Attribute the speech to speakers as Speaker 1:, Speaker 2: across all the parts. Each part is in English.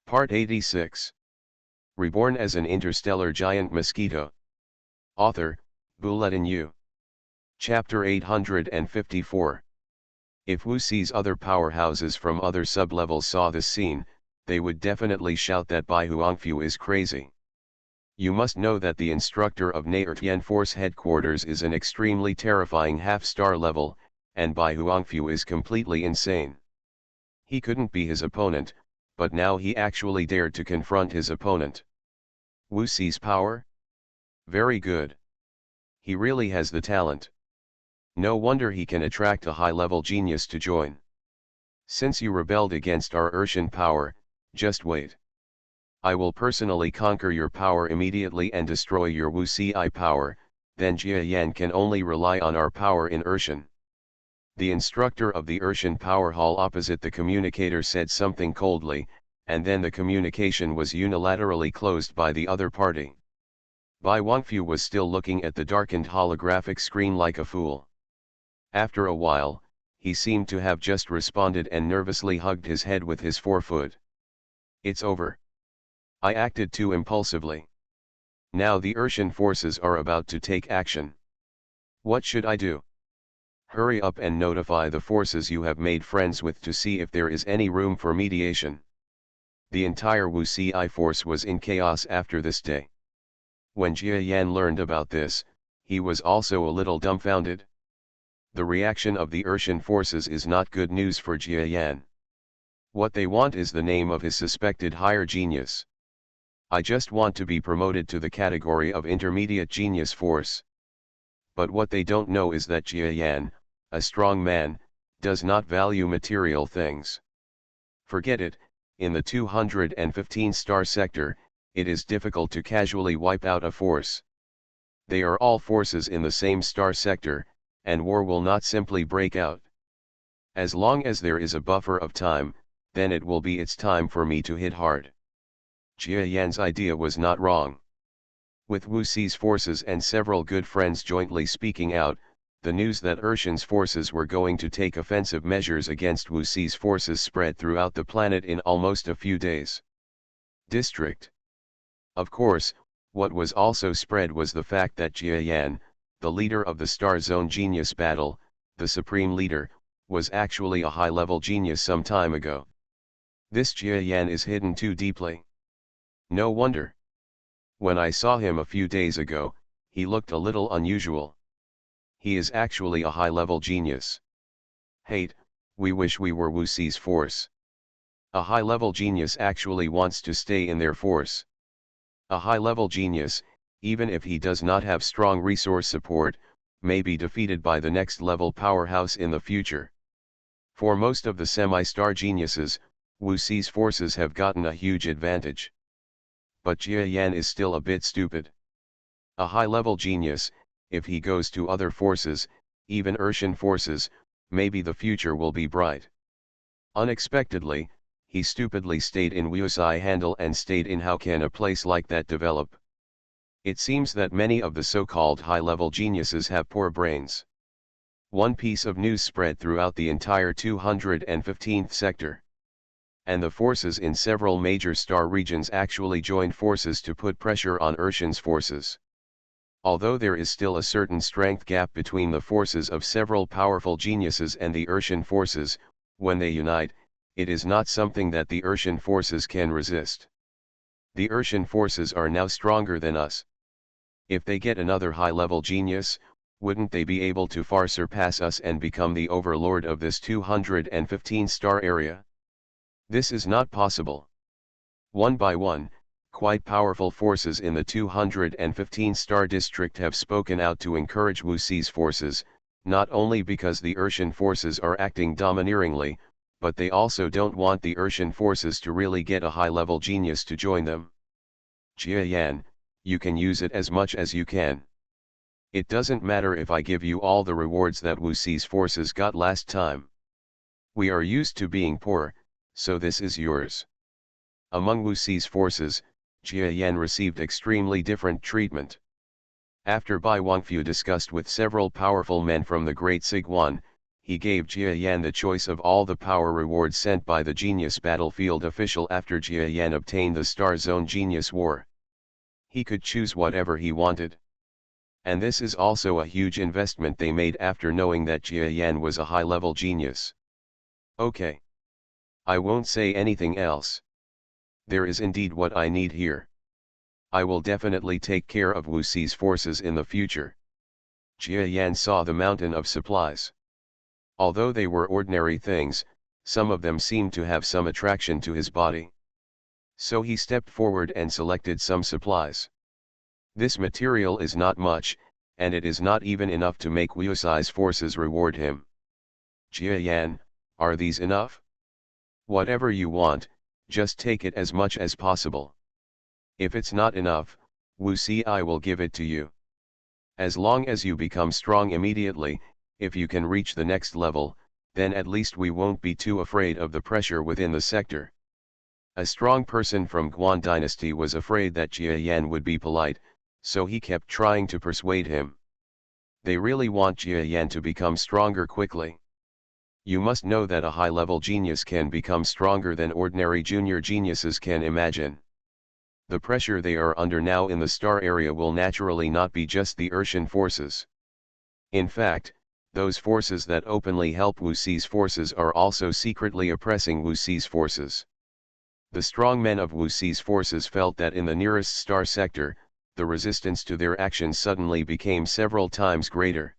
Speaker 1: Part 86. Reborn as an interstellar giant mosquito. Author, Bulletin U. Chapter 854. If Wuxi's other powerhouses from other sublevels saw this scene, they would definitely shout that Bai Huangfu is crazy. You must know that the instructor of Naertian Force Headquarters is an extremely terrifying half-star level, and Bai Huangfu is completely insane. He couldn't be his opponent, but now he actually dared to confront his opponent. Wuxi's power? Very good. He really has the talent. No wonder he can attract a high-level genius to join. Since you rebelled against our Urshan power, just wait. I will personally conquer your power immediately and destroy your Wuxi power, then Jia Yan can only rely on our power in Urshan. The instructor of the Urshan Power Hall opposite the communicator said something coldly, and then the communication was unilaterally closed by the other party. Bai Huangfu was still looking at the darkened holographic screen like a fool. After a while, he seemed to have just responded and nervously hugged his head with his forefoot. It's over. I acted too impulsively. Now the Urshan forces are about to take action. What should I do? Hurry up and notify the forces you have made friends with to see if there is any room for mediation. The entire Wuxi force was in chaos after this day. When Jia Yan learned about this, he was also a little dumbfounded. The reaction of the Urshan forces is not good news for Jia Yan. What they want is the name of his suspected higher genius. I just want to be promoted to the category of intermediate genius force. But what they don't know is that Jia Yan, a strong man, does not value material things. Forget it, in the 215-star sector, it is difficult to casually wipe out a force. They are all forces in the same star sector, and war will not simply break out. As long as there is a buffer of time, then it will be its time for me to hit hard. Jia Yan's idea was not wrong. With Wuxi's forces and several good friends jointly speaking out, the news that Urshan's forces were going to take offensive measures against Wuxi's forces spread throughout the planet in almost a few days. District. Of course, what was also spread was the fact that Jia Yan, the leader of the Star Zone Genius Battle, the supreme leader, was actually a high-level genius some time ago. This Jia Yan is hidden too deeply. No wonder. When I saw him a few days ago, he looked a little unusual. He is actually a high-level genius. Hate, we wish we were Wuxi's force. A high-level genius actually wants to stay in their force. A high-level genius, even if he does not have strong resource support, may be defeated by the next level powerhouse in the future. For most of the semi-star geniuses, Wuxi's forces have gotten a huge advantage. But Jia Yan is still a bit stupid. A high-level genius, if he goes to other forces, even Urshan forces, maybe the future will be bright. Unexpectedly, he stupidly stayed in Wuxi Handle and stayed in how can a place like that develop? It seems that many of the so-called high-level geniuses have poor brains. One piece of news spread throughout the entire 215th sector. And the forces in several major star regions actually joined forces to put pressure on Urshan's forces. Although there is still a certain strength gap between the forces of several powerful geniuses and the Urshan forces, when they unite, it is not something that the Urshan forces can resist. The Urshan forces are now stronger than us. If they get another high-level genius, wouldn't they be able to far surpass us and become the overlord of this 215-star area? This is not possible. One by one, quite powerful forces in the 215-star district have spoken out to encourage Wuxi's forces, not only because the Urshan forces are acting domineeringly, but they also don't want the Urshan forces to really get a high-level genius to join them. Jia Yan, you can use it as much as you can. It doesn't matter if I give you all the rewards that Wuxi's forces got last time. We are used to being poor, so this is yours. Among Wuxi's forces, Jia Yan received extremely different treatment. After Bai Huangfu discussed with several powerful men from the Great Siguan, he gave Jia Yan the choice of all the power rewards sent by the Genius Battlefield official after Jia Yan obtained the Star Zone Genius War. He could choose whatever he wanted. And this is also a huge investment they made after knowing that Jia Yan was a high-level genius. Okay. I won't say anything else. There is indeed what I need here. I will definitely take care of Wu Xi's forces in the future. Jia Yan saw the mountain of supplies. Although they were ordinary things, some of them seemed to have some attraction to his body. So he stepped forward and selected some supplies. This material is not much, and it is not even enough to make Wu Xi's forces reward him. Jia Yan, are these enough? Whatever you want, just take it as much as possible. If it's not enough, Wu Xi, I will give it to you. As long as you become strong immediately, if you can reach the next level, then at least we won't be too afraid of the pressure within the sector. A strong person from Guan dynasty was afraid that Jia Yan would be polite, so he kept trying to persuade him. They really want Jia Yan to become stronger quickly. You must know that a high-level genius can become stronger than ordinary junior geniuses can imagine. The pressure they are under now in the star area will naturally not be just the Urshan forces. In fact, those forces that openly help Wu Xi's forces are also secretly oppressing Wu Xi's forces. The strong men of Wu Xi's forces felt that in the nearest star sector, the resistance to their actions suddenly became several times greater.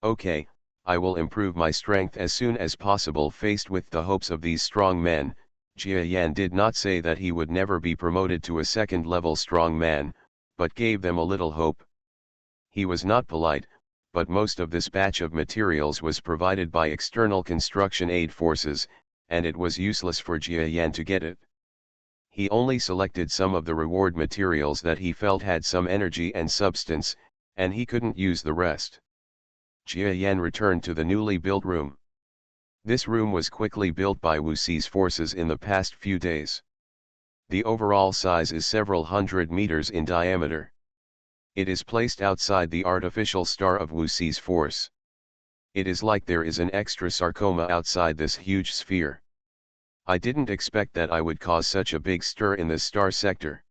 Speaker 1: Okay, I will improve my strength as soon as possible. Faced with the hopes of these strong men, Jia Yan did not say that he would never be promoted to a second-level strong man, but gave them a little hope. He was not polite, but most of this batch of materials was provided by external construction aid forces, and it was useless for Jia Yan to get it. He only selected some of the reward materials that he felt had some energy and substance, and he couldn't use the rest. Jia Yan returned to the newly built room. This room was quickly built by Wu Xi's forces in the past few days. The overall size is several hundred meters in diameter. It is placed outside the artificial star of Wu Xi's force. It is like there is an extra sarcoma outside this huge sphere. I didn't expect that I would cause such a big stir in this star sector.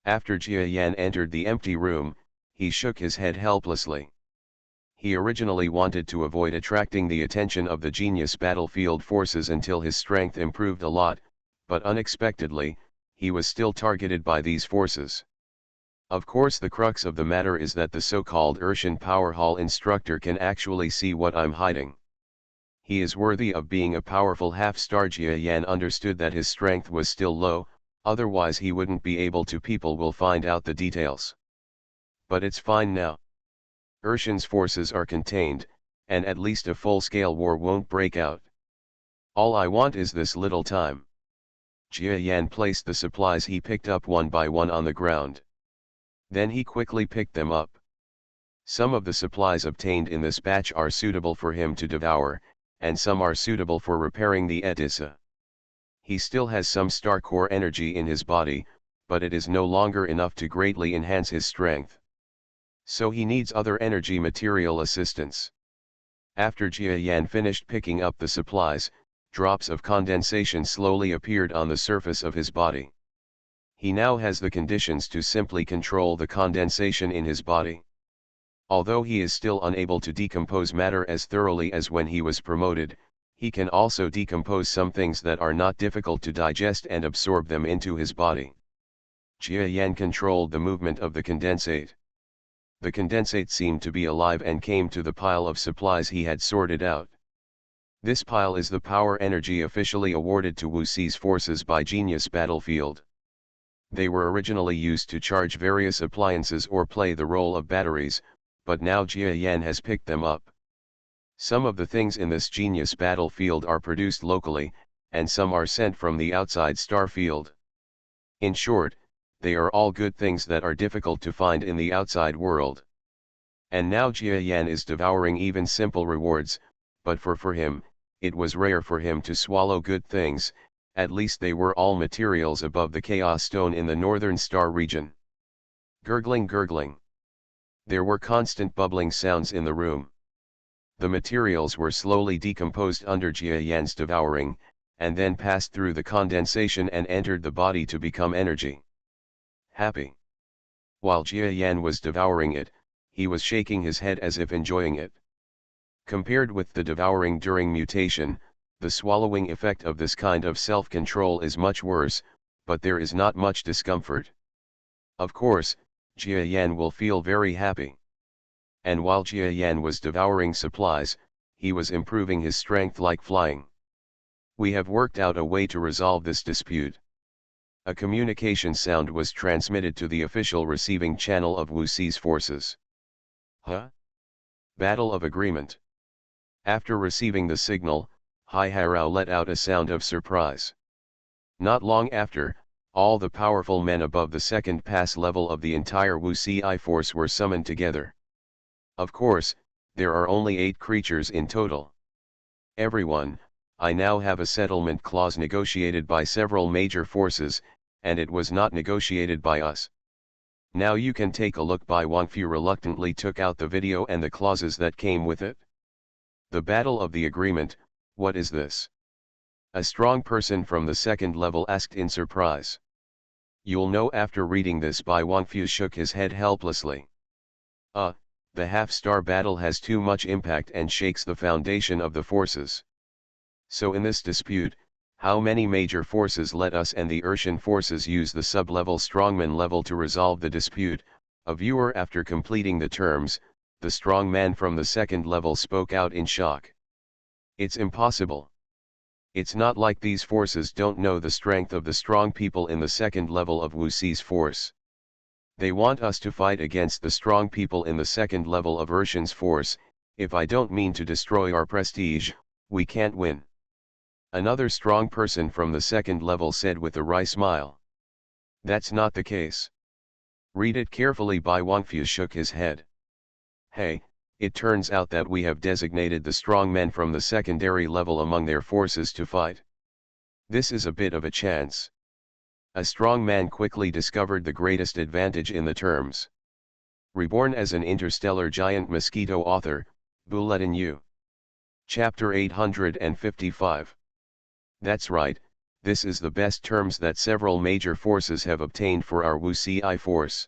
Speaker 1: After Jia Yan entered the empty room, he shook his head helplessly. He originally wanted to avoid attracting the attention of the genius battlefield forces until his strength improved a lot, but unexpectedly, he was still targeted by these forces. Of course, the crux of the matter is that the so-called Urshan Power Hall instructor can actually see what I'm hiding. He is worthy of being a powerful half-star. Jia Yan understood that his strength was still low, otherwise he wouldn't be able to. People will find out the details. But it's fine now. Urshan's forces are contained, and at least a full-scale war won't break out. All I want is this little time. Jia Yan placed the supplies he picked up one by one on the ground. Then he quickly picked them up. Some of the supplies obtained in this batch are suitable for him to devour, and some are suitable for repairing the Etissa. He still has some star core energy in his body, but it is no longer enough to greatly enhance his strength. So he needs other energy material assistance. After Jia Yan finished picking up the supplies, drops of condensation slowly appeared on the surface of his body. He now has the conditions to simply control the condensation in his body. Although he is still unable to decompose matter as thoroughly as when he was promoted, he can also decompose some things that are not difficult to digest and absorb them into his body. Jia Yan controlled the movement of the condensate. The condensate seemed to be alive and came to the pile of supplies he had sorted out. This pile is the power energy officially awarded to Wu Xi's forces by Genius Battlefield. They were originally used to charge various appliances or play the role of batteries, but now Jia Yan has picked them up. Some of the things in this Genius Battlefield are produced locally, and some are sent from the outside star field. In short, they are all good things that are difficult to find in the outside world. And now Jia Yan is devouring even simple rewards, but for him, it was rare for him to swallow good things. At least they were all materials above the Chaos Stone in the northern star region. Gurgling. There were constant bubbling sounds in the room. The materials were slowly decomposed under Jia Yan's devouring, and then passed through the condensation and entered the body to become energy. Happy. While Jia Yan was devouring it, he was shaking his head as if enjoying it. Compared with the devouring during mutation, the swallowing effect of this kind of self-control is much worse, but there is not much discomfort. Of course, Jia Yan will feel very happy. And while Jia Yan was devouring supplies, he was improving his strength like flying. We have worked out a way to resolve this dispute. A communication sound was transmitted to the official receiving channel of Wu Si's forces. Huh? Battle of agreement. After receiving the signal, Hai Hairao let out a sound of surprise. Not long after, all the powerful men above the second pass level of the entire Wu Si force were summoned together. Of course, there are only 8 creatures in total. Everyone, I now have a settlement clause negotiated by several major forces, and it was not negotiated by us. Now you can take a look. Bai Wangfu reluctantly took out the video and the clauses that came with it. The battle of the agreement, what is this? A strong person from the second level asked in surprise. You'll know after reading this. Bai Wangfu shook his head helplessly. The half-star battle has too much impact and shakes the foundation of the forces. So in this dispute, how many major forces let us and the Urshan forces use the sub-level strongman level to resolve the dispute? A viewer after completing the terms, the strong man from the second level spoke out in shock. It's impossible. It's not like these forces don't know the strength of the strong people in the second level of Wu Si's force. They want us to fight against the strong people in the second level of Urshan's force. If I don't mean to destroy our prestige, we can't win. Another strong person from the second level said with a wry smile. That's not the case. Read it carefully. Bai Wangfu shook his head. Hey, it turns out that we have designated the strong men from the secondary level among their forces to fight. This is a bit of a chance. A strong man quickly discovered the greatest advantage in the terms. Reborn as an interstellar giant mosquito. Author, Bulletin U. Chapter 855. That's right, this is the best terms that several major forces have obtained for our Wu Si force.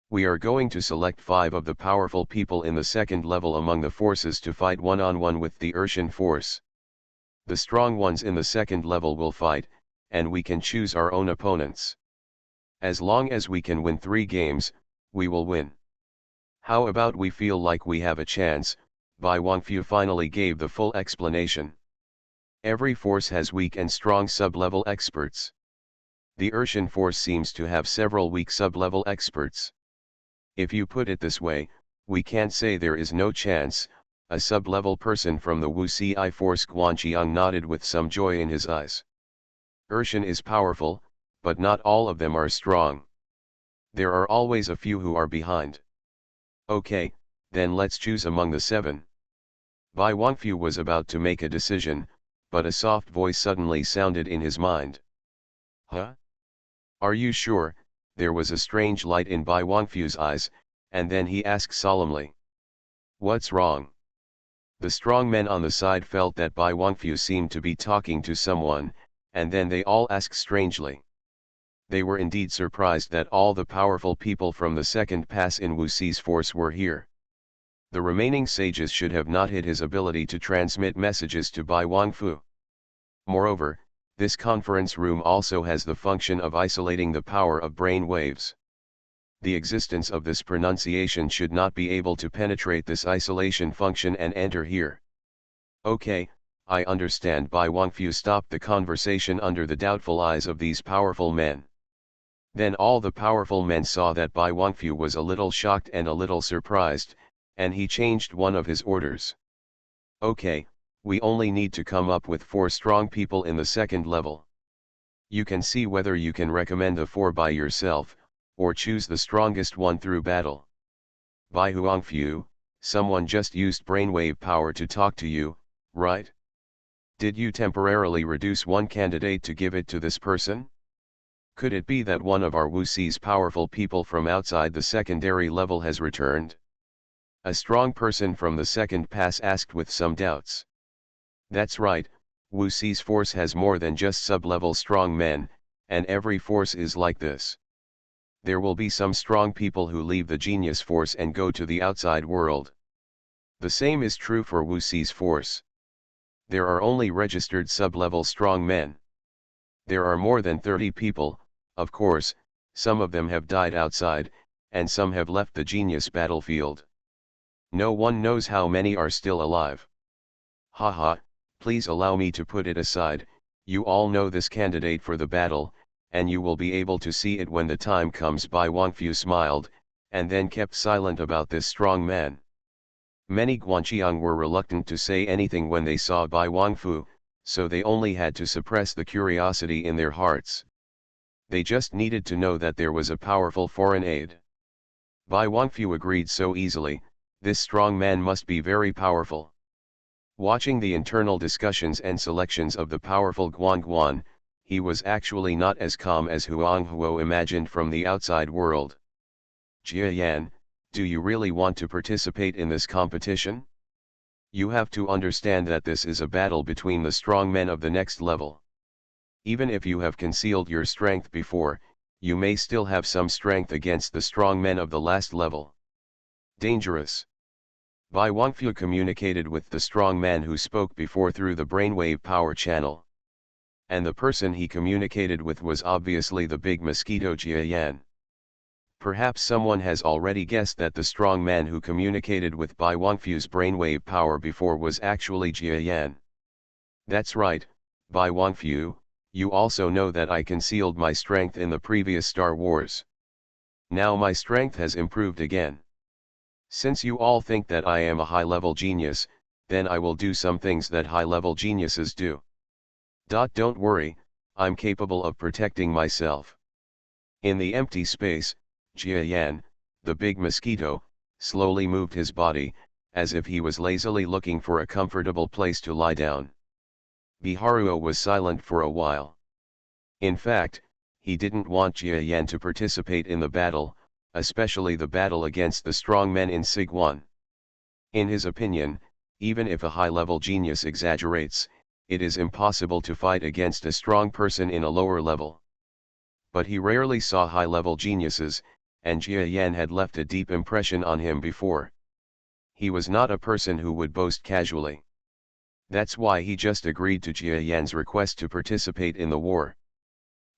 Speaker 1: We are going to select 5 of the powerful people in the second level among the forces to fight one-on-one with the Urshan force. The strong ones in the second level will fight, and we can choose our own opponents. As long as we can win 3 games, we will win. How about we feel like we have a chance? Bai Wangfu finally gave the full explanation. Every force has weak and strong sub-level experts. The Urshan force seems to have several weak sub-level experts. If you put it this way, we can't say there is no chance. A sub-level person from the Wu Si force. Guanqiang nodded with some joy in his eyes. Urshan is powerful, but not all of them are strong. There are always a few who are behind. Okay, then let's choose among the 7. Bai Wangfu was about to make a decision, but a soft voice suddenly sounded in his mind. Huh? Are you sure? There was a strange light in Bai Wangfu's eyes, and then he asked solemnly. What's wrong? The strong men on the side felt that Bai Wangfu seemed to be talking to someone, and then they all asked strangely. They were indeed surprised that all the powerful people from the second pass in Wu Si's force were here. The remaining sages should have not hid his ability to transmit messages to Bai Wangfu. Moreover, this conference room also has the function of isolating the power of brain waves. The existence of this pronunciation should not be able to penetrate this isolation function and enter here. Okay, I understand. Bai Wangfu stopped the conversation under the doubtful eyes of these powerful men. Then all the powerful men saw that Bai Wangfu was a little shocked and a little surprised, and he changed one of his orders. Okay, we only need to come up with 4 strong people in the second level. You can see whether you can recommend the 4 by yourself, or choose the strongest one through battle. Bai Huangfu, someone just used brainwave power to talk to you, right? Did you temporarily reduce one candidate to give it to this person? Could it be that one of our Wu Si's powerful people from outside the secondary level has returned? A strong person from the second pass asked with some doubts. That's right, Wu Xi's force has more than just sub-level strong men, and every force is like this. There will be some strong people who leave the genius force and go to the outside world. The same is true for Wu Xi's force. There are only registered sub-level strong men. There are more than 30 people, of course, some of them have died outside, and some have left the genius battlefield. No one knows how many are still alive. Haha, please allow me to put it aside, you all know this candidate for the battle, and you will be able to see it when the time comes. Bai Wangfu smiled, and then kept silent about this strong man. Many Guanqiang were reluctant to say anything when they saw Bai Wangfu, so they only had to suppress the curiosity in their hearts. They just needed to know that there was a powerful foreign aid. Bai Wangfu agreed so easily, this strong man must be very powerful. Watching the internal discussions and selections of the powerful Guan, he was actually not as calm as Huang Huo imagined from the outside world. Jia Yan, do you really want to participate in this competition? You have to understand that this is a battle between the strong men of the next level. Even if you have concealed your strength before, you may still have some strength against the strong men of the last level. Dangerous. Bai Wangfu communicated with the strong man who spoke before through the brainwave power channel. And the person he communicated with was obviously the big Mosquito Jia Yan. Perhaps someone has already guessed that the strong man who communicated with Bai Wangfu's brainwave power before was actually Jia Yan. That's right, Bai Wangfu, you also know that I concealed my strength in the previous Star Wars. Now my strength has improved again. Since you all think that I am a high-level genius, then I will do some things that high-level geniuses do. Don't worry, I'm capable of protecting myself. In the empty space, Jia Yan, the big mosquito, slowly moved his body, as if he was lazily looking for a comfortable place to lie down. Biharuo was silent for a while. In fact, he didn't want Jia Yan to participate in the battle, especially the battle against the strong men in Sigwan. In his opinion, even if a high-level genius exaggerates, it is impossible to fight against a strong person in a lower level. But he rarely saw high-level geniuses, and Jia Yan had left a deep impression on him before. He was not a person who would boast casually. That's why he just agreed to Jia Yan's request to participate in the war.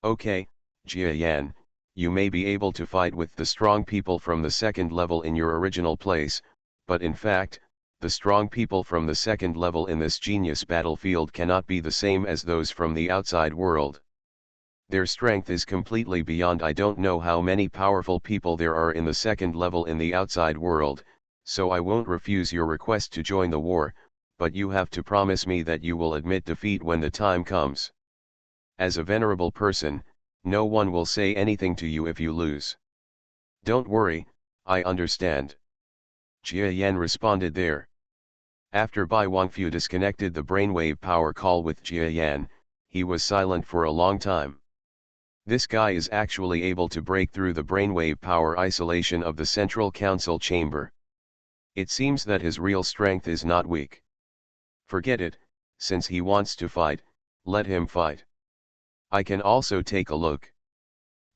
Speaker 1: Okay, Jia Yan, you may be able to fight with the strong people from the second level in your original place, but in fact, the strong people from the second level in this genius battlefield cannot be the same as those from the outside world. Their strength is completely beyond. I don't know how many powerful people there are in the second level in the outside world, so I won't refuse your request to join the war, but you have to promise me that you will admit defeat when the time comes. As a venerable person, no one will say anything to you if you lose. Don't worry, I understand. Jia Yan responded there. After Bai Wangfu disconnected the brainwave power call with Jia Yan, he was silent for a long time. This guy is actually able to break through the brainwave power isolation of the central council chamber. It seems that his real strength is not weak. Forget it, since he wants to fight, let him fight. I can also take a look.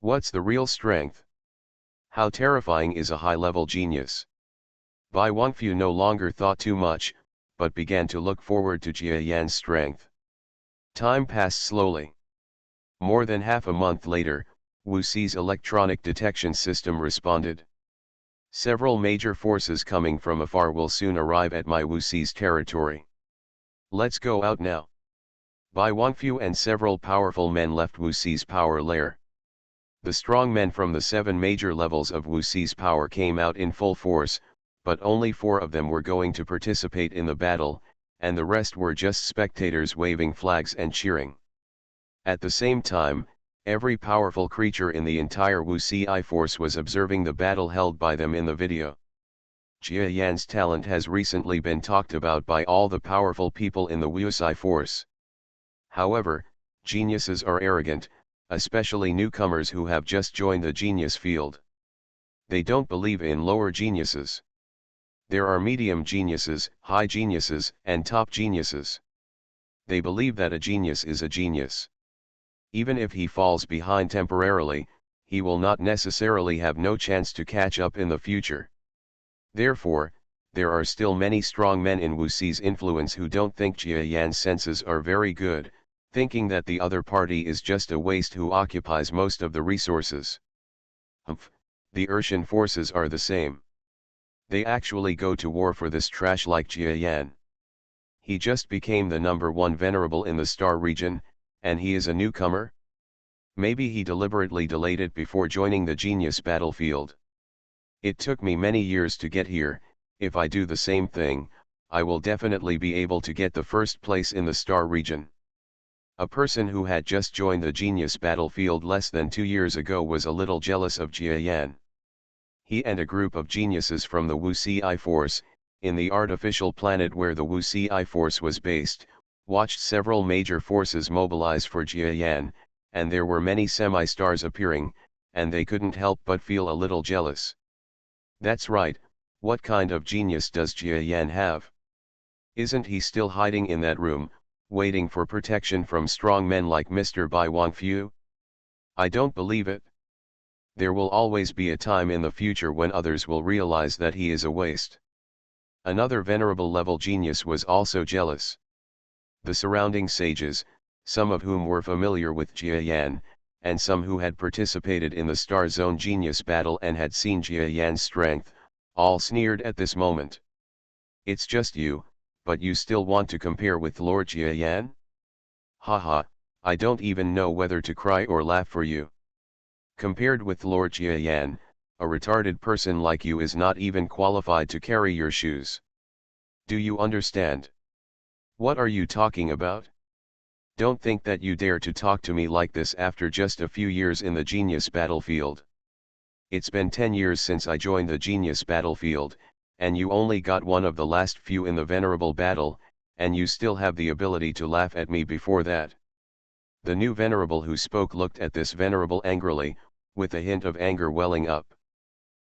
Speaker 1: What's the real strength? How terrifying is a high-level genius? Bai Wangfu no longer thought too much, but began to look forward to Jia Yan's strength. Time passed slowly. More than half a month later, Wu Xi's electronic detection system responded. Several major forces coming from afar will soon arrive at my Wu Xi's territory. Let's go out now. Bai Wangfu and several powerful men left Wu Xi's power lair. The strong men from the 7 major levels of Wu Xi's power came out in full force, but only 4 of them were going to participate in the battle, and the rest were just spectators waving flags and cheering. At the same time, every powerful creature in the entire Wu Xi force was observing the battle held by them in the video. Jia Yan's talent has recently been talked about by all the powerful people in the Wu Xi force. However, geniuses are arrogant, especially newcomers who have just joined the genius field. They don't believe in lower geniuses. There are medium geniuses, high geniuses, and top geniuses. They believe that a genius is a genius. Even if he falls behind temporarily, he will not necessarily have no chance to catch up in the future. Therefore, there are still many strong men in Wuxi's influence who don't think Jia Yan's senses are very good, thinking that the other party is just a waste who occupies most of the resources. Humph, the Urshan forces are the same. They actually go to war for this trash like Jia Yan. He just became the #1 venerable in the star region, and he is a newcomer? Maybe he deliberately delayed it before joining the genius battlefield. It took me many years to get here. If I do the same thing, I will definitely be able to get the first place in the star region. A person who had just joined the genius battlefield less than 2 years ago was a little jealous of Jia Yan. He and a group of geniuses from the Wuxi force, in the artificial planet where the Wuxi force was based, watched several major forces mobilize for Jia Yan, and there were many semi-stars appearing, and they couldn't help but feel a little jealous. That's right, what kind of genius does Jia Yan have? Isn't he still hiding in that room, waiting for protection from strong men like Mr. Bai Wangfu? I don't believe it. There will always be a time in the future when others will realize that he is a waste. Another venerable level genius was also jealous. The surrounding sages, some of whom were familiar with Jia Yan, and some who had participated in the Star Zone genius battle and had seen Jia Yan's strength, all sneered at this moment. It's just you, but you still want to compare with Lord Jia Yan? Haha, I don't even know whether to cry or laugh for you. Compared with Lord Jia Yan, a retarded person like you is not even qualified to carry your shoes. Do you understand? What are you talking about? Don't think that you dare to talk to me like this after just a few years in the genius battlefield. It's been 10 years since I joined the genius battlefield, and you only got one of the last few in the venerable battle, and you still have the ability to laugh at me before that. The new venerable who spoke looked at this venerable angrily, with a hint of anger welling up.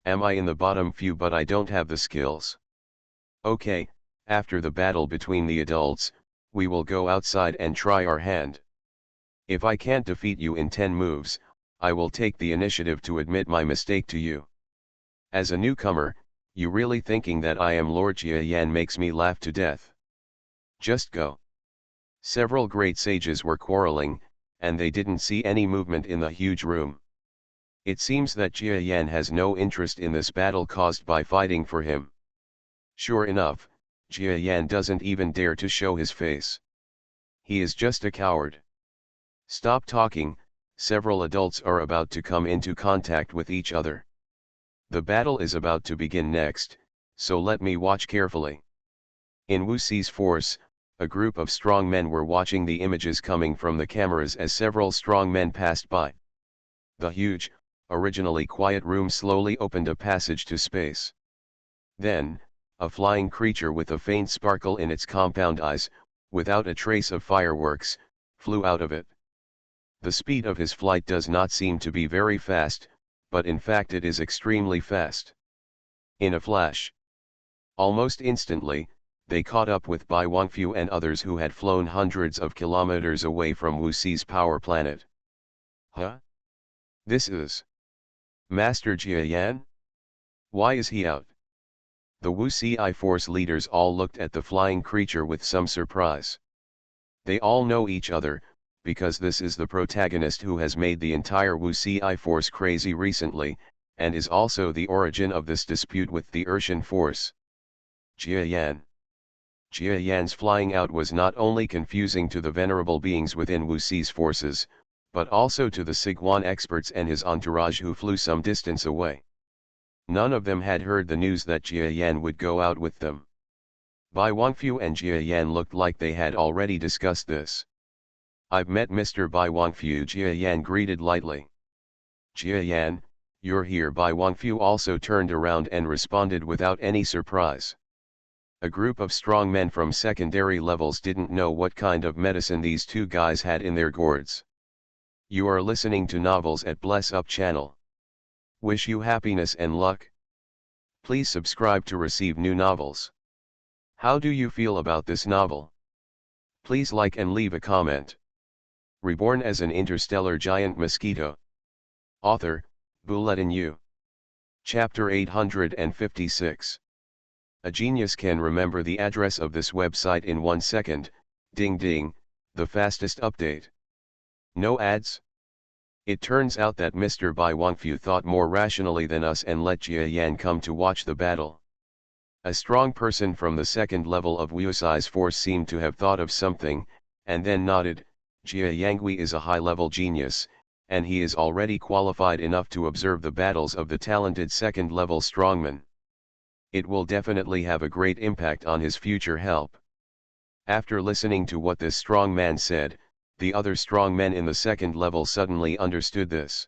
Speaker 1: Am I in the bottom few but I don't have the skills? Okay, after the battle between the adults, we will go outside and try our hand. If I can't defeat you in 10 moves, I will take the initiative to admit my mistake to you. As a newcomer, you really thinking that I am Lord Jia Yan makes me laugh to death. Just go. Several great sages were quarreling, and they didn't see any movement in the huge room. It seems that Jia Yan has no interest in this battle caused by fighting for him. Sure enough, Jia Yan doesn't even dare to show his face. He is just a coward. Stop talking, several adults are about to come into contact with each other. The battle is about to begin next, so let me watch carefully. In Wuxi's force, a group of strong men were watching the images coming from the cameras as several strong men passed by. The huge, originally quiet room slowly opened a passage to space. Then, a flying creature with a faint sparkle in its compound eyes, without a trace of fireworks, flew out of it. The speed of his flight does not seem to be very fast, but in fact it is extremely fast. In a flash. Almost instantly, they caught up with Bai Wangfu and others who had flown hundreds of kilometers away from Wuxi's power planet. Huh? This is Master Jia Yan? Why is he out? The Wuxi force leaders all looked at the flying creature with some surprise. They all know each other, because this is the protagonist who has made the entire Wuxi force crazy recently, and is also the origin of this dispute with the Urshan force. Jia Yan. Jia Yan's flying out was not only confusing to the venerable beings within Wuxi's forces, but also to the Siguan experts and his entourage who flew some distance away. None of them had heard the news that Jia Yan would go out with them. Bai Wangfu and Jia Yan looked like they had already discussed this. I've met Mr. Bai Wangfu, Jia Yan greeted lightly. Jia Yan, you're here. Bai Wangfu also turned around and responded without any surprise. A group of strong men from secondary levels didn't know what kind of medicine these two guys had in their gourds. You are listening to novels at Bless Up channel. Wish you happiness and luck. Please subscribe to receive new novels. How do you feel about this novel? Please like and leave a comment. Reborn as an interstellar giant mosquito. Author, Bulletin U. Chapter 856. A genius can remember the address of this website in 1 second, ding ding, the fastest update. No ads? It turns out that Mr. Bai Wangfu thought more rationally than us and let Jia Yan come to watch the battle. A strong person from the second level of Wu Si's force seemed to have thought of something, and then nodded. Jia Yangui is a high-level genius, and he is already qualified enough to observe the battles of the talented second-level strongmen. It will definitely have a great impact on his future help. After listening to what this strong man said, the other strong men in the second level suddenly understood this.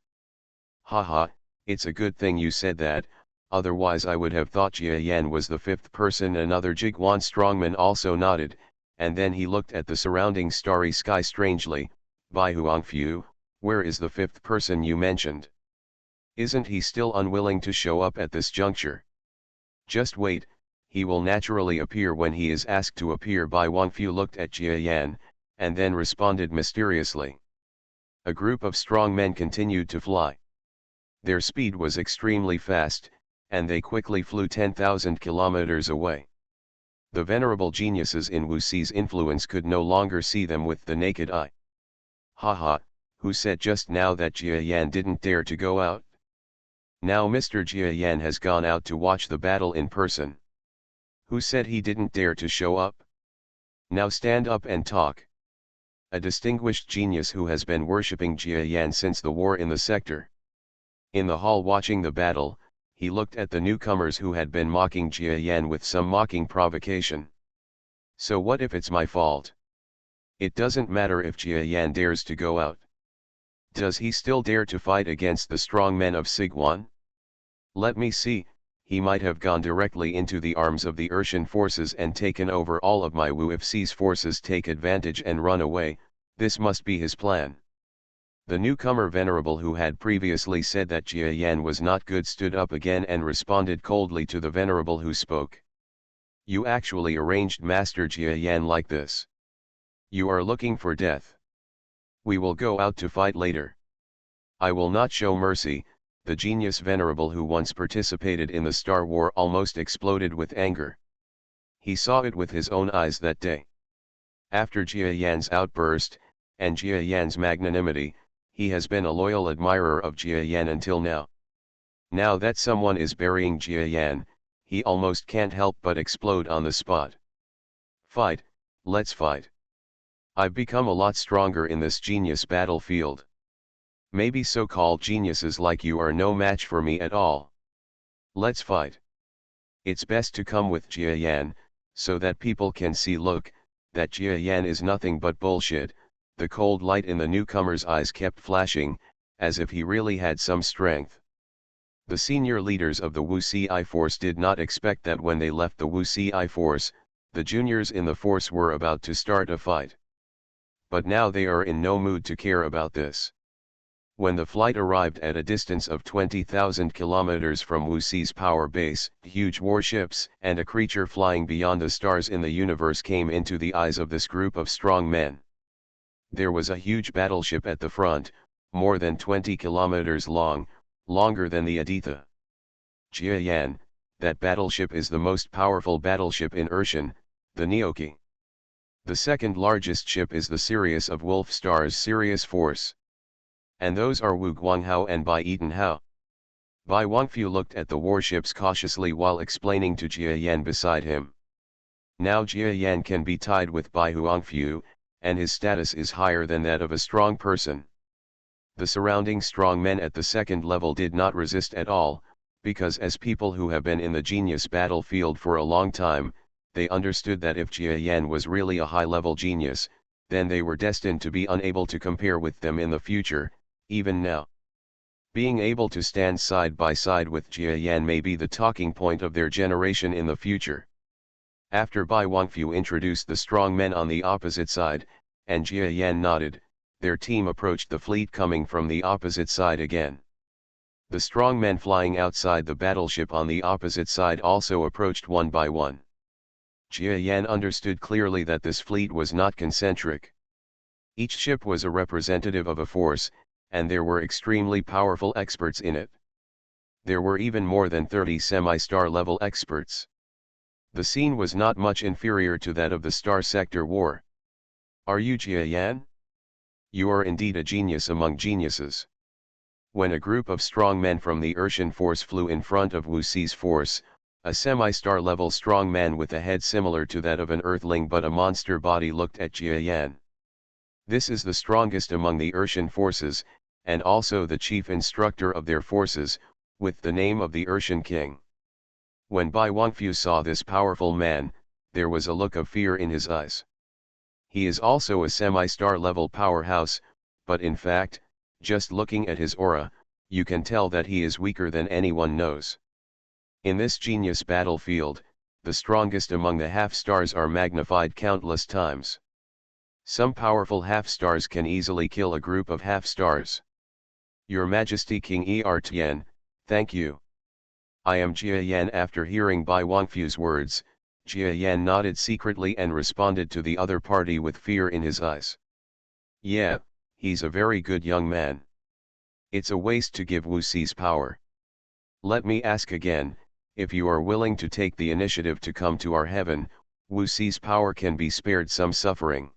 Speaker 1: Haha, it's a good thing you said that, otherwise I would have thought Jia Yan was the fifth person. Another Jiguan strongman also nodded, and then he looked at the surrounding starry sky strangely. Bai Huangfu, where is the fifth person you mentioned? Isn't he still unwilling to show up at this juncture? Just wait, he will naturally appear when he is asked to appear. Bai Wangfu looked at Jia Yan, and then responded mysteriously. A group of strong men continued to fly. Their speed was extremely fast, and they quickly flew 10,000 kilometers away. The venerable geniuses in Wu Si's influence could no longer see them with the naked eye. Haha, who said just now that Jia Yan didn't dare to go out? Now Mr. Jia Yan has gone out to watch the battle in person. Who said he didn't dare to show up? Now stand up and talk. A distinguished genius who has been worshipping Jia Yan since the war in the sector. In the hall watching the battle, he looked at the newcomers who had been mocking Jia Yan with some mocking provocation. So what if it's my fault? It doesn't matter if Jia Yan dares to go out. Does he still dare to fight against the strong men of Sichuan? Let me see, he might have gone directly into the arms of the Urshan forces and taken over all of my Wu. If Si's forces take advantage and run away, this must be his plan. The newcomer venerable who had previously said that Jia Yan was not good stood up again and responded coldly to the venerable who spoke. You actually arranged Master Jia Yan like this. You are looking for death. We will go out to fight later. I will not show mercy. The genius venerable who once participated in the Star War almost exploded with anger. He saw it with his own eyes that day. After Jia Yan's outburst, and Jia Yan's magnanimity, he has been a loyal admirer of Jia Yan until now. Now that someone is burying Jia Yan, he almost can't help but explode on the spot. Fight, let's fight. I've become a lot stronger in this genius battlefield. Maybe so-called geniuses like you are no match for me at all. Let's fight. It's best to come with Jia Yan, so that people can see that Jia Yan is nothing but bullshit. The cold light in the newcomer's eyes kept flashing, as if he really had some strength. The senior leaders of the Wu Si force did not expect that when they left the Wu Si force, the juniors in the force were about to start a fight. But now they are in no mood to care about this. When the flight arrived at a distance of 20,000 kilometers from Wu Si's power base, huge warships and a creature flying beyond the stars in the universe came into the eyes of this group of strong men. There was a huge battleship at the front, more than 20 kilometers long, longer than the Aditha. Jia Yan, that battleship is the most powerful battleship in Urshan, the Neoki. The second largest ship is the Sirius of Wolf Star's Sirius Force. And those are Wu Guanghao and Bai Eatonhao. Bai Wangfu looked at the warships cautiously while explaining to Jia Yan beside him. Now Jia Yan can be tied with Bai Huangfu, and his status is higher than that of a strong person. The surrounding strong men at the second level did not resist at all, because as people who have been in the genius battlefield for a long time, they understood that if Jia Yan was really a high-level genius, then they were destined to be unable to compare with them in the future, even now. Being able to stand side by side with Jia Yan may be the talking point of their generation in the future. After Bai Wangfu introduced the strong men on the opposite side, and Jia Yan nodded, their team approached the fleet coming from the opposite side again. The strong men flying outside the battleship on the opposite side also approached one by one. Jia Yan understood clearly that this fleet was not concentric. Each ship was a representative of a force, and there were extremely powerful experts in it. There were even more than 30 semi-star level experts. The scene was not much inferior to that of the Star Sector War. Are you Jia Yan? You are indeed a genius among geniuses. When a group of strong men from the Urshan force flew in front of Wu Xi's force, a semi-star level strong man with a head similar to that of an earthling but a monster body looked at Jia Yan. This is the strongest among the Urshan forces, and also the chief instructor of their forces, with the name of the Urshan king. When Bai Wangfu saw this powerful man, there was a look of fear in his eyes. He is also a semi-star level powerhouse, but in fact, just looking at his aura, you can tell that he is weaker than anyone knows. In this genius battlefield, the strongest among the half-stars are magnified countless times. Some powerful half-stars can easily kill a group of half-stars. Your Majesty King Tian, thank you. I am Jia Yan. After hearing Bai Wangfu's words, Jia Yan nodded secretly and responded to the other party with fear in his eyes. Yeah, he's a very good young man. It's a waste to give Wu Xi's power. Let me ask again, if you are willing to take the initiative to come to our heaven, Wu Xi's power can be spared some suffering.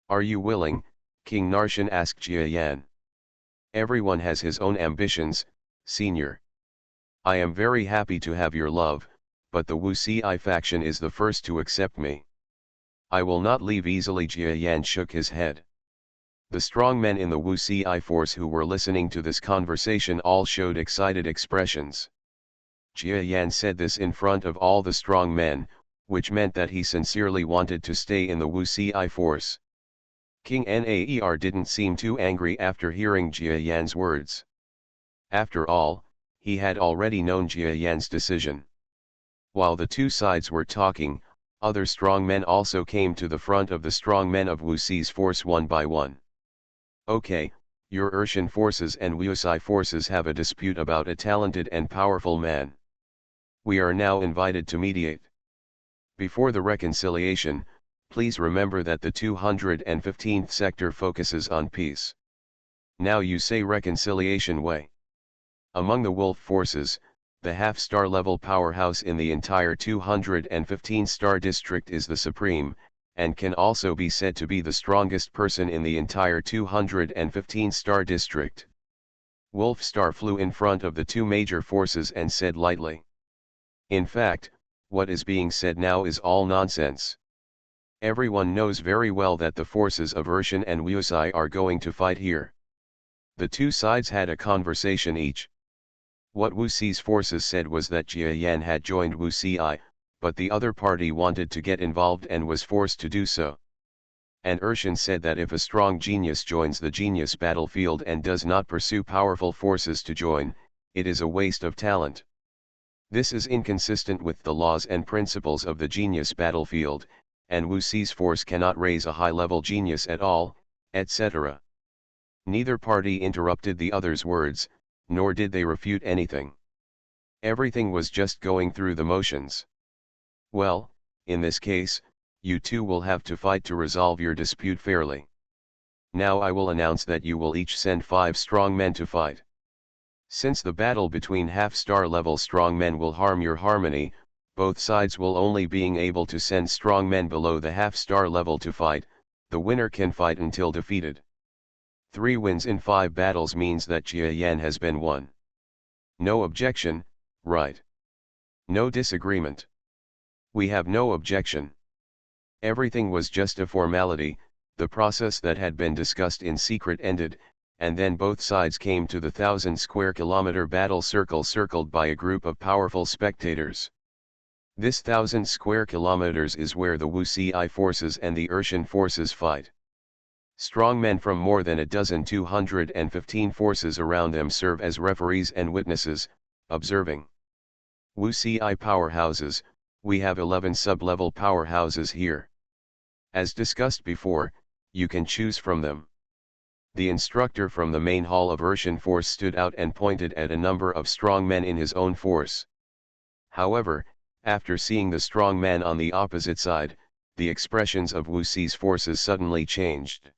Speaker 1: Are you willing? King Narshan asked Jia Yan. Everyone has his own ambitions, senior. I am very happy to have your love, but the Wu Xi faction is the first to accept me. I will not leave easily. Jia Yan shook his head. The strong men in the Wu Xi force who were listening to this conversation all showed excited expressions. Jia Yan said this in front of all the strong men, which meant that he sincerely wanted to stay in the Wu Xi force. King Naer didn't seem too angry after hearing Jia Yan's words. After all, he had already known Jia Yan's decision. While the two sides were talking, other strong men also came to the front of the strong men of Wu Xi's force one by one. Okay, your Urshan forces and Wu Xi forces have a dispute about a talented and powerful man. We are now invited to mediate. Before the reconciliation, please remember that the 215th sector focuses on peace. Now you say reconciliation way. Among the wolf forces, the half-star level powerhouse in the entire 215-star district is the supreme, and can also be said to be the strongest person in the entire 215-star district. Wolf Star flew in front of the two major forces and said lightly. In fact, what is being said now is all nonsense. Everyone knows very well that the forces of Urshan and Wu Xi are going to fight here. The two sides had a conversation each. What Wu Xi's forces said was that Jia Yan had joined Wu Xi, but the other party wanted to get involved and was forced to do so. And Urshan said that if a strong genius joins the genius battlefield and does not pursue powerful forces to join, it is a waste of talent. This is inconsistent with the laws and principles of the genius battlefield, and Wu Xi's force cannot raise a high-level genius at all, etc. Neither party interrupted the other's words, nor did they refute anything. Everything was just going through the motions. Well, in this case, you two will have to fight to resolve your dispute fairly. Now I will announce that you will each send 5 strong men to fight. Since the battle between half-star level strong men will harm your harmony, both sides will only being able to send strong men below the half-star level to fight. The winner can fight until defeated. 3 wins in 5 battles means that Jia Yan has been won. No objection, right? No disagreement. We have no objection. Everything was just a formality. The process that had been discussed in secret ended, and then both sides came to the 1,000 square kilometer battle circle circled by a group of powerful spectators. This 1,000 square kilometers is where the Wu Xi forces and the Urshan forces fight. Strong men from more than a dozen 215 forces around them serve as referees and witnesses, observing. Wu Xi powerhouses, we have 11 sub-level powerhouses here. As discussed before, you can choose from them. The instructor from the main hall of Urshan force stood out and pointed at a number of strong men in his own force. However, after seeing the strong man on the opposite side, the expressions of Wu Xi's forces suddenly changed.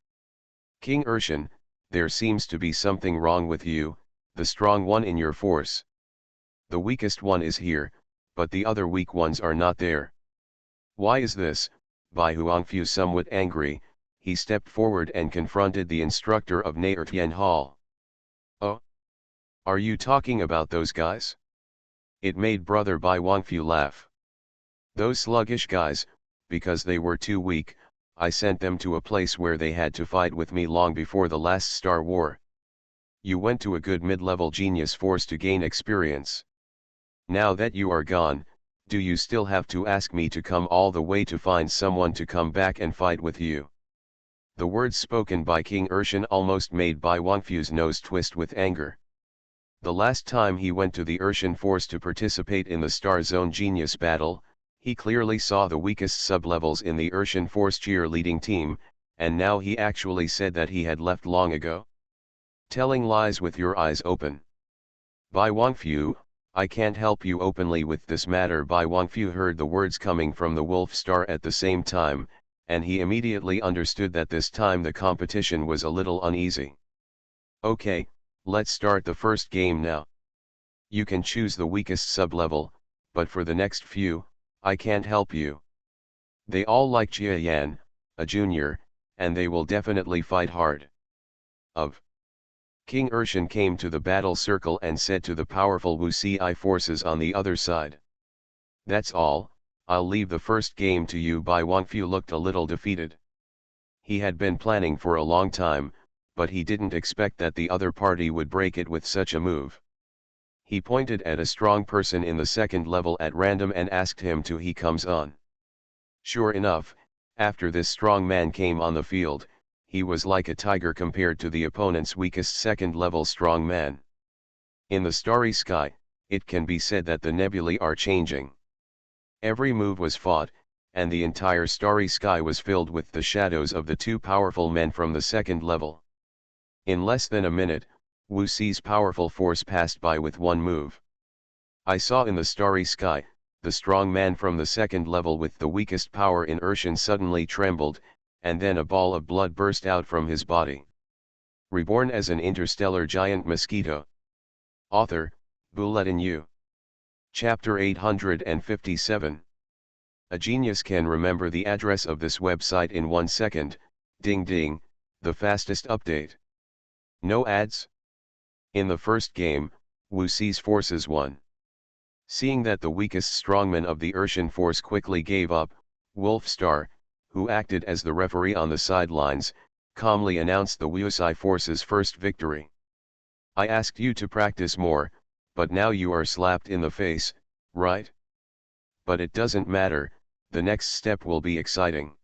Speaker 1: King Urshan, there seems to be something wrong with you, the strong one in your force. The weakest one is here, but the other weak ones are not there. Why is this? Bai Huangfu, somewhat angry, he stepped forward and confronted the instructor of Naertian Hall. Oh? Are you talking about those guys? It made brother Bai Huangfu laugh. Those sluggish guys, because they were too weak, I sent them to a place where they had to fight with me long before the last Star War. You went to a good mid-level genius force to gain experience. Now that you are gone, do you still have to ask me to come all the way to find someone to come back and fight with you? The words spoken by King Urshan almost made Bai Huangfu's nose twist with anger. The last time he went to the Urshan force to participate in the Star Zone Genius battle, he clearly saw the weakest sub-levels in the Urshan force cheerleading team, and now he actually said that he had left long ago. Telling lies with your eyes open. Bai Huangfu, I can't help you openly with this matter. Bai Huangfu heard the words coming from the Wolf Star at the same time, and he immediately understood that this time the competition was a little uneasy. Okay, let's start the first game now. You can choose the weakest sub-level, but for the next few, I can't help you. They all like Jia Yan, a junior, and they will definitely fight hard. King Urshan came to the battle circle and said to the powerful Wu Ci forces on the other side. That's all, I'll leave the first game to you. Bai Huangfu looked a little defeated. He had been planning for a long time, but he didn't expect that the other party would break it with such a move. He pointed at a strong person in the second level at random and asked him to he comes on. Sure enough, after this strong man came on the field, he was like a tiger compared to the opponent's weakest second-level strong man. In the starry sky, it can be said that the nebulae are changing. Every move was fought, and the entire starry sky was filled with the shadows of the two powerful men from the second level. In less than a minute, Wu Ci's powerful force passed by with one move. I saw in the starry sky, the strong man from the second level with the weakest power in Urshan suddenly trembled, and then a ball of blood burst out from his body. Reborn as an interstellar giant mosquito. Author, Bulletin U. Chapter 857. A genius can remember the address of this website in 1 second, ding ding, the fastest update. No ads? In the first game, Wu Ci's forces won. Seeing that the weakest strongman of the Urshan force quickly gave up, Wolf Star, who acted as the referee on the sidelines, calmly announced the Wu Ci force's first victory. I asked you to practice more, but now you are slapped in the face, right? But it doesn't matter, the next step will be exciting.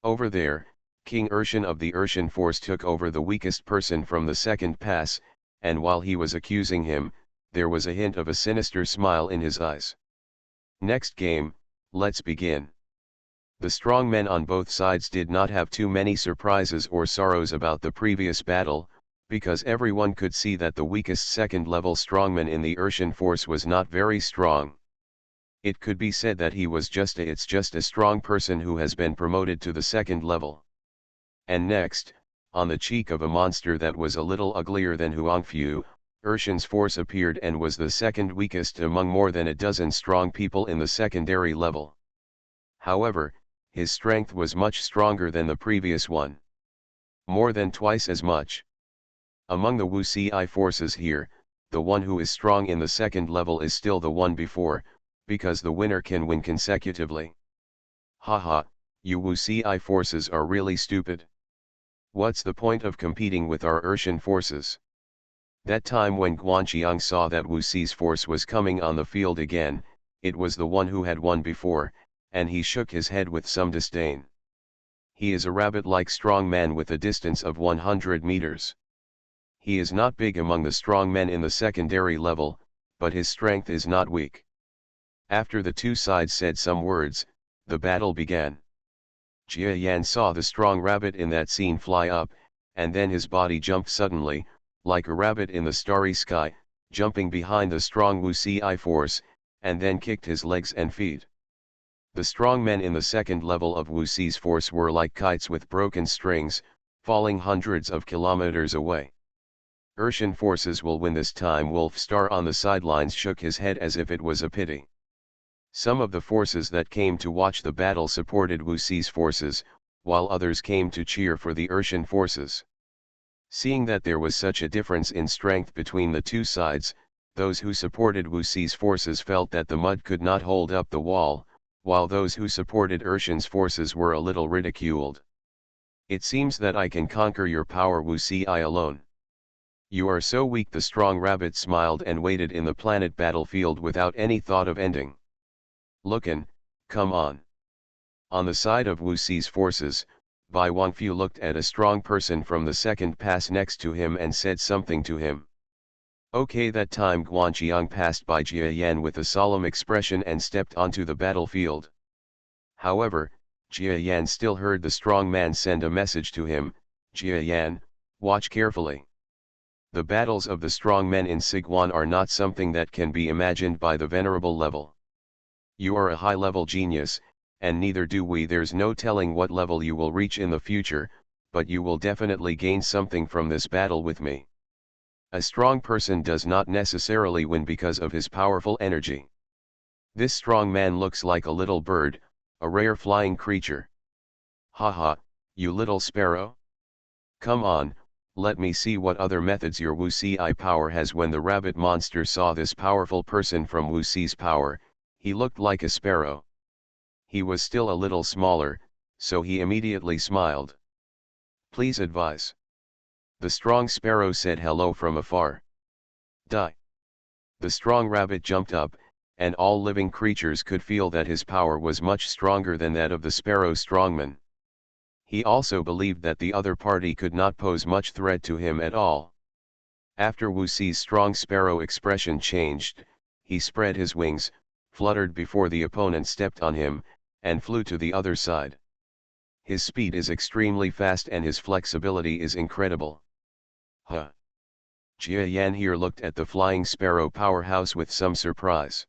Speaker 1: Over there, King Urshan of the Urshan force took over the weakest person from the second pass, and while he was accusing him, there was a hint of a sinister smile in his eyes. Next game, let's begin. The strong men on both sides did not have too many surprises or sorrows about the previous battle, because everyone could see that the weakest second-level strongman in the Urshan force was not very strong. It could be said that he was just a strong person who has been promoted to the second level. And next, on the cheek of a monster that was a little uglier than Huangfu, Urshan's force appeared and was the second weakest among more than a dozen strong people in the secondary level. However, his strength was much stronger than the previous one. More than twice as much. Among the Wu Ci forces here, the one who is strong in the second level is still the one before, because the winner can win consecutively. Haha, you Wu Ci forces are really stupid. What's the point of competing with our Urshan forces? That time when Guanqiang saw that Wu Ci's force was coming on the field again, it was the one who had won before, and he shook his head with some disdain. He is a rabbit-like strong man with a distance of 100 meters. He is not big among the strong men in the secondary level, but his strength is not weak. After the two sides said some words, the battle began. Jia Yan saw the strong rabbit in that scene fly up, and then his body jumped suddenly, like a rabbit in the starry sky, jumping behind the strong Wuci force, and then kicked his legs and feet. The strong men in the second level of Wuci's force were like kites with broken strings, falling hundreds of kilometers away. Urshan forces will win this time. Wolfstar on the sidelines shook his head as if it was a pity. Some of the forces that came to watch the battle supported Wuci's forces, while others came to cheer for the Urshan forces. Seeing that there was such a difference in strength between the two sides, those who supported Wuci's forces felt that the mud could not hold up the wall, while those who supported Urshan's forces were a little ridiculed. It seems that I can conquer your power, Wuci alone. You are so weak. The strong rabbit smiled and waited in the planet battlefield without any thought of ending. Lookin', come on. On the side of Wuci's forces, Bai Wangfu looked at a strong person from the second pass next to him and said something to him. Okay, that time Guanqiang passed by Jia Yan with a solemn expression and stepped onto the battlefield. However, Jia Yan still heard the strong man send a message to him, Jia Yan, watch carefully. The battles of the strong men in Sichuan are not something that can be imagined by the venerable level. You are a high-level genius, and neither do we. There's no telling what level you will reach in the future, but you will definitely gain something from this battle with me. A strong person does not necessarily win because of his powerful energy. This strong man looks like a little bird, a rare flying creature. Haha, you little sparrow? Come on, let me see what other methods your Wuci power has. When the rabbit monster saw this powerful person from Wuci's power, he looked like a sparrow. He was still a little smaller, so he immediately smiled. Please advise. The strong sparrow said hello from afar. Die. The strong rabbit jumped up, and all living creatures could feel that his power was much stronger than that of the sparrow strongman. He also believed that the other party could not pose much threat to him at all. After Wuci's strong sparrow expression changed, he spread his wings, fluttered before the opponent stepped on him, and flew to the other side. His speed is extremely fast and his flexibility is incredible. Huh. Jia Yan here looked at the flying sparrow powerhouse with some surprise.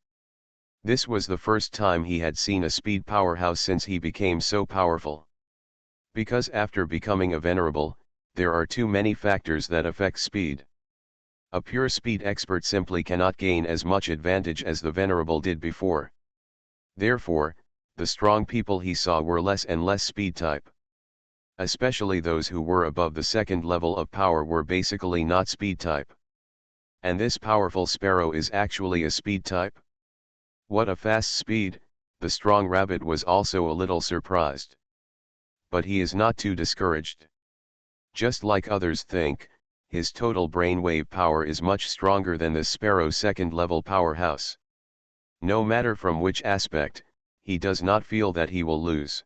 Speaker 1: This was the first time he had seen a speed powerhouse since he became so powerful. Because after becoming a venerable, there are too many factors that affect speed. A pure speed expert simply cannot gain as much advantage as the venerable did before. Therefore, the strong people he saw were less and less speed type. Especially those who were above the second level of power were basically not speed type. And this powerful sparrow is actually a speed type? What a fast speed! The strong rabbit was also a little surprised. But he is not too discouraged. Just like others think, his total brainwave power is much stronger than the sparrow's second level powerhouse. No matter from which aspect, he does not feel that he will lose.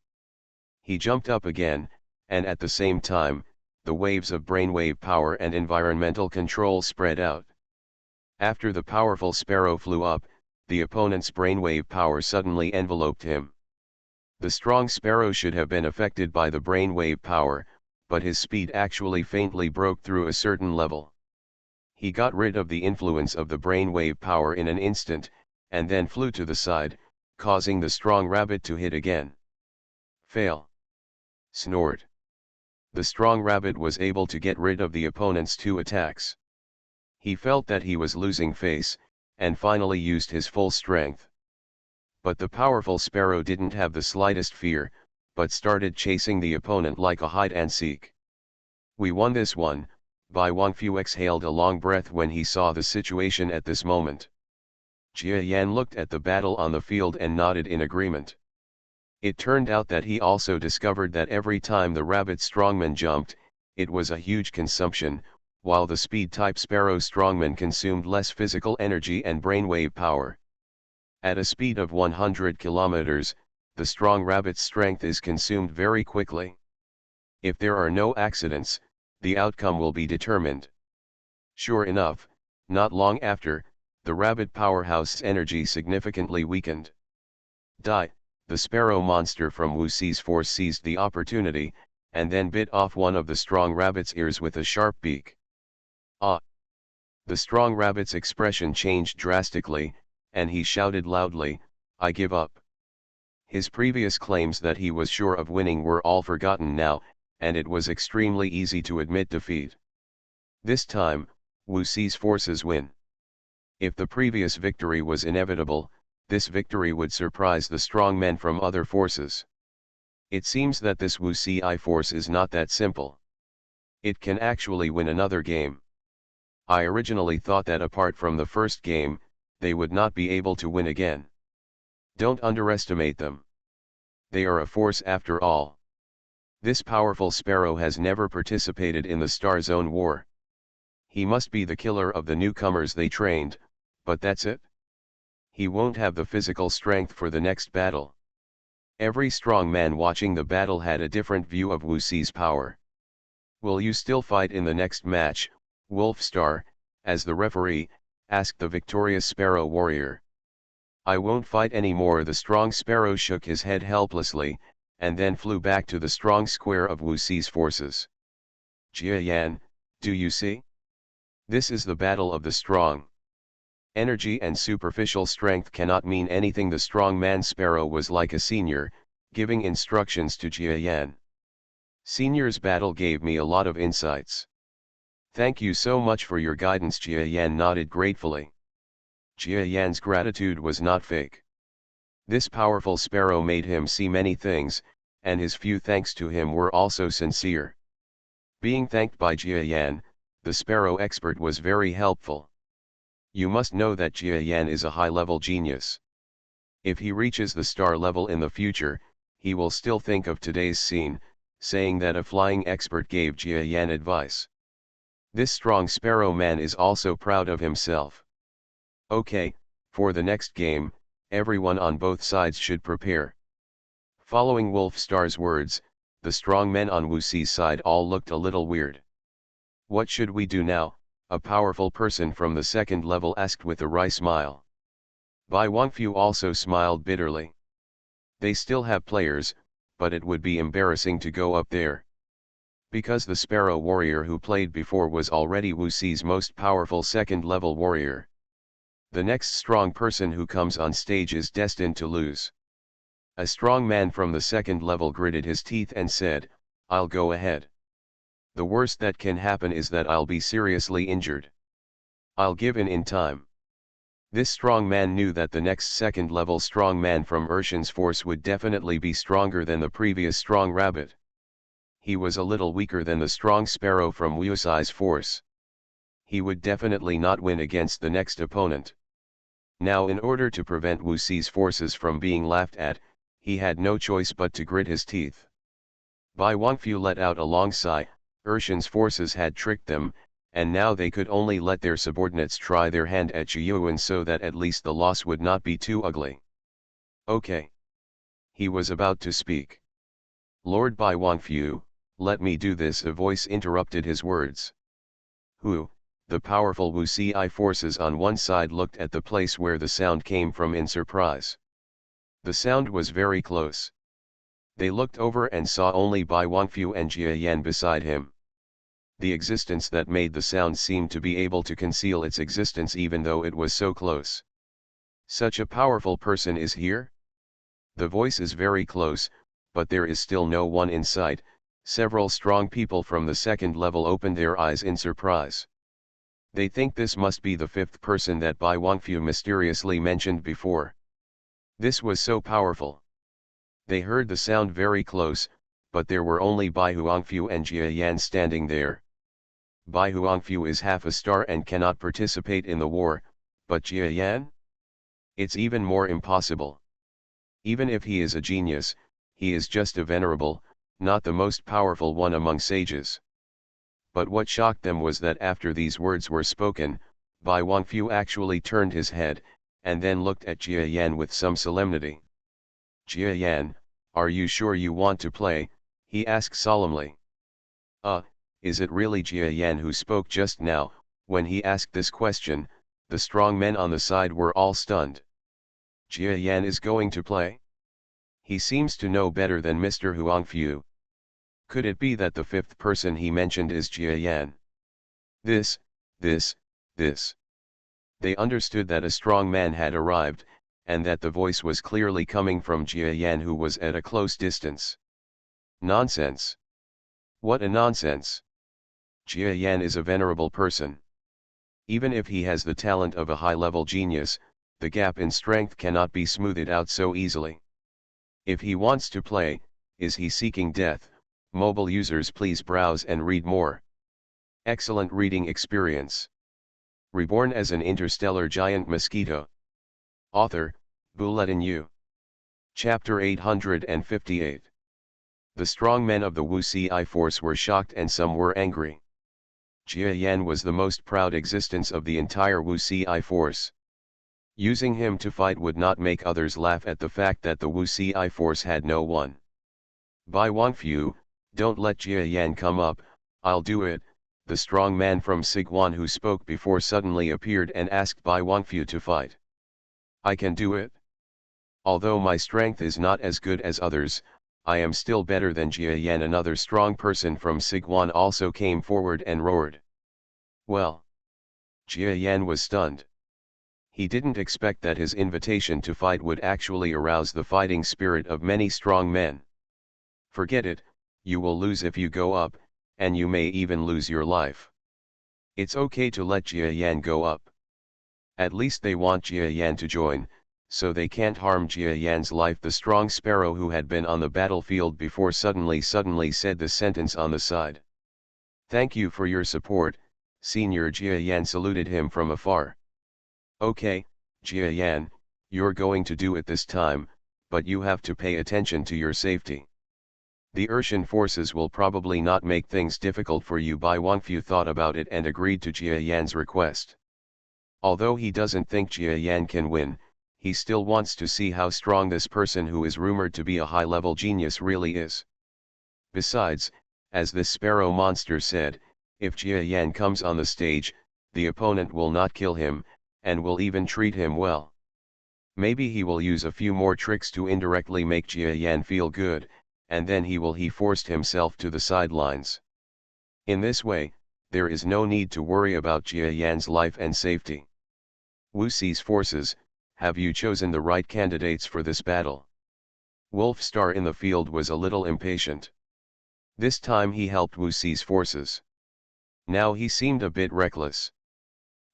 Speaker 1: He jumped up again, and at the same time, the waves of brainwave power and environmental control spread out. After the powerful sparrow flew up, the opponent's brainwave power suddenly enveloped him. The strong sparrow should have been affected by the brainwave power, but his speed actually faintly broke through a certain level. He got rid of the influence of the brainwave power in an instant, and then flew to the side, causing the strong rabbit to hit again. Fail. Snort. The strong rabbit was able to get rid of the opponent's two attacks. He felt that he was losing face, and finally used his full strength. But the powerful sparrow didn't have the slightest fear, but started chasing the opponent like a hide-and-seek. We won this one. Bai Wangfu exhaled a long breath when he saw the situation at this moment. Jia Yan looked at the battle on the field and nodded in agreement. It turned out that he also discovered that every time the rabbit strongman jumped, it was a huge consumption, while the speed-type sparrow strongman consumed less physical energy and brainwave power. At a speed of 100 kilometers, the strong rabbit's strength is consumed very quickly. If there are no accidents, the outcome will be determined. Sure enough, not long after, the rabbit powerhouse's energy significantly weakened. Die, the sparrow monster from Wuci's force seized the opportunity, and then bit off one of the strong rabbit's ears with a sharp beak. Ah! The strong rabbit's expression changed drastically, and he shouted loudly, "I give up." His previous claims that he was sure of winning were all forgotten now, and it was extremely easy to admit defeat. This time, Wu Xi's forces win. If the previous victory was inevitable, this victory would surprise the strong men from other forces. It seems that this Wu Xi force is not that simple. It can actually win another game. I originally thought that apart from the first game, they would not be able to win again. Don't underestimate them. They are a force after all. This powerful sparrow has never participated in the Star Zone War. He must be the killer of the newcomers they trained, but that's it. He won't have the physical strength for the next battle. Every strong man watching the battle had a different view of Wu Xi's power. "Will you still fight in the next match, Wolfstar?" as the referee asked the victorious sparrow warrior. "I won't fight anymore." The strong sparrow shook his head helplessly, and then flew back to the strong square of Wu Xi's forces. "Jia Yan, do you see? This is the battle of the strong. Energy and superficial strength cannot mean anything." The strong man sparrow was like a senior, giving instructions to Jia Yan. "Senior's battle gave me a lot of insights. Thank you so much for your guidance." Jia Yan nodded gratefully. Jia Yan's gratitude was not fake. This powerful sparrow made him see many things, and his few thanks to him were also sincere. Being thanked by Jia Yan, the sparrow expert was very helpful. You must know that Jia Yan is a high-level genius. If he reaches the star level in the future, he will still think of today's scene, saying that a flying expert gave Jia Yan advice. This strong sparrow man is also proud of himself. Okay, for the next game, everyone on both sides should prepare. Following Wolfstar's words, the strong men on Wu Xi's side all looked a little weird. "What should we do now?" a powerful person from the second level asked with a wry smile. Bai Wangfu also smiled bitterly. They still have players, but it would be embarrassing to go up there. Because the sparrow warrior who played before was already Wu Xi's most powerful second level warrior. The next strong person who comes on stage is destined to lose. A strong man from the second level gritted his teeth and said, "I'll go ahead. The worst that can happen is that I'll be seriously injured. I'll give in time." This strong man knew that the next second level strong man from Urshan's force would definitely be stronger than the previous strong rabbit. He was a little weaker than the strong sparrow from Wu Xi's force. He would definitely not win against the next opponent. Now, in order to prevent Wu Xi's forces from being laughed at, he had no choice but to grit his teeth. Bai Wangfu let out a long sigh. Urshan's forces had tricked them, and now they could only let their subordinates try their hand at Zhiyuan so that at least the loss would not be too ugly. "Okay." He was about to speak. "Lord Bai Wangfu, let me do this." A voice interrupted his words. Who? The powerful Wu Xi forces on one side looked at the place where the sound came from in surprise. The sound was very close. They looked over and saw only Bai Wangfu and Jia Yan beside him. The existence that made the sound seemed to be able to conceal its existence even though it was so close. "Such a powerful person is here?" The voice is very close, but there is still no one in sight. Several strong people from the second level opened their eyes in surprise. They think this must be the fifth person that Bai Wangfu mysteriously mentioned before. This was so powerful. They heard the sound very close, but there were only Bai Huangfu and Jia Yan standing there. Bai Huangfu is half a star and cannot participate in the war, but Jia Yan? It's even more impossible. Even if he is a genius, he is just a venerable, not the most powerful one among sages. But what shocked them was that after these words were spoken, Bai Wangfu actually turned his head, and then looked at Jia Yan with some solemnity. "Jia Yan, are you sure you want to play?" he asked solemnly. Is it really Jia Yan who spoke just now?" When he asked this question, the strong men on the side were all stunned. "Jia Yan is going to play? He seems to know better than Mr. Huangfu. Could it be that the fifth person he mentioned is Jia Yan? This. They understood that a strong man had arrived, and that the voice was clearly coming from Jia Yan, who was at a close distance. Nonsense. What a nonsense. Jia Yan is a venerable person. Even if he has the talent of a high-level genius, the gap in strength cannot be smoothed out so easily. If he wants to play, is he seeking death? Mobile users, please browse and read more. Excellent reading experience. Reborn as an interstellar giant mosquito. Author, Bulletin U. Chapter 858. The strong men of the Wu Ci force were shocked and some were angry. Jia Yan was the most proud existence of the entire Wu Ci force. Using him to fight would not make others laugh at the fact that the Wu Ci force had no one. Bai Wangfu, don't let Jia Yan come up, I'll do it. The strong man from Sichuan who spoke before suddenly appeared and asked Bai Wangfu to fight. I can do it. Although my strength is not as good as others, I am still better than Jia Yan. Another strong person from Sichuan also came forward and roared. Well. Jia Yan was stunned. He didn't expect that his invitation to fight would actually arouse the fighting spirit of many strong men. Forget it, you will lose if you go up, and you may even lose your life. It's okay to let Jia Yan go up. At least they want Jia Yan to join, so they can't harm Jia Yan's life. The strong sparrow who had been on the battlefield before suddenly said the sentence on the side. Thank you for your support, Senior. Jia Yan saluted him from afar. Okay, Jia Yan, you're going to do it this time, but you have to pay attention to your safety. The Urshan forces will probably not make things difficult for you. Bai Wangfu thought about it and agreed to Jia Yan's request. Although he doesn't think Jia Yan can win, he still wants to see how strong this person who is rumored to be a high-level genius really is. Besides, as this sparrow monster said, if Jia Yan comes on the stage, the opponent will not kill him, and will even treat him well. Maybe he will use a few more tricks to indirectly make Jia Yan feel good, and then he forced himself to the sidelines. In this way, there is no need to worry about Jia Yan's life and safety. Wu Ci's forces, have you chosen the right candidates for this battle? Wolfstar in the field was a little impatient. This time he helped Wu Ci's forces. Now he seemed a bit reckless.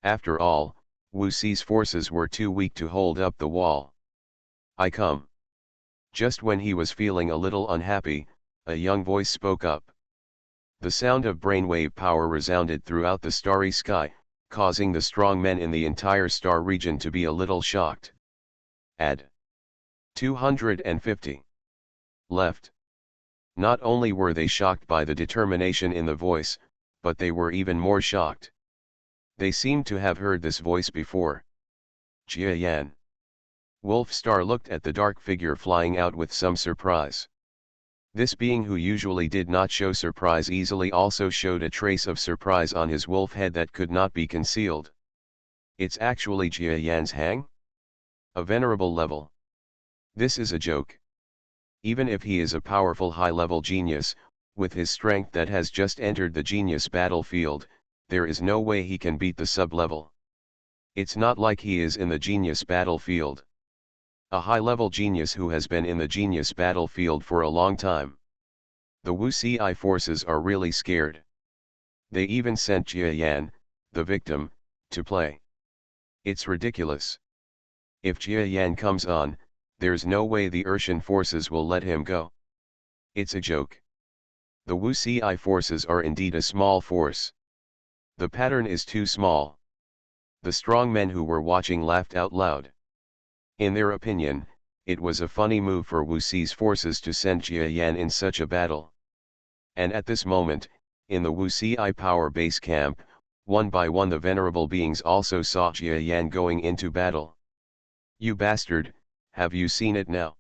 Speaker 1: After all, Wu Ci's forces were too weak to hold up the wall. I come. Just when he was feeling a little unhappy, a young voice spoke up. The sound of brainwave power resounded throughout the starry sky, causing the strong men in the entire star region to be a little shocked. Add 250. Left. Not only were they shocked by the determination in the voice, but they were even more shocked. They seemed to have heard this voice before. Jia Yan. Wolfstar looked at the dark figure flying out with some surprise. This being, who usually did not show surprise easily, also showed a trace of surprise on his wolf head that could not be concealed. It's actually Jia Yan's hang? A venerable level. This is a joke. Even if he is a powerful high-level genius, with his strength that has just entered the genius battlefield, there is no way he can beat the sub-level. It's not like he is in the genius battlefield. A high-level genius who has been in the genius battlefield for a long time. The Wu Ci forces are really scared. They even sent Jia Yan, the victim, to play. It's ridiculous. If Jia Yan comes on, there's no way the Urshan forces will let him go. It's a joke. The Wu Ci forces are indeed a small force. The pattern is too small. The strong men who were watching laughed out loud. In their opinion, it was a funny move for Wu Ci's forces to send Jia Yan in such a battle. And at this moment, in the Wu Ci power base camp, one by one the venerable beings also saw Jia Yan going into battle. You bastard, have you seen it now?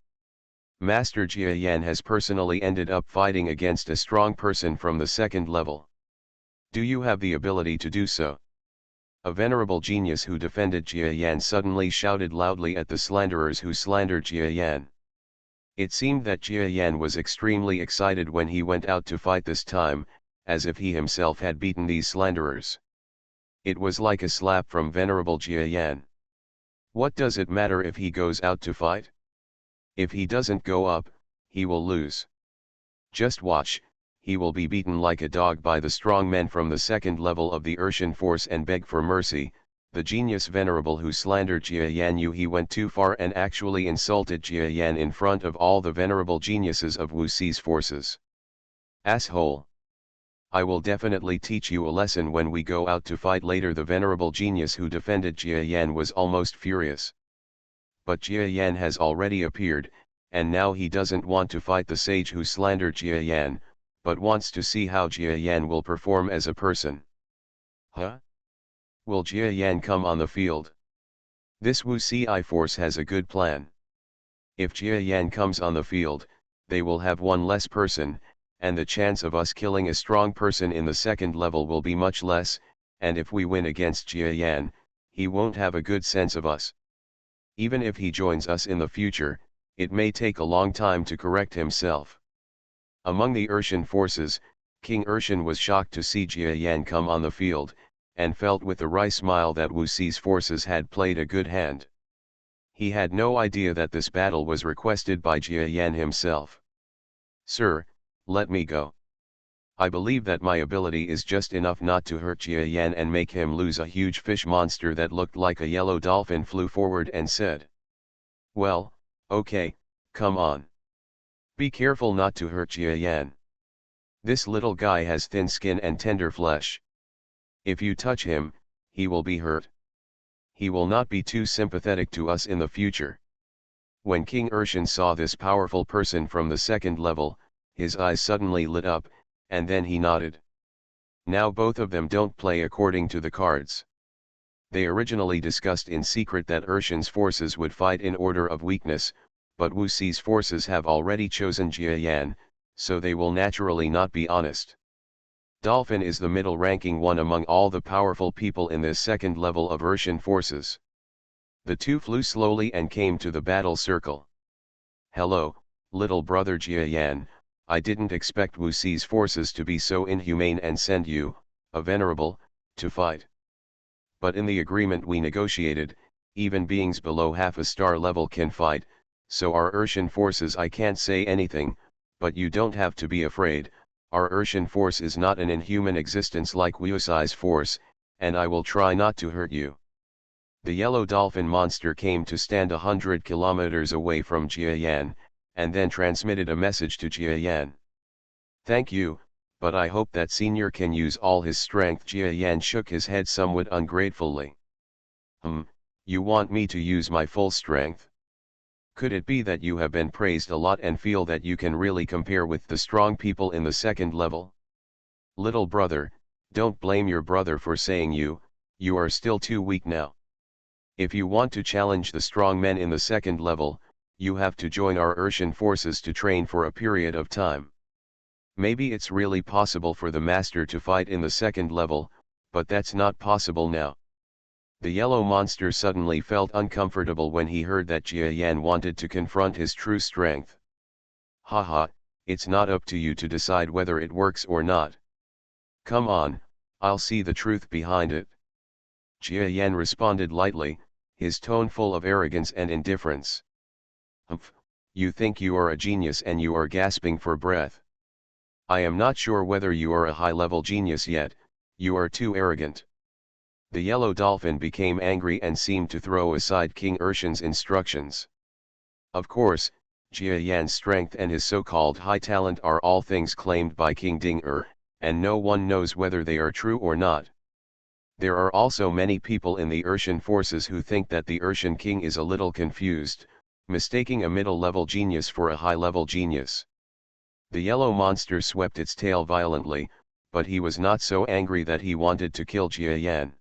Speaker 1: Master Jia Yan has personally ended up fighting against a strong person from the second level. Do you have the ability to do so? A venerable genius who defended Jia Yan suddenly shouted loudly at the slanderers who slandered Jia Yan. It seemed that Jia Yan was extremely excited when he went out to fight this time, as if he himself had beaten these slanderers. It was like a slap from Venerable Jia Yan. What does it matter if he goes out to fight? If he doesn't go up, he will lose. Just watch, he will be beaten like a dog by the strong men from the second level of the Urshan force and beg for mercy. The genius Venerable who slandered Jia Yan knew he went too far and actually insulted Jia Yan in front of all the venerable geniuses of Wu Xi's forces. Asshole! I will definitely teach you a lesson when we go out to fight later. The venerable genius who defended Jia Yan was almost furious. But Jia Yan has already appeared, and now he doesn't want to fight the sage who slandered Jia Yan, but wants to see how Jia Yan will perform as a person. Huh? Will Jia Yan come on the field? This Wu Ci force has a good plan. If Jia Yan comes on the field, they will have one less person, and the chance of us killing a strong person in the second level will be much less, and if we win against Jia Yan, he won't have a good sense of us. Even if he joins us in the future, it may take a long time to correct himself. Among the Urshan forces, King Urshan was shocked to see Jia Yan come on the field, and felt with a wry smile that Wu Xi's forces had played a good hand. He had no idea that this battle was requested by Jia Yan himself. Sir, let me go. I believe that my ability is just enough not to hurt Jia Yan and make him lose. A huge fish monster that looked like a yellow dolphin flew forward and said. Well, okay, come on. Be careful not to hurt Jia Yan. This little guy has thin skin and tender flesh. If you touch him, he will be hurt. He will not be too sympathetic to us in the future. When King Urshan saw this powerful person from the second level, his eyes suddenly lit up, and then he nodded. Now both of them don't play according to the cards. They originally discussed in secret that Urshan's forces would fight in order of weakness, but Wu Xi's forces have already chosen Jia Yan, so they will naturally not be honest. Dolphin is the middle-ranking one among all the powerful people in this second level of Urshan forces. The two flew slowly and came to the battle circle. Hello, little brother Jia Yan, I didn't expect Wu Xi's forces to be so inhumane and send you, a venerable, to fight. But in the agreement we negotiated, even beings below half a star level can fight, so our Urshan forces I can't say anything, but you don't have to be afraid. Our Urshan force is not an inhuman existence like Wu Xi's force, and I will try not to hurt you. The yellow dolphin monster came to stand 100 kilometers away from Jia Yan, and then transmitted a message to Jia Yan. Thank you, but I hope that senior can use all his strength. Jia Yan shook his head somewhat ungratefully. You want me to use my full strength? Could it be that you have been praised a lot and feel that you can really compare with the strong people in the second level? Little brother, don't blame your brother for saying you are still too weak now. If you want to challenge the strong men in the second level, you have to join our Urshan forces to train for a period of time. Maybe it's really possible for the master to fight in the second level, but that's not possible now. The yellow monster suddenly felt uncomfortable when he heard that Jia Yan wanted to confront his true strength. Haha, it's not up to you to decide whether it works or not. Come on, I'll see the truth behind it. Jia Yan responded lightly, his tone full of arrogance and indifference. You think you are a genius and you are gasping for breath. I am not sure whether you are a high-level genius yet, you are too arrogant. The yellow dolphin became angry and seemed to throw aside King Urshan's instructions. Of course, Jia Yan's strength and his so-called high talent are all things claimed by King Ding-Er, and no one knows whether they are true or not. There are also many people in the Urshan forces who think that the Urshan king is a little confused, mistaking a middle-level genius for a high-level genius. The yellow monster swept its tail violently, but he was not so angry that he wanted to kill Jia Yan.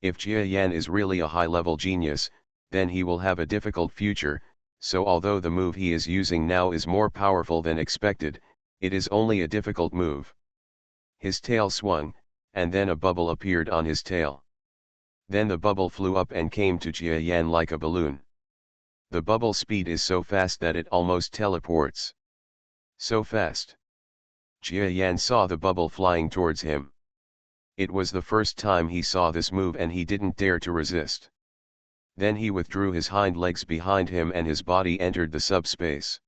Speaker 1: If Jia Yan is really a high-level genius, then he will have a difficult future, so although the move he is using now is more powerful than expected, it is only a difficult move. His tail swung, and then a bubble appeared on his tail. Then the bubble flew up and came to Jia Yan like a balloon. The bubble speed is so fast that it almost teleports. So fast. Jia Yan saw the bubble flying towards him. It was the first time he saw this move and he didn't dare to resist. Then he withdrew his hind legs behind him and his body entered the subspace.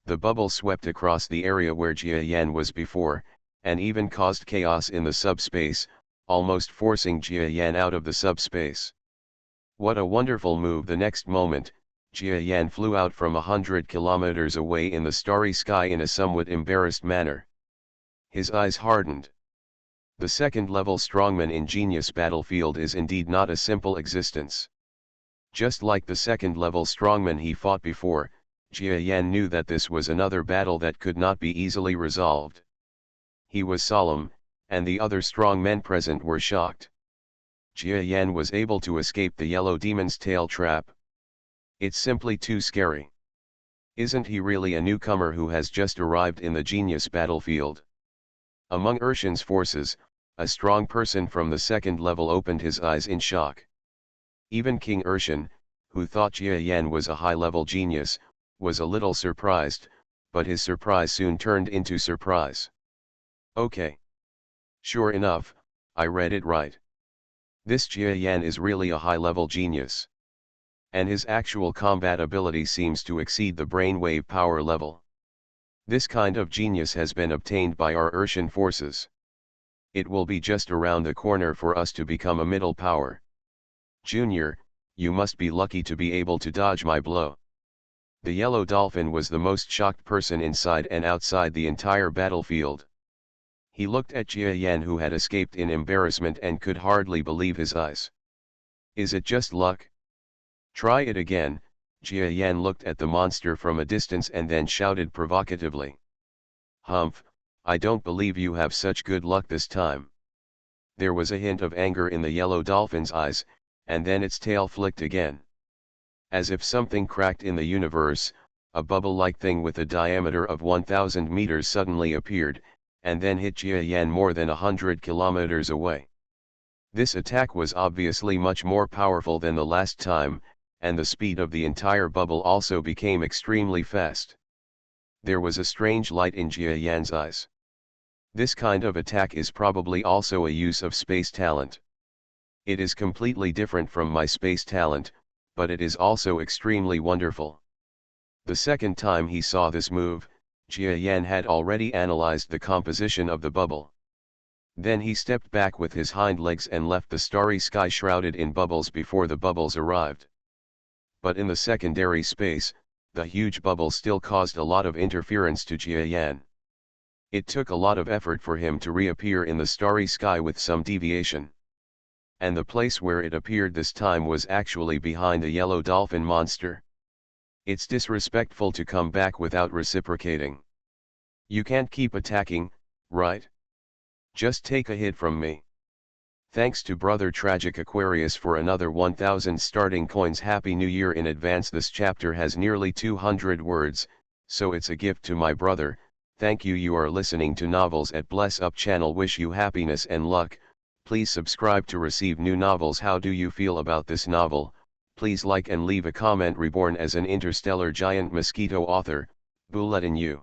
Speaker 1: The bubble swept across the area where Jia Yan was before, and even caused chaos in the subspace, almost forcing Jia Yan out of the subspace. What a wonderful move! The next moment, Jia Yan flew out from 100 kilometers away in the starry sky in a somewhat embarrassed manner. His eyes hardened. The second-level strongman in Genius Battlefield is indeed not a simple existence. Just like the second-level strongman he fought before, Jia Yan knew that this was another battle that could not be easily resolved. He was solemn, and the other strong men present were shocked. Jia Yan was able to escape the yellow demon's tail trap. It's simply too scary. Isn't he really a newcomer who has just arrived in the Genius Battlefield? Among Urshan's forces, a strong person from the second level opened his eyes in shock. Even King Urshan, who thought Jia Yan was a high-level genius, was a little surprised, but his surprise soon turned into surprise. Okay. Sure enough, I read it right. This Jia Yan is really a high-level genius. And his actual combat ability seems to exceed the brainwave power level. This kind of genius has been obtained by our Urshan forces. It will be just around the corner for us to become a middle power. Junior, you must be lucky to be able to dodge my blow. The yellow dolphin was the most shocked person inside and outside the entire battlefield. He looked at Jia Yan who had escaped in embarrassment and could hardly believe his eyes. Is it just luck? Try it again. Jia Yan looked at the monster from a distance and then shouted provocatively. Humph, I don't believe you have such good luck this time. There was a hint of anger in the yellow dolphin's eyes, and then its tail flicked again. As if something cracked in the universe, a bubble-like thing with a diameter of 1,000 meters suddenly appeared, and then hit Jia Yan more than 100 kilometers away. This attack was obviously much more powerful than the last time, and the speed of the entire bubble also became extremely fast. There was a strange light in Jia Yan's eyes. This kind of attack is probably also a use of space talent. It is completely different from my space talent, but it is also extremely wonderful. The second time he saw this move, Jia Yan had already analyzed the composition of the bubble. Then he stepped back with his hind legs and left the starry sky shrouded in bubbles before the bubbles arrived. But in the secondary space, the huge bubble still caused a lot of interference to Jia Yan. It took a lot of effort for him to reappear in the starry sky with some deviation. And the place where it appeared this time was actually behind the yellow dolphin monster. It's disrespectful to come back without reciprocating. You can't keep attacking, right? Just take a hit from me. Thanks to Brother Tragic Aquarius for another 1000 starting coins. Happy New Year in advance. This chapter has nearly 200 words, so it's a gift to my brother. Thank you. You are listening to Novels at Bless Up channel. Wish you happiness and luck. Please subscribe to receive new novels. How do you feel about this novel? Please like and leave a comment. Reborn as an interstellar giant mosquito. Author, Bulletin U.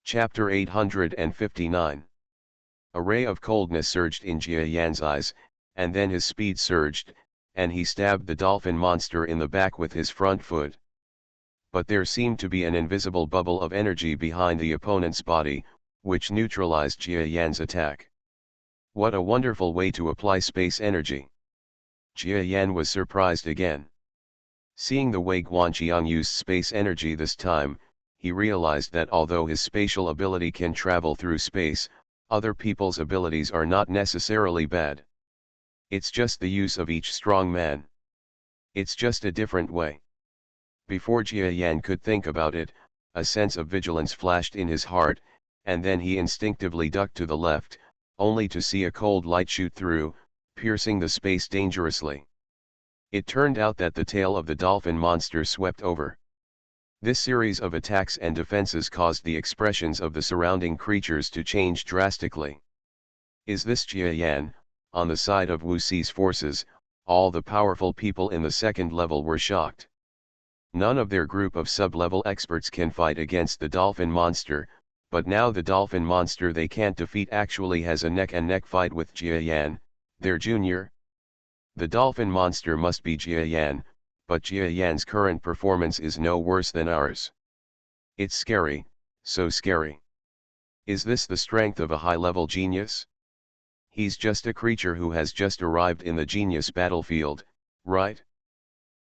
Speaker 1: Chapter 859. A ray of coldness surged in Jia Yan's eyes, and then his speed surged, and he stabbed the dolphin monster in the back with his front foot. But there seemed to be an invisible bubble of energy behind the opponent's body, which neutralized Jia Yan's attack. What a wonderful way to apply space energy! Jia Yan was surprised again. Seeing the way Guanqiang used space energy this time, he realized that although his spatial ability can travel through space, other people's abilities are not necessarily bad. It's just the use of each strong man. It's just a different way. Before Jia Yan could think about it, a sense of vigilance flashed in his heart, and then he instinctively ducked to the left, only to see a cold light shoot through, piercing the space dangerously. It turned out that the tail of the dolphin monster swept over. This series of attacks and defenses caused the expressions of the surrounding creatures to change drastically. Is this Jia Yan? On the side of Wu Xi's forces, all the powerful people in the second level were shocked. None of their group of sub-level experts can fight against the dolphin monster, but now the dolphin monster they can't defeat actually has a neck-and-neck fight with Jia Yan, their junior. The dolphin monster must be Jia Yan, but Jia Yan's current performance is no worse than ours. It's scary, so scary. Is this the strength of a high-level genius? He's just a creature who has just arrived in the genius battlefield, right?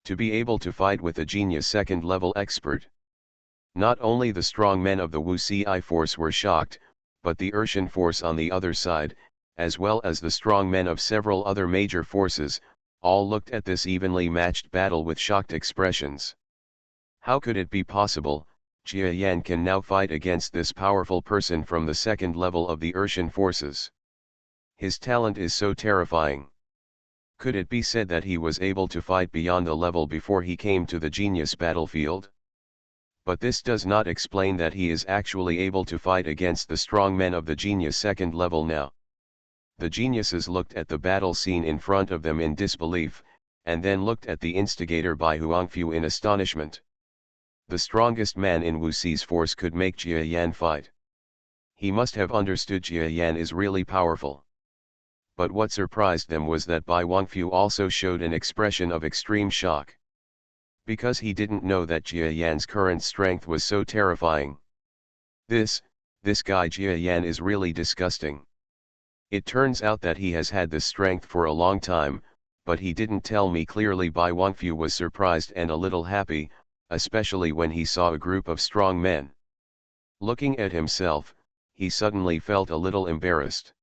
Speaker 1: To be able to fight with a genius second-level expert. Not only the strong men of the Wuxi force were shocked, but the Urshan force on the other side, as well as the strong men of several other major forces, all looked at this evenly matched battle with shocked expressions. How could it be possible? Jia Yan can now fight against this powerful person from the second level of the Urshan forces. His talent is so terrifying. Could it be said that he was able to fight beyond the level before he came to the genius battlefield? But this does not explain that he is actually able to fight against the strong men of the genius second level now. The geniuses looked at the battle scene in front of them in disbelief, and then looked at the instigator by Huangfu in astonishment. The strongest man in Wuxi's force could make Jia Yan fight. He must have understood Jia Yan is really powerful. But what surprised them was that Bai Wangfu also showed an expression of extreme shock. Because he didn't know that Jia Yan's current strength was so terrifying. This guy Jia Yan is really disgusting. It turns out that he has had this strength for a long time, but he didn't tell me clearly. Bai Wangfu was surprised and a little happy, especially when he saw a group of strong men. Looking at himself, he suddenly felt a little embarrassed.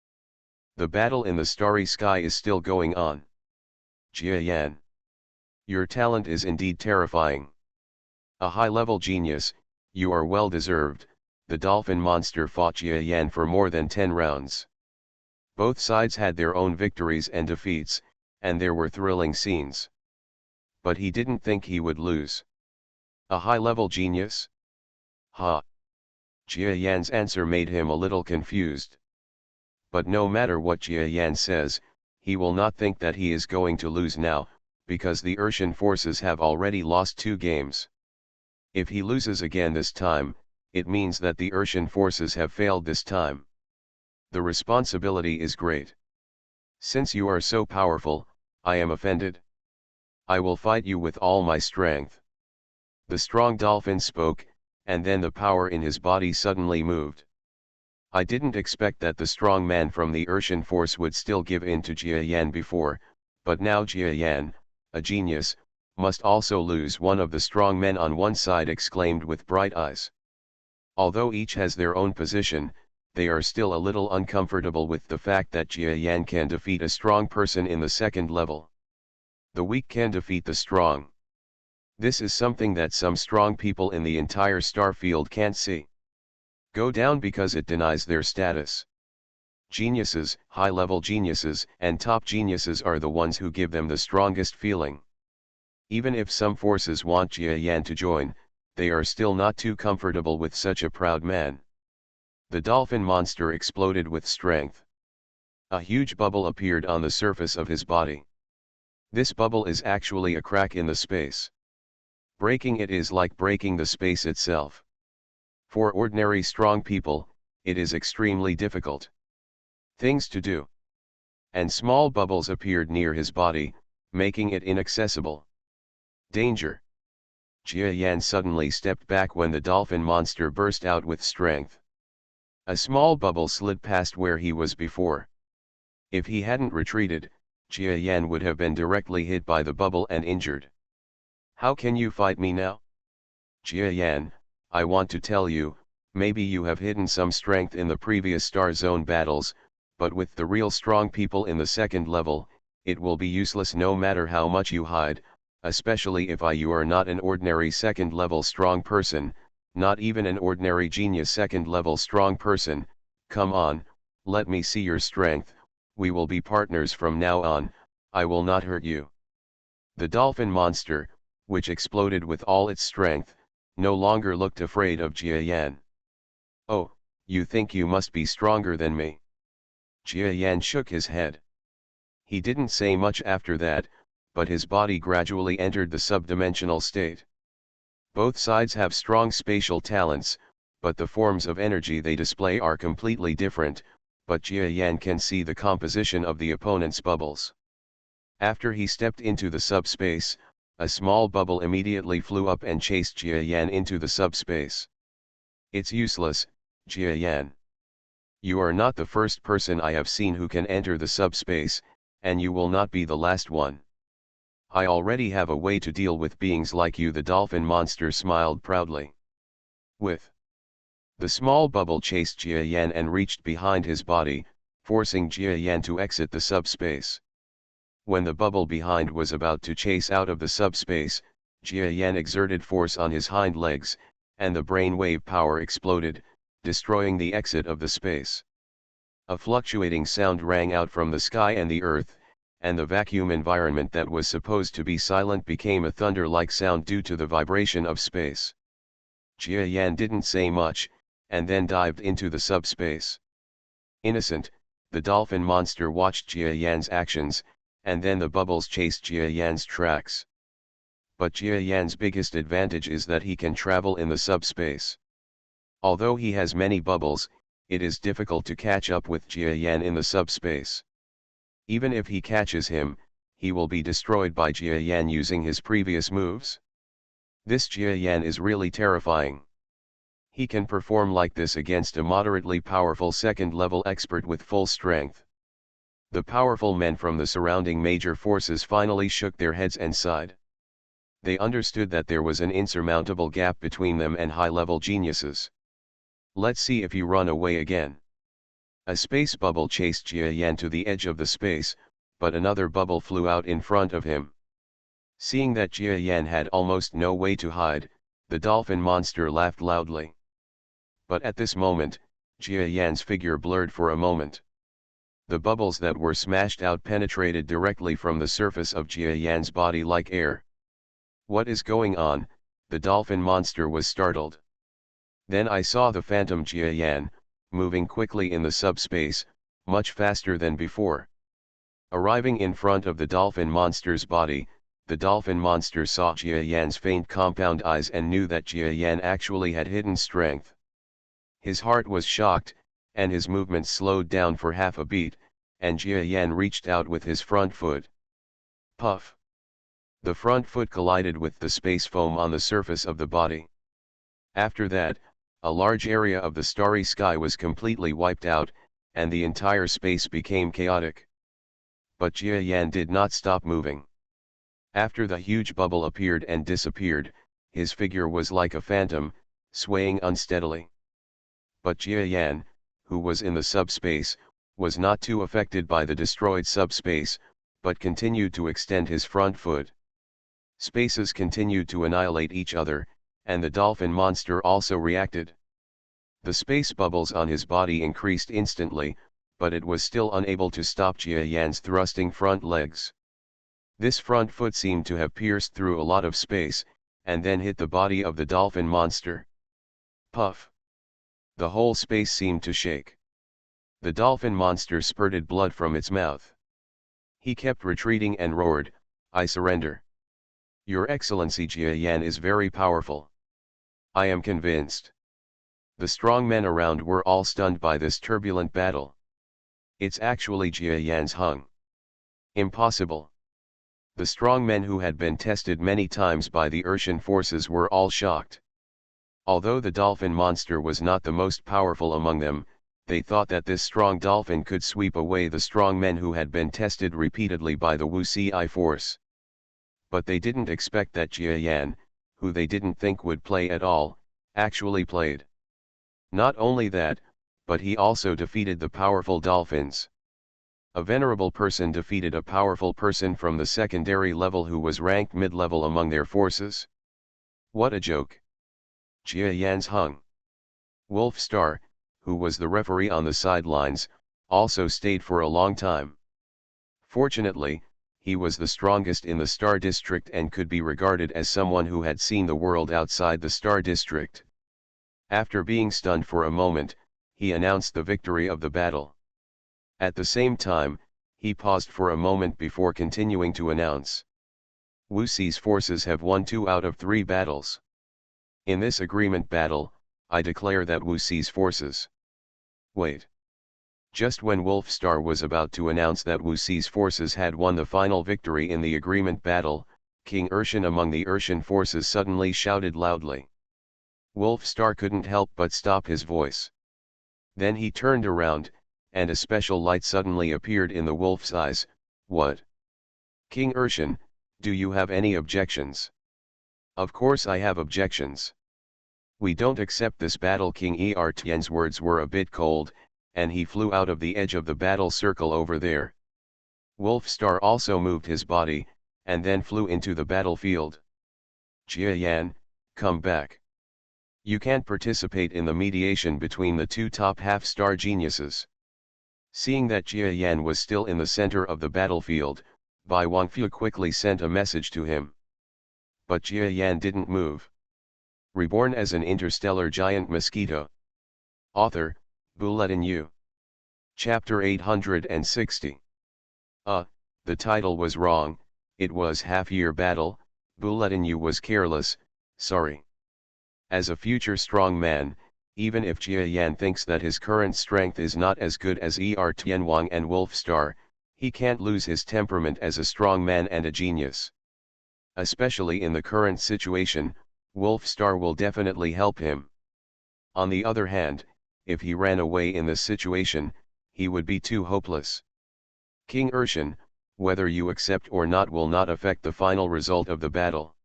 Speaker 1: The battle in the starry sky is still going on. Jia Yan. Your talent is indeed terrifying. A high-level genius, you are well deserved. The dolphin monster fought Jia Yan for more than 10 rounds. Both sides had their own victories and defeats, and there were thrilling scenes. But he didn't think he would lose. A high-level genius? Ha! Jia Yan's answer made him a little confused. But no matter what Jia Yan says, he will not think that he is going to lose now, because the Urshan forces have already lost 2 games. If he loses again this time, it means that the Urshan forces have failed this time. The responsibility is great. Since you are so powerful, I am offended. I will fight you with all my strength. The strong dolphin spoke, and then the power in his body suddenly moved. I didn't expect that the strong man from the Urshan force would still give in to Jia Yan before, but now Jia Yan, a genius, must also lose. One of the strong men on one side exclaimed with bright eyes. Although each has their own position, they are still a little uncomfortable with the fact that Jia Yan can defeat a strong person in the second level. The weak can defeat the strong. This is something that some strong people in the entire star field can't see. Go down because it denies their status. Geniuses, high-level geniuses, and top geniuses are the ones who give them the strongest feeling. Even if some forces want Jia Yan to join, they are still not too comfortable with such a proud man. The dolphin monster exploded with strength. A huge bubble appeared on the surface of his body. This bubble is actually a crack in the space. Breaking it is like breaking the space itself. For ordinary strong people, it is extremely difficult. Things to do. And small bubbles appeared near his body, making it inaccessible. Danger. Jia Yan suddenly stepped back when the dolphin monster burst out with strength. A small bubble slid past where he was before. If he hadn't retreated, Jia Yan would have been directly hit by the bubble and injured. How can you fight me now? Jia Yan, I want to tell you, maybe you have hidden some strength in the previous Star Zone battles, but with the real strong people in the second level, it will be useless no matter how much you hide, especially if you are not an ordinary second level strong person, not even an ordinary genius second level strong person. Come on, let me see your strength, we will be partners from now on, I will not hurt you. The dolphin monster, which exploded with all its strength, no longer looked afraid of Jia Yan. Oh, you think you must be stronger than me? Jia Yan shook his head. He didn't say much after that, but his body gradually entered the subdimensional state. Both sides have strong spatial talents, but the forms of energy they display are completely different, but Jia Yan can see the composition of the opponent's bubbles. After he stepped into the subspace, a small bubble immediately flew up and chased Jia Yan into the subspace. It's useless, Jia Yan. You are not the first person I have seen who can enter the subspace, and you will not be the last one. I already have a way to deal with beings like you. The dolphin monster smiled proudly. With the small bubble chased Jia Yan and reached behind his body, forcing Jia Yan to exit the subspace. When the bubble behind was about to chase out of the subspace, Jia Yan exerted force on his hind legs, and the brainwave power exploded, destroying the exit of the space. A fluctuating sound rang out from the sky and the earth, and the vacuum environment that was supposed to be silent became a thunder-like sound due to the vibration of space. Jia Yan didn't say much, and then dived into the subspace. Innocent, the dolphin monster watched Jia Yan's actions, and then the bubbles chased Jia Yan's tracks. But Jia Yan's biggest advantage is that he can travel in the subspace. Although he has many bubbles, it is difficult to catch up with Jia Yan in the subspace. Even if he catches him, he will be destroyed by Jia Yan using his previous moves. This Jia Yan is really terrifying. He can perform like this against a moderately powerful second-level expert with full strength. The powerful men from the surrounding major forces finally shook their heads and sighed. They understood that there was an insurmountable gap between them and high-level geniuses. Let's see if you run away again. A space bubble chased Jia Yan to the edge of the space, but another bubble flew out in front of him. Seeing that Jia Yan had almost no way to hide, the dolphin monster laughed loudly. But at this moment, Jia Yan's figure blurred for a moment. The bubbles that were smashed out penetrated directly from the surface of Jia Yan's body like air. What is going on? The dolphin monster was startled. Then I saw the phantom Jia Yan, moving quickly in the subspace, much faster than before. Arriving in front of the dolphin monster's body, the dolphin monster saw Jia Yan's faint compound eyes and knew that Jia Yan actually had hidden strength. His heart was shocked, and his movements slowed down for half a beat, and Jia Yan reached out with his front foot. Puff! The front foot collided with the space foam on the surface of the body. After that, a large area of the starry sky was completely wiped out, and the entire space became chaotic. But Jia Yan did not stop moving. After the huge bubble appeared and disappeared, his figure was like a phantom, swaying unsteadily. But Jia Yan, who was in the subspace, was not too affected by the destroyed subspace, but continued to extend his front foot. Spaces continued to annihilate each other, and the dolphin monster also reacted. The space bubbles on his body increased instantly, but it was still unable to stop Jia Yan's thrusting front legs. This front foot seemed to have pierced through a lot of space, and then hit the body of the dolphin monster. Puff! The whole space seemed to shake. The dolphin monster spurted blood from its mouth. He kept retreating and roared, "I surrender. Your Excellency, Jia Yan is very powerful. I am convinced." The strong men around were all stunned by this turbulent battle. It's actually Jia Yan's hung. Impossible. The strong men who had been tested many times by the Urshan forces were all shocked. Although the dolphin monster was not the most powerful among them, they thought that this strong dolphin could sweep away the strong men who had been tested repeatedly by the Wu-Ci force. But they didn't expect that Jia Yan, who they didn't think would play at all, actually played. Not only that, but he also defeated the powerful dolphins. A venerable person defeated a powerful person from the secondary level who was ranked mid-level among their forces. What a joke. Jia Yan's hung. Wolf Star, who was the referee on the sidelines, also stayed for a long time. Fortunately, he was the strongest in the Star District and could be regarded as someone who had seen the world outside the Star District. After being stunned for a moment, he announced the victory of the battle. At the same time, he paused for a moment before continuing to announce. Wu Ci's forces have won 2 out of 3 battles. In this agreement battle, I declare that Wu Si's forces. Wait. Just when Wolfstar was about to announce that Wu Si's forces had won the final victory in the agreement battle, King Urshan among the Urshan forces suddenly shouted loudly. Wolfstar couldn't help but stop his voice. Then he turned around, and a special light suddenly appeared in the wolf's eyes. What? King Urshan, do you have any objections? Of course I have objections. We don't accept this battle. King Tian's words were a bit cold, and he flew out of the edge of the battle circle over there. Wolfstar also moved his body, and then flew into the battlefield. Jia Yan, come back. You can't participate in the mediation between the two top half-star geniuses. Seeing that Jia Yan was still in the center of the battlefield, Bai Wangfu quickly sent a message to him. But Jia Yan didn't move. Reborn as an interstellar giant mosquito. Author, Bulletin U. Chapter 860. The title was wrong, it was half-year battle, Bulletin U was careless, sorry. As a future strong man, even if Jia Yan thinks that his current strength is not as good as Tianwang and Wolfstar, he can't lose his temperament as a strong man and a genius. Especially in the current situation, Wolfstar will definitely help him. On the other hand, if he ran away in this situation, he would be too hopeless. King Urshan, whether you accept or not will not affect the final result of the battle.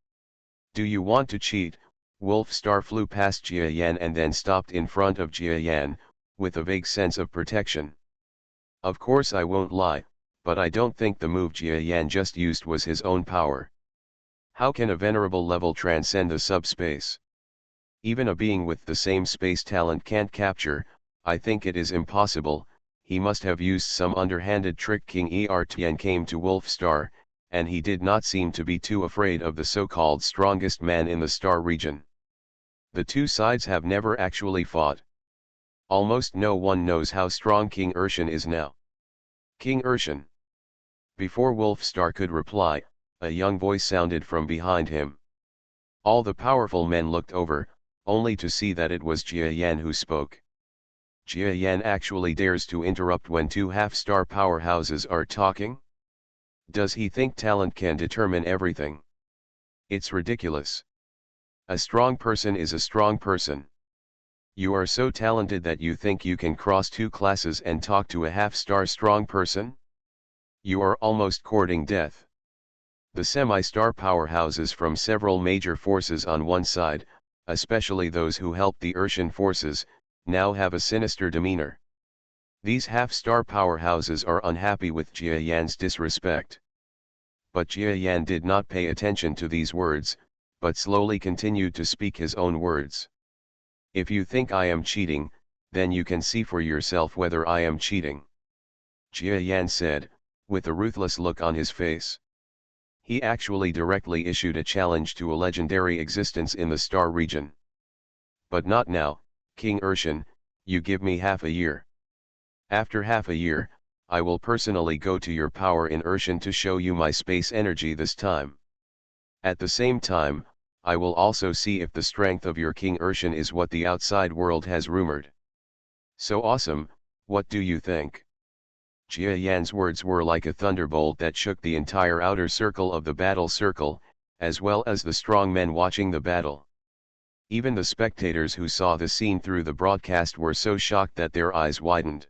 Speaker 1: Do you want to cheat? Wolfstar flew past Jia Yan and then stopped in front of Jia Yan, with a vague sense of protection. Of course I won't lie, but I don't think the move Jia Yan just used was his own power. How can a venerable level transcend the subspace? Even a being with the same space talent can't capture, I think it is impossible, he must have used some underhanded trick. King Tian came to Wolfstar, and he did not seem to be too afraid of the so-called strongest man in the star region. The two sides have never actually fought. Almost no one knows how strong King Urshan is now. King Urshan. Before Wolfstar could reply, a young voice sounded from behind him. All the powerful men looked over, only to see that it was Jia Yan who spoke. Jia Yan actually dares to interrupt when two half-star powerhouses are talking? Does he think talent can determine everything? It's ridiculous. A strong person is a strong person. You are so talented that you think you can cross two classes and talk to a half-star strong person? You are almost courting death. The semi-star powerhouses from several major forces on one side, especially those who helped the Urshan forces, now have a sinister demeanor. These half-star powerhouses are unhappy with Jia Yan's disrespect. But Jia Yan did not pay attention to these words, but slowly continued to speak his own words. If you think I am cheating, then you can see for yourself whether I am cheating. Jia Yan said, with a ruthless look on his face. He actually directly issued a challenge to a legendary existence in the star region. But not now, King Urshan, you give me half a year. After half a year, I will personally go to your power in Urshan to show you my space energy this time. At the same time, I will also see if the strength of your King Urshan is what the outside world has rumored. So awesome, what do you think? Jia Yan's words were like a thunderbolt that shook the entire outer circle of the battle circle, as well as the strong men watching the battle. Even the spectators who saw the scene through the broadcast were so shocked that their eyes widened.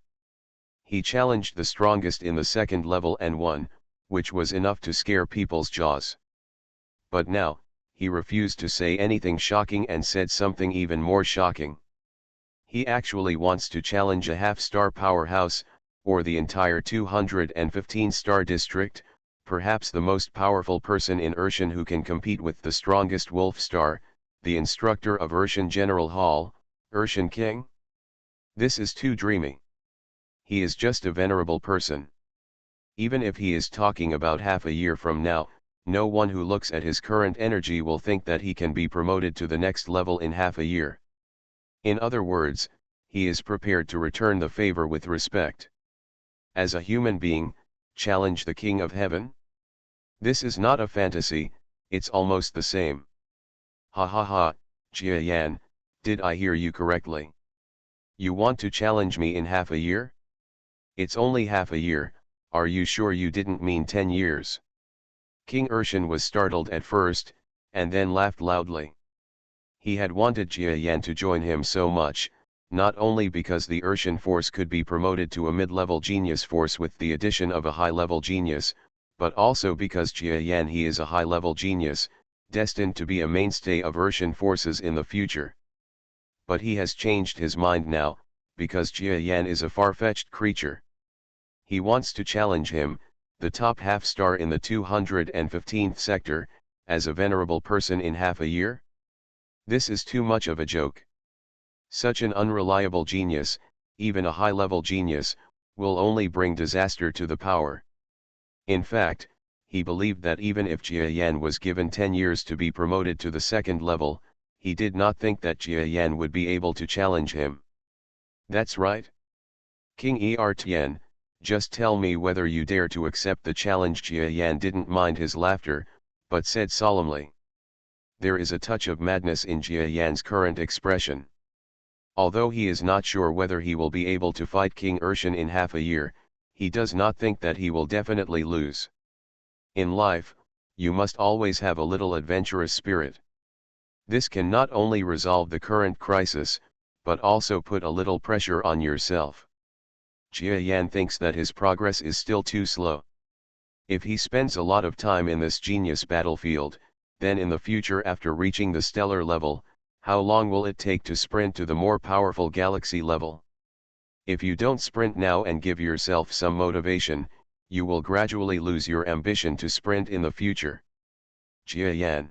Speaker 1: He challenged the strongest in the second level and won, which was enough to scare people's jaws. But now, he refused to say anything shocking and said something even more shocking. He actually wants to challenge a half-star powerhouse, or the entire 215-star district, perhaps the most powerful person in Urshan who can compete with the strongest Wolfstar, the instructor of Urshan General Hall, Urshan King? This is too dreamy. He is just a venerable person. Even if he is talking about half a year from now, no one who looks at his current energy will think that he can be promoted to the next level in half a year. In other words, he is prepared to return the favor with respect. As a human being, challenge the King of Heaven? This is not a fantasy, it's almost the same. Ha ha ha, Jia Yan, did I hear you correctly? You want to challenge me in half a year? It's only half a year, are you sure you didn't mean 10 years? King Urshan was startled at first, and then laughed loudly. He had wanted Jia Yan to join him so much, not only because the Urshan force could be promoted to a mid-level genius force with the addition of a high-level genius, but also because Jia Yan he is a high-level genius, destined to be a mainstay of Urshan forces in the future. But he has changed his mind now, because Jia Yan is a far-fetched creature. He wants to challenge him, the top half-star in the 215th sector, as a venerable person in half a year? This is too much of a joke. Such an unreliable genius, even a high-level genius, will only bring disaster to the power. In fact, he believed that even if Jia Yan was given 10 years to be promoted to the second level, he did not think that Jia Yan would be able to challenge him. That's right. King Ertian, just tell me whether you dare to accept the challenge. Jia Yan didn't mind his laughter, but said solemnly. There is a touch of madness in Jia Yan's current expression. Although he is not sure whether he will be able to fight King Urshan in half a year, he does not think that he will definitely lose. In life, you must always have a little adventurous spirit. This can not only resolve the current crisis, but also put a little pressure on yourself. Jia Yan thinks that his progress is still too slow. If he spends a lot of time in this genius battlefield, then in the future after reaching the stellar level, how long will it take to sprint to the more powerful galaxy level? If you don't sprint now and give yourself some motivation, you will gradually lose your ambition to sprint in the future. Jia Yan.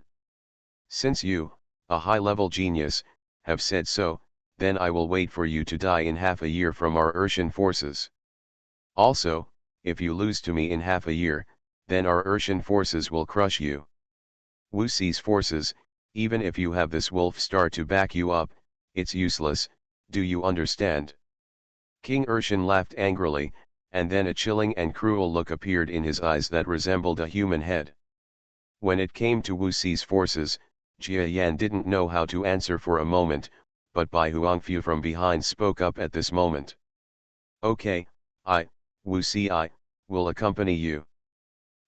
Speaker 1: Since you, a high-level genius, have said so, then I will wait for you to die in half a year from our Urshan forces. Also, if you lose to me in half a year, then our Urshan forces will crush you. Wu Si's forces, even if you have this wolf star to back you up, it's useless, do you understand? King Urshan laughed angrily, and then a chilling and cruel look appeared in his eyes that resembled a human head. When it came to Wu Si's forces, Jia Yan didn't know how to answer for a moment, but Bai Huangfu from behind spoke up at this moment. Okay, Wu Si will accompany you.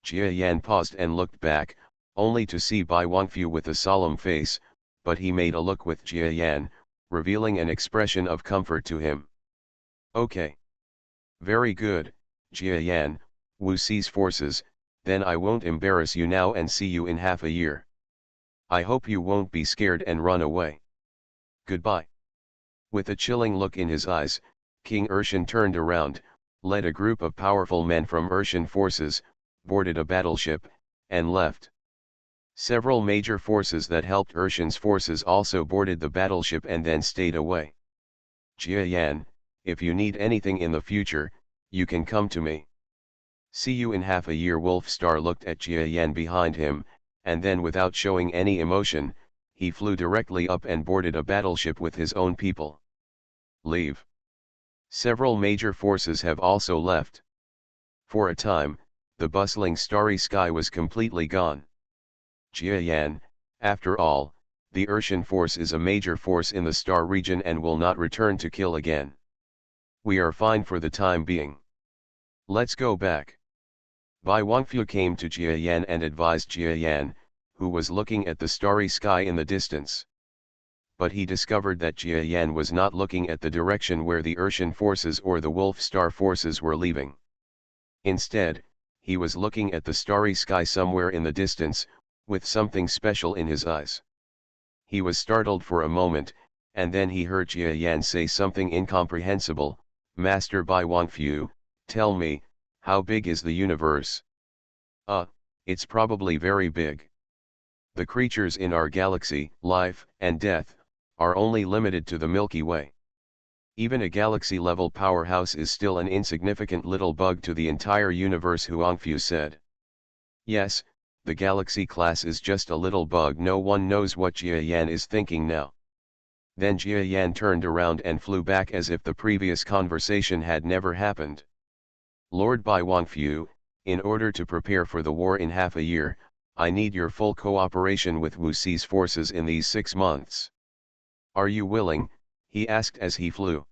Speaker 1: Jia Yan paused and looked back, only to see Bai Huangfu with a solemn face, but he made a look with Jia Yan, revealing an expression of comfort to him. Okay. Very good, Jia Yan, Wu Si's forces, then I won't embarrass you now and see you in half a year. I hope you won't be scared and run away. Goodbye. With a chilling look in his eyes, King Urshan turned around, led a group of powerful men from Urshan forces, boarded a battleship, and left. Several major forces that helped Urshan's forces also boarded the battleship and then stayed away. Jia Yan, if you need anything in the future, you can come to me. See you in half a year. Wolf Star looked at Jia Yan behind him, and then without showing any emotion, he flew directly up and boarded a battleship with his own people. Leave. Several major forces have also left. For a time, the bustling starry sky was completely gone. Jia Yan, after all, the Urshan force is a major force in the star region and will not return to kill again. We are fine for the time being. Let's go back. Bai Huangfu came to Jia Yan and advised Jia Yan, who was looking at the starry sky in the distance. But he discovered that Jia Yan was not looking at the direction where the Urshan forces or the Wolf Star forces were leaving. Instead, he was looking at the starry sky somewhere in the distance, with something special in his eyes. He was startled for a moment, and then he heard Jia Yan say something incomprehensible. Master Bai Huangfu, tell me, how big is the universe? It's probably very big. The creatures in our galaxy, life and death, are only limited to the Milky Way. Even a galaxy-level powerhouse is still an insignificant little bug to the entire universe, Huangfu said. Yes, the galaxy class is just a little bug. No one knows what Jia Yan is thinking now. Then Jia Yan turned around and flew back as if the previous conversation had never happened. Lord Bai Huangfu, in order to prepare for the war in half a year, I need your full cooperation with Wu Si's forces in these 6 months. Are you willing? He asked as he flew.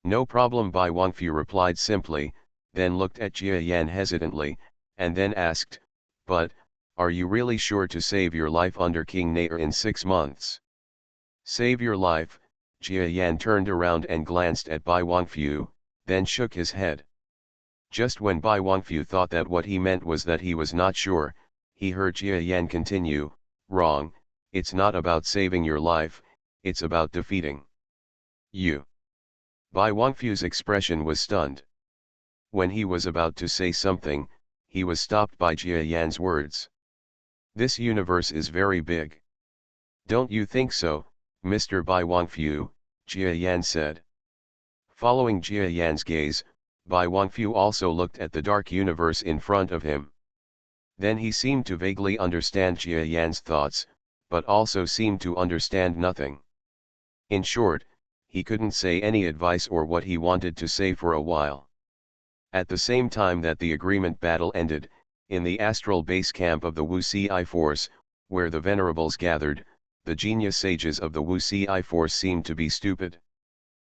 Speaker 1: No problem, Bai Wangfu replied simply, then looked at Jia Yan hesitantly, and then asked, but, are you really sure to save your life under King Nair in 6 months? Save your life? Jia Yan turned around and glanced at Bai Wangfu, then shook his head. Just when Bai Wangfu thought that what he meant was that he was not sure, he heard Jia Yan continue, wrong, it's not about saving your life, it's about defeating you. Bai Wangfu's expression was stunned. When he was about to say something, he was stopped by Jia Yan's words. This universe is very big. Don't you think so, Mr. Bai Wangfu? Jia Yan said. Following Jia Yan's gaze, Bai Wangfu also looked at the dark universe in front of him. Then he seemed to vaguely understand Jia Yan's thoughts, but also seemed to understand nothing. In short, he couldn't say any advice or what he wanted to say for a while. At the same time that the agreement battle ended, in the astral base camp of the Wu-Ci force, where the venerables gathered, the genius sages of the Wu-Ci force seemed to be stupid.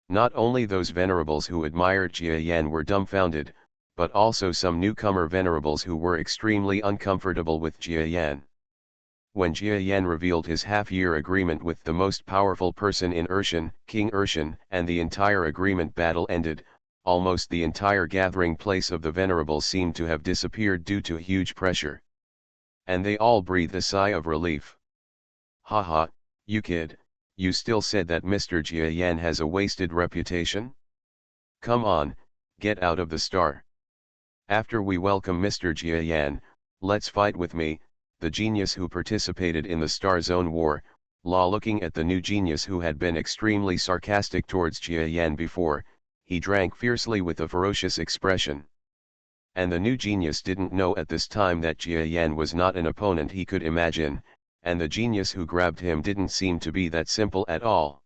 Speaker 1: Not only those venerables who admired Jia Yan were dumbfounded, but also some newcomer venerables who were extremely uncomfortable with Jia Yan. When Jia Yan revealed his half-year agreement with the most powerful person in Urshan, King Urshan, and the entire agreement battle ended, almost the entire gathering place of the venerables seemed to have disappeared due to huge pressure. And they all breathed a sigh of relief. Haha, you kid, you still said that Mr. Jia Yan has a wasted reputation? Come on, get out of the star. After we welcome Mr. Jia Yan, let's fight with me, the genius who participated in the Star Zone War, La looking at the new genius who had been extremely sarcastic towards Jia Yan before, he drank fiercely with a ferocious expression. And the new genius didn't know at this time that Jia Yan was not an opponent he could imagine, and the genius who grabbed him didn't seem to be that simple at all.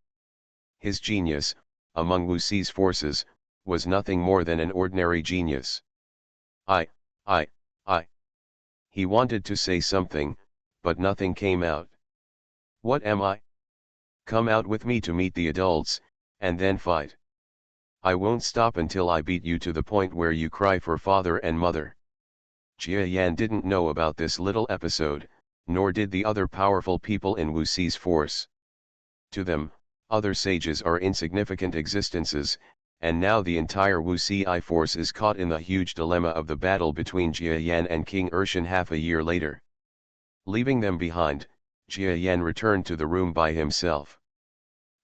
Speaker 1: His genius, among Wu-Ci's forces, was nothing more than an ordinary genius. I. He wanted to say something, but nothing came out. What am I? Come out with me to meet the adults, and then fight. I won't stop until I beat you to the point where you cry for father and mother. Jia Yan didn't know about this little episode, nor did the other powerful people in Wu-Ci's force. To them, other sages are insignificant existences, and now the entire Wu-Ci force is caught in the huge dilemma of the battle between Jia Yan and King Urshan half a year later. Leaving them behind, Jia Yan returned to the room by himself.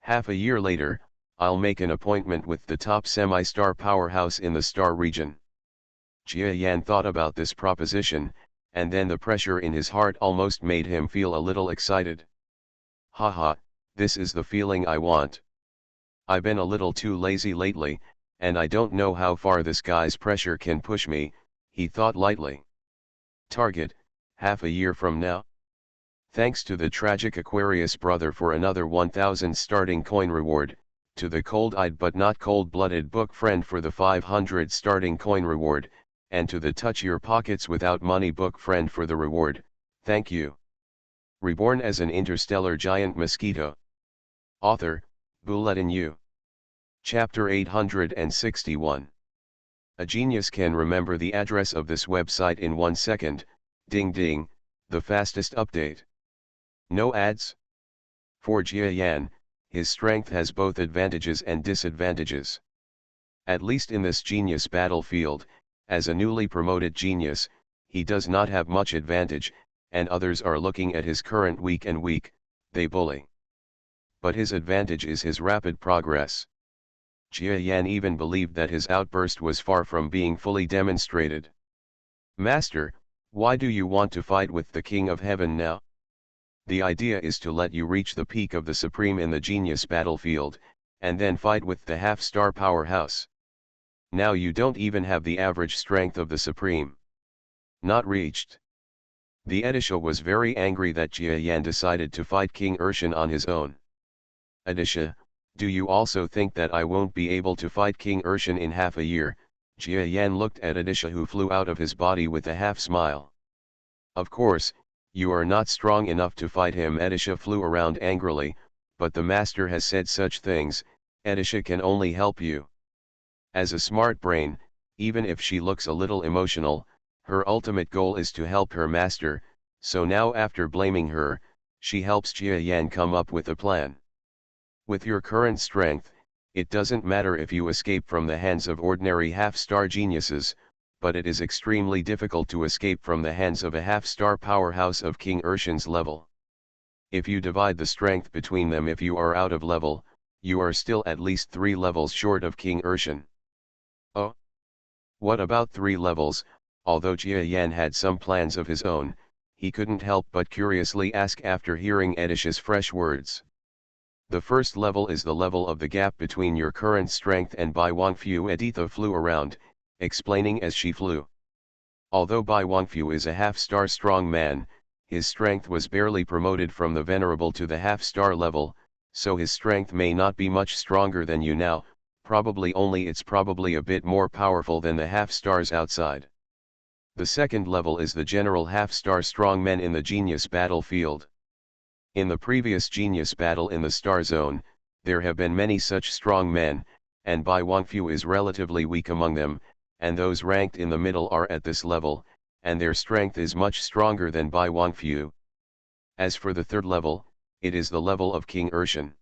Speaker 1: Half a year later, I'll make an appointment with the top semi-star powerhouse in the star region. Jia Yan thought about this proposition, and then the pressure in his heart almost made him feel a little excited. Haha, this is the feeling I want. I've been a little too lazy lately, and I don't know how far this guy's pressure can push me, he thought lightly. Target, half a year from now. Thanks to the tragic Aquarius brother for another 1000 starting coin reward, to the cold-eyed but not cold-blooded book friend for the 500 starting coin reward, and to the touch your pockets without money book friend for the reward, thank you. Reborn as an interstellar giant mosquito. Author, Bulletin U. Chapter 861. A genius can remember the address of this website in 1 second, ding ding, the fastest update. No ads? For Jia Yan, his strength has both advantages and disadvantages. At least in this genius battlefield, as a newly promoted genius, he does not have much advantage, and others are looking at his current weak, they bully. But his advantage is his rapid progress. Jia Yan even believed that his outburst was far from being fully demonstrated. Master, why do you want to fight with the King of Heaven now? The idea is to let you reach the peak of the Supreme in the genius battlefield, and then fight with the half-star powerhouse. Now you don't even have the average strength of the Supreme. Not reached. The Edisha was very angry that Jia Yan decided to fight King Urshan on his own. Edisha, do you also think that I won't be able to fight King Urshan in half a year? Jia Yan looked at Edisha, who flew out of his body with a half-smile. Of course, you are not strong enough to fight him. Edisha flew around angrily, but the master has said such things, Edisha can only help you. As a smart brain, even if she looks a little emotional, her ultimate goal is to help her master, so now after blaming her, she helps Jia Yan come up with a plan. With your current strength, it doesn't matter if you escape from the hands of ordinary half-star geniuses, but it is extremely difficult to escape from the hands of a half-star powerhouse of King Urshan's level. If you divide the strength between them, if you are out of level, you are still at least 3 levels short of King Urshan. Oh? What about 3 levels? Although Jia Yan had some plans of his own, he couldn't help but curiously ask after hearing Edisha's fresh words. The first level is the level of the gap between your current strength and Bai Wangfu. Editha flew around, explaining as she flew. Although Bai Wangfu is a half-star strong man, his strength was barely promoted from the venerable to the half-star level, so his strength may not be much stronger than you now, it's probably a bit more powerful than the half-stars outside. The second level is the general half-star strong men in the genius battlefield. In the previous genius battle in the star zone, there have been many such strong men, and Bai Wangfu is relatively weak among them, and those ranked in the middle are at this level, and their strength is much stronger than Bai Wangfu. As for the third level, it is the level of King Urshan.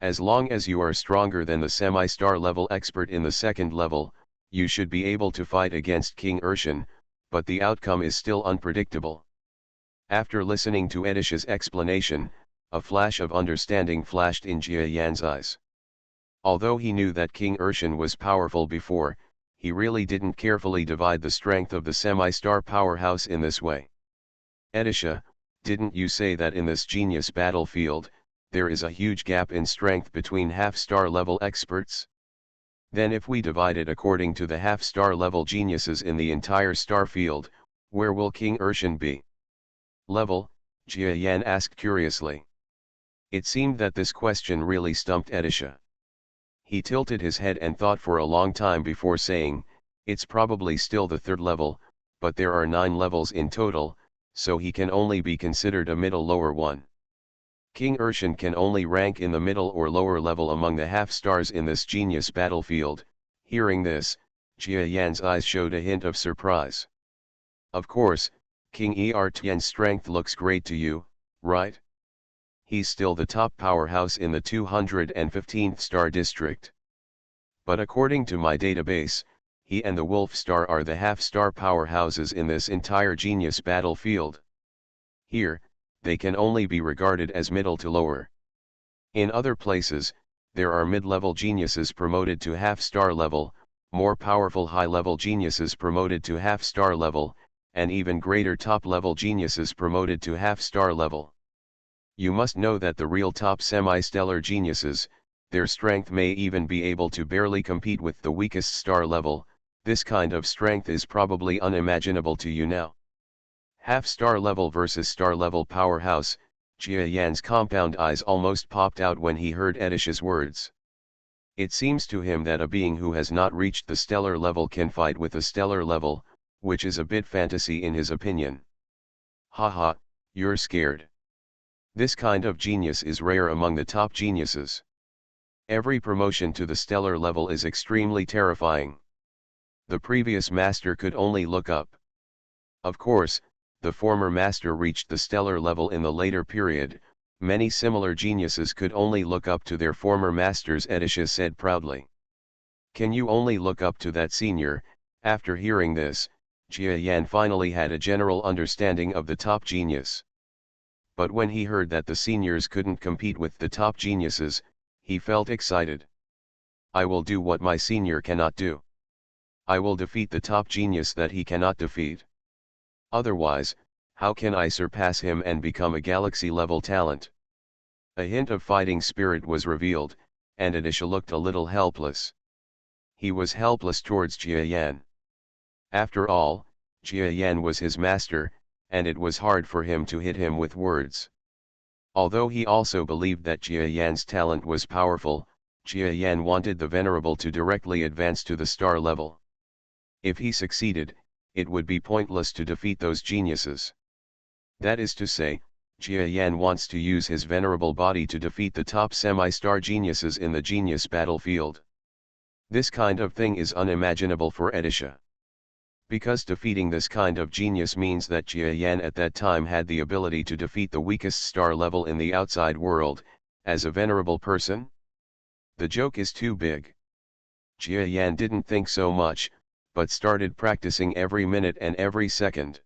Speaker 1: As long as you are stronger than the semi-star level expert in the second level, you should be able to fight against King Urshan, but the outcome is still unpredictable. After listening to Edisha's explanation, a flash of understanding flashed in Jia Yan's eyes. Although he knew that King Urshan was powerful before, he really didn't carefully divide the strength of the semi-star powerhouse in this way. Edisha, didn't you say that in this genius battlefield, there is a huge gap in strength between half-star level experts? Then if we divide it according to the half-star level geniuses in the entire star field, where will King Urshan be? Level? Jia Yan asked curiously. It seemed that this question really stumped Edisha. He tilted his head and thought for a long time before saying, it's probably still the third level, but there are 9 levels in total, so he can only be considered a middle lower one. King Urshan can only rank in the middle or lower level among the half-stars in this genius battlefield. Hearing this, Jia Yan's eyes showed a hint of surprise. Of course, King Ertian's strength looks great to you, right? He's still the top powerhouse in the 215th star district. But according to my database, he and the Wolf Star are the half-star powerhouses in this entire genius battlefield. Here, they can only be regarded as middle to lower. In other places, there are mid-level geniuses promoted to half-star level, more powerful high-level geniuses promoted to half-star level, and even greater top-level geniuses promoted to half-star level. You must know that the real top semi-stellar geniuses, their strength may even be able to barely compete with the weakest star level. This kind of strength is probably unimaginable to you now. Half-star level versus star-level powerhouse, Jia Yan's compound eyes almost popped out when he heard Edisha's words. It seems to him that a being who has not reached the stellar level can fight with the stellar level, which is a bit fantasy in his opinion. Haha, you're scared. This kind of genius is rare among the top geniuses. Every promotion to the stellar level is extremely terrifying. The previous master could only look up. Of course, the former master reached the stellar level in the later period. Many similar geniuses could only look up to their former masters, Edisha said proudly. Can you only look up to that senior? After hearing this, Jia Yan finally had a general understanding of the top genius. But when he heard that the seniors couldn't compete with the top geniuses, he felt excited. I will do what my senior cannot do. I will defeat the top genius that he cannot defeat. Otherwise, how can I surpass him and become a galaxy-level talent? A hint of fighting spirit was revealed, and Edisha looked a little helpless. He was helpless towards Jia Yan. After all, Jia Yan was his master, and it was hard for him to hit him with words. Although he also believed that Jia Yan's talent was powerful, Jia Yan wanted the Venerable to directly advance to the star level. If he succeeded, it would be pointless to defeat those geniuses. That is to say, Jia Yan wants to use his venerable body to defeat the top semi-star geniuses in the genius battlefield. This kind of thing is unimaginable for Edisha. Because defeating this kind of genius means that Jia Yan at that time had the ability to defeat the weakest star level in the outside world, as a venerable person? The joke is too big. Jia Yan didn't think so much, but started practicing every minute and every second.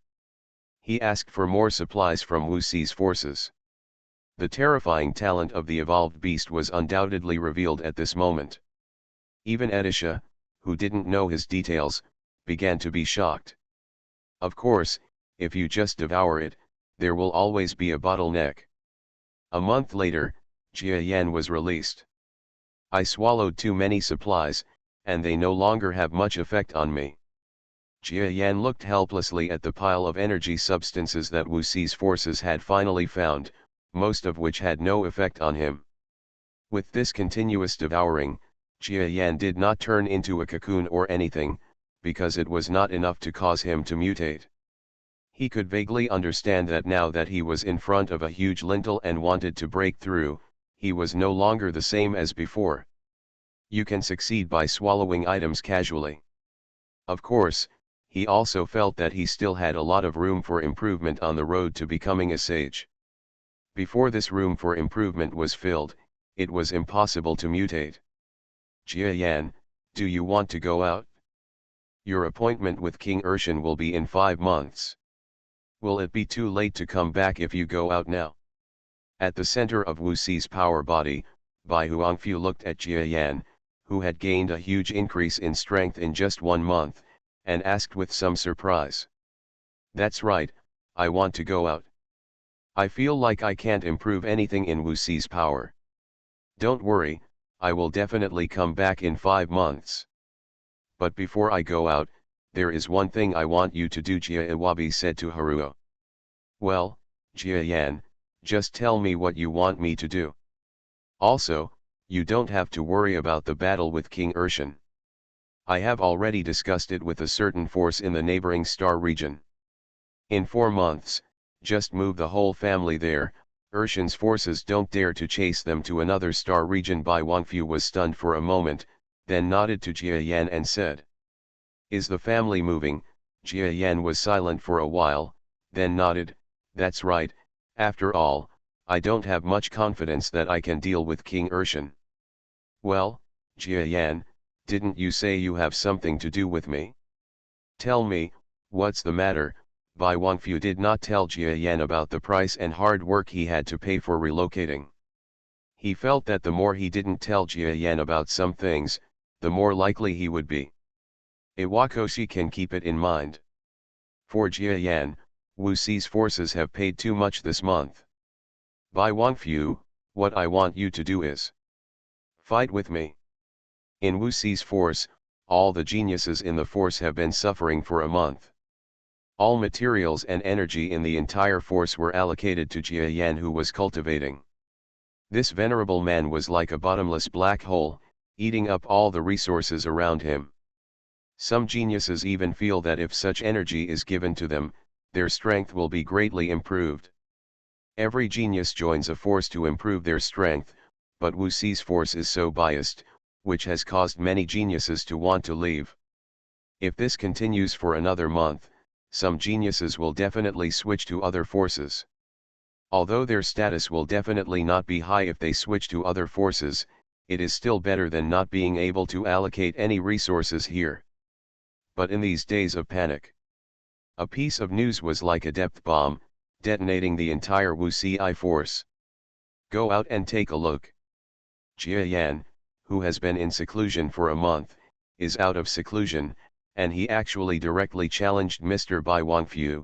Speaker 1: He asked for more supplies from Wu Xi's forces. The terrifying talent of the evolved beast was undoubtedly revealed at this moment. Even Edisha, who didn't know his details, began to be shocked. Of course, if you just devour it, there will always be a bottleneck. A month later, Jia Yan was released. I swallowed too many supplies, and they no longer have much effect on me. Jia Yan looked helplessly at the pile of energy substances that Wu Xi's forces had finally found, most of which had no effect on him. With this continuous devouring, Jia Yan did not turn into a cocoon or anything, because it was not enough to cause him to mutate. He could vaguely understand that now that he was in front of a huge lintel and wanted to break through, he was no longer the same as before. You can succeed by swallowing items casually. Of course, he also felt that he still had a lot of room for improvement on the road to becoming a sage. Before this room for improvement was filled, it was impossible to mutate. Jia Yan, do you want to go out? Your appointment with King Urshan will be in 5 months. Will it be too late to come back if you go out now? At the center of Wu Xi's power body, Bai Huangfu looked at Jia Yan, who had gained a huge increase in strength in just 1 month, and asked with some surprise. That's right, I want to go out. I feel like I can't improve anything in Wu Xi's power. Don't worry, I will definitely come back in 5 months. But before I go out, there is one thing I want you to do, Jia Iwabi said to Haruo. Well, Jia Yan, just tell me what you want me to do. Also, you don't have to worry about the battle with King Urshan. I have already discussed it with a certain force in the neighboring star region. In 4 months, just move the whole family there. Urshan's forces don't dare to chase them to another star region. Bai Wangfu was stunned for a moment, then nodded to Jia Yan and said. Is the family moving? Jia Yan was silent for a while, then nodded. That's right, after all, I don't have much confidence that I can deal with King Urshan. Well, Jia Yan, didn't you say you have something to do with me? Tell me, what's the matter? Bai Wangfu did not tell Jia Yan about the price and hard work he had to pay for relocating. He felt that the more he didn't tell Jia Yan about some things, the more likely he would be. Iwakoshi can keep it in mind. For Jia Yan, Wu Xi's forces have paid too much this month. Bai Wangfu, what I want you to do is fight with me. In Wu Xi's force, all the geniuses in the force have been suffering for a month. All materials and energy in the entire force were allocated to Jia Yan, who was cultivating. This venerable man was like a bottomless black hole, eating up all the resources around him. Some geniuses even feel that if such energy is given to them, their strength will be greatly improved. Every genius joins a force to improve their strength, but Wu Xi's force is so biased, which has caused many geniuses to want to leave. If this continues for another month, some geniuses will definitely switch to other forces. Although their status will definitely not be high if they switch to other forces, it is still better than not being able to allocate any resources here. But in these days of panic, a piece of news was like a depth bomb, detonating the entire Wu Xi force. Go out and take a look. Jia Yan, who has been in seclusion for a month, is out of seclusion, and he actually directly challenged Mr. Bai Wangfu.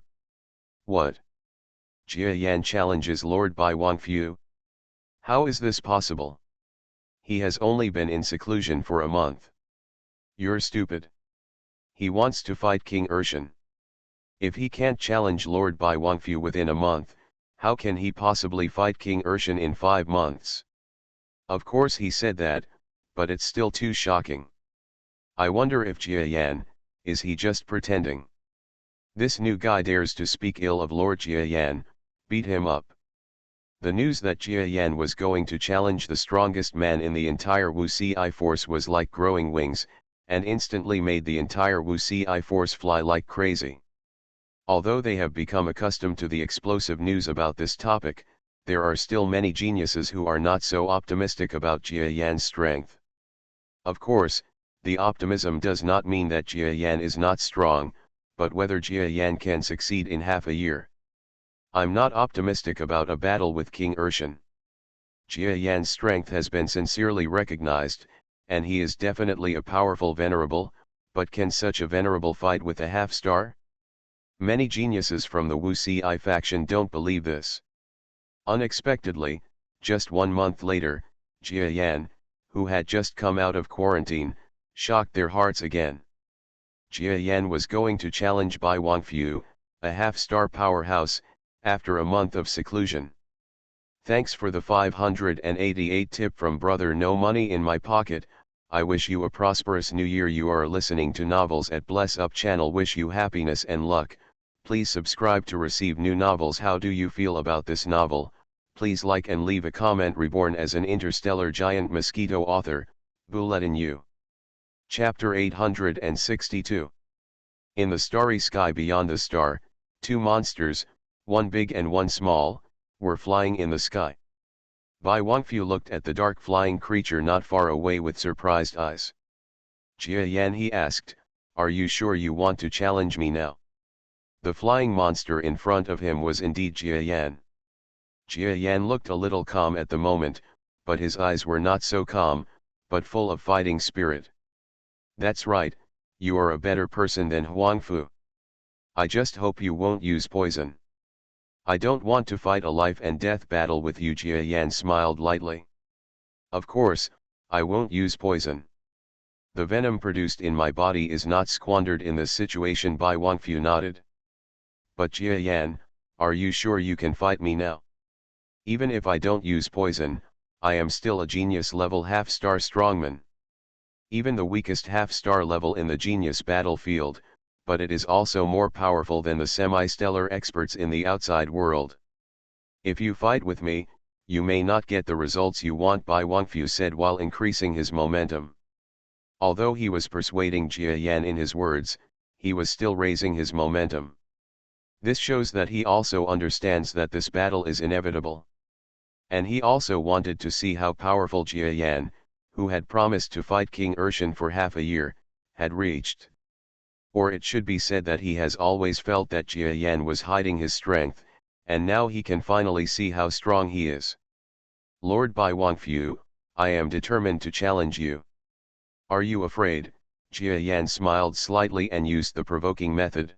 Speaker 1: What? Jia Yan challenges Lord Bai Wangfu? How is this possible? He has only been in seclusion for a month. You're stupid. He wants to fight King Urshan. If he can't challenge Lord Bai Wangfu within a month, how can he possibly fight King Urshan in 5 months? Of course he said that, but it's still too shocking. I wonder if Jia Yan, is he just pretending? This new guy dares to speak ill of Lord Jia Yan, beat him up. The news that Jia Yan was going to challenge the strongest man in the entire Wu Ci force was like growing wings, and instantly made the entire Wu Ci force fly like crazy. Although they have become accustomed to the explosive news about this topic, there are still many geniuses who are not so optimistic about Jia Yan's strength. Of course, the optimism does not mean that Jia Yan is not strong, but whether Jia Yan can succeed in half a year. I'm not optimistic about a battle with King Urshan. Jia Yan's strength has been sincerely recognized, and he is definitely a powerful venerable, but can such a venerable fight with a half-star? Many geniuses from the Wu Ci faction don't believe this. Unexpectedly, just 1 month later, Jia Yan, who had just come out of quarantine, shocked their hearts again. Jia Yan was going to challenge Bai Wangfu, a half-star powerhouse, after a month of seclusion. Thanks for the 588 tip from brother No Money in My Pocket. I wish you a prosperous new year. You are listening to Novels at Bless Up channel. Wish you happiness and luck. Please subscribe to receive new novels. How do you feel about this novel? Please like and leave a comment. Reborn as an interstellar giant mosquito. Author, Buletin Yu. Chapter 862. In the starry sky beyond the star, two monsters, one big and one small, were flying in the sky. Bai Wangfu looked at the dark flying creature not far away with surprised eyes. Jia Yan, he asked, are you sure you want to challenge me now? The flying monster in front of him was indeed Jia Yan. Jia Yan looked a little calm at the moment, but his eyes were not so calm, but full of fighting spirit. That's right, you are a better person than Huangfu. I just hope you won't use poison. I don't want to fight a life and death battle with you. Jia Yan smiled lightly. Of course, I won't use poison. The venom produced in my body is not squandered in this situation. Bai Wangfu nodded. But Jia Yan, are you sure you can fight me now? Even if I don't use poison, I am still a genius level half-star strongman. Even the weakest half-star level in the genius battlefield, but it is also more powerful than the semi-stellar experts in the outside world. If you fight with me, you may not get the results you want, Bai Wangfu said while increasing his momentum. Although he was persuading Jia Yan in his words, he was still raising his momentum. This shows that he also understands that this battle is inevitable. And he also wanted to see how powerful Jia Yan, who had promised to fight King Urshan for half a year, had reached. Or it should be said that he has always felt that Jia Yan was hiding his strength, and now he can finally see how strong he is. Lord Bai Wangfu, I am determined to challenge you. Are you afraid? Jia Yan smiled slightly and used the provoking method.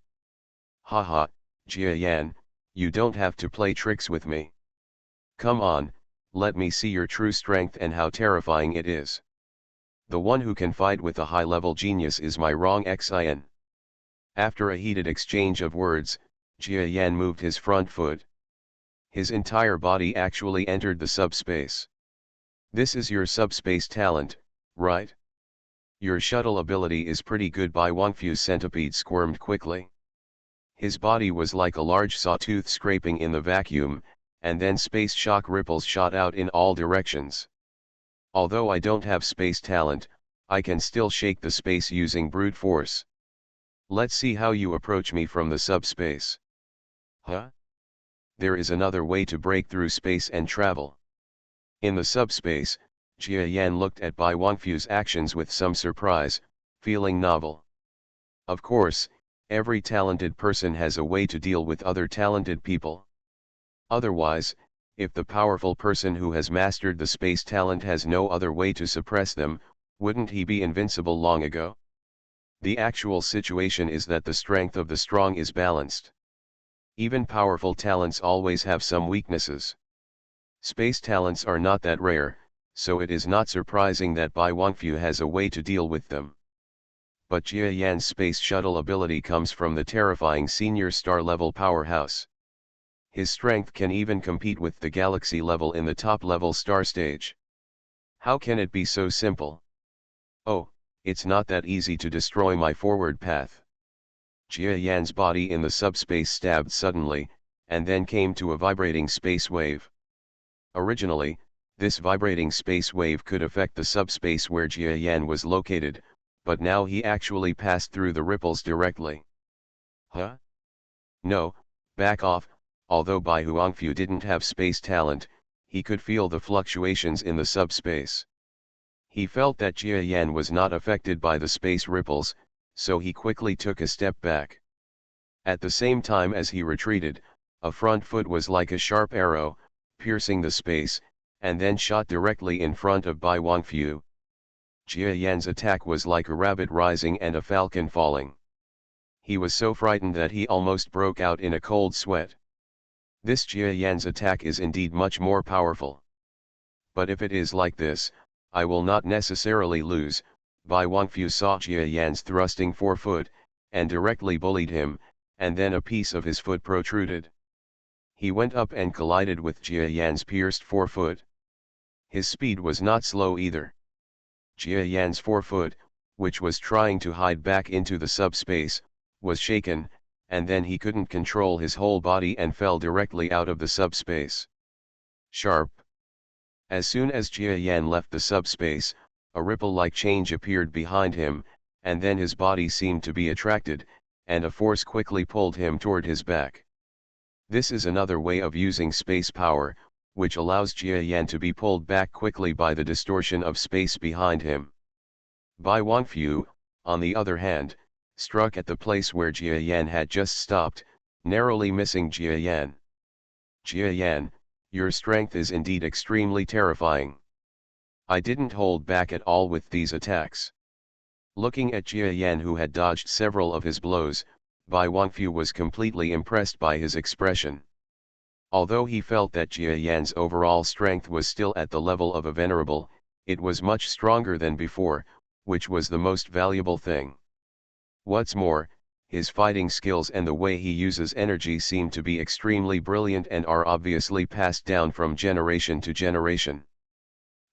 Speaker 1: Haha, Jia Yan, you don't have to play tricks with me. Come on, let me see your true strength and how terrifying it is. The one who can fight with a high-level genius is my wrong xin. After a heated exchange of words, Jia Yan moved his front foot. His entire body actually entered the subspace. This is your subspace talent, right? Your shuttle ability is pretty good. Bai Wangfu's centipede squirmed quickly. His body was like a large sawtooth scraping in the vacuum, and then space shock ripples shot out in all directions. Although I don't have space talent, I can still shake the space using brute force. Let's see how you approach me from the subspace. Huh? There is another way to break through space and travel. In the subspace, Jia Yan looked at Bai Wangfu's actions with some surprise, feeling novel. Of course, every talented person has a way to deal with other talented people. Otherwise, if the powerful person who has mastered the space talent has no other way to suppress them, wouldn't he be invincible long ago? The actual situation is that the strength of the strong is balanced. Even powerful talents always have some weaknesses. Space talents are not that rare, so it is not surprising that Bai Wangfu has a way to deal with them. But Jia Yan's space shuttle ability comes from the terrifying senior star-level powerhouse. His strength can even compete with the galaxy level in the top-level star stage. How can it be so simple? Oh, it's not that easy to destroy my forward path. Jia Yan's body in the subspace stabbed suddenly, and then came to a vibrating space wave. Originally, this vibrating space wave could affect the subspace where Jia Yan was located, but now he actually passed through the ripples directly. Huh? No, back off. Although Bai Huangfu didn't have space talent, he could feel the fluctuations in the subspace. He felt that Jia Yan was not affected by the space ripples, so he quickly took a step back. At the same time as he retreated, a front foot was like a sharp arrow, piercing the space, and then shot directly in front of Bai Wangfu. Jia Yan's attack was like a rabbit rising and a falcon falling. He was so frightened that he almost broke out in a cold sweat. This Jia Yan's attack is indeed much more powerful. But if it is like this, I will not necessarily lose. Bai Wangfu saw Jia Yan's thrusting forefoot, and directly bullied him, and then a piece of his foot protruded. He went up and collided with Jia Yan's pierced forefoot. His speed was not slow either. Jia Yan's forefoot, which was trying to hide back into the subspace, was shaken, and then he couldn't control his whole body and fell directly out of the subspace. Sharp. As soon as Jia Yan left the subspace, a ripple-like change appeared behind him, and then his body seemed to be attracted, and a force quickly pulled him toward his back. This is another way of using space power, which allows Jia Yan to be pulled back quickly by the distortion of space behind him. Bai Wangfu, on the other hand, struck at the place where Jia Yan had just stopped, narrowly missing Jia Yan. Jia Yan, your strength is indeed extremely terrifying. I didn't hold back at all with these attacks. Looking at Jia Yan, who had dodged several of his blows, Bai Wangfu was completely impressed by his expression. Although he felt that Jia Yan's overall strength was still at the level of a venerable, it was much stronger than before, which was the most valuable thing. What's more, his fighting skills and the way he uses energy seem to be extremely brilliant and are obviously passed down from generation to generation.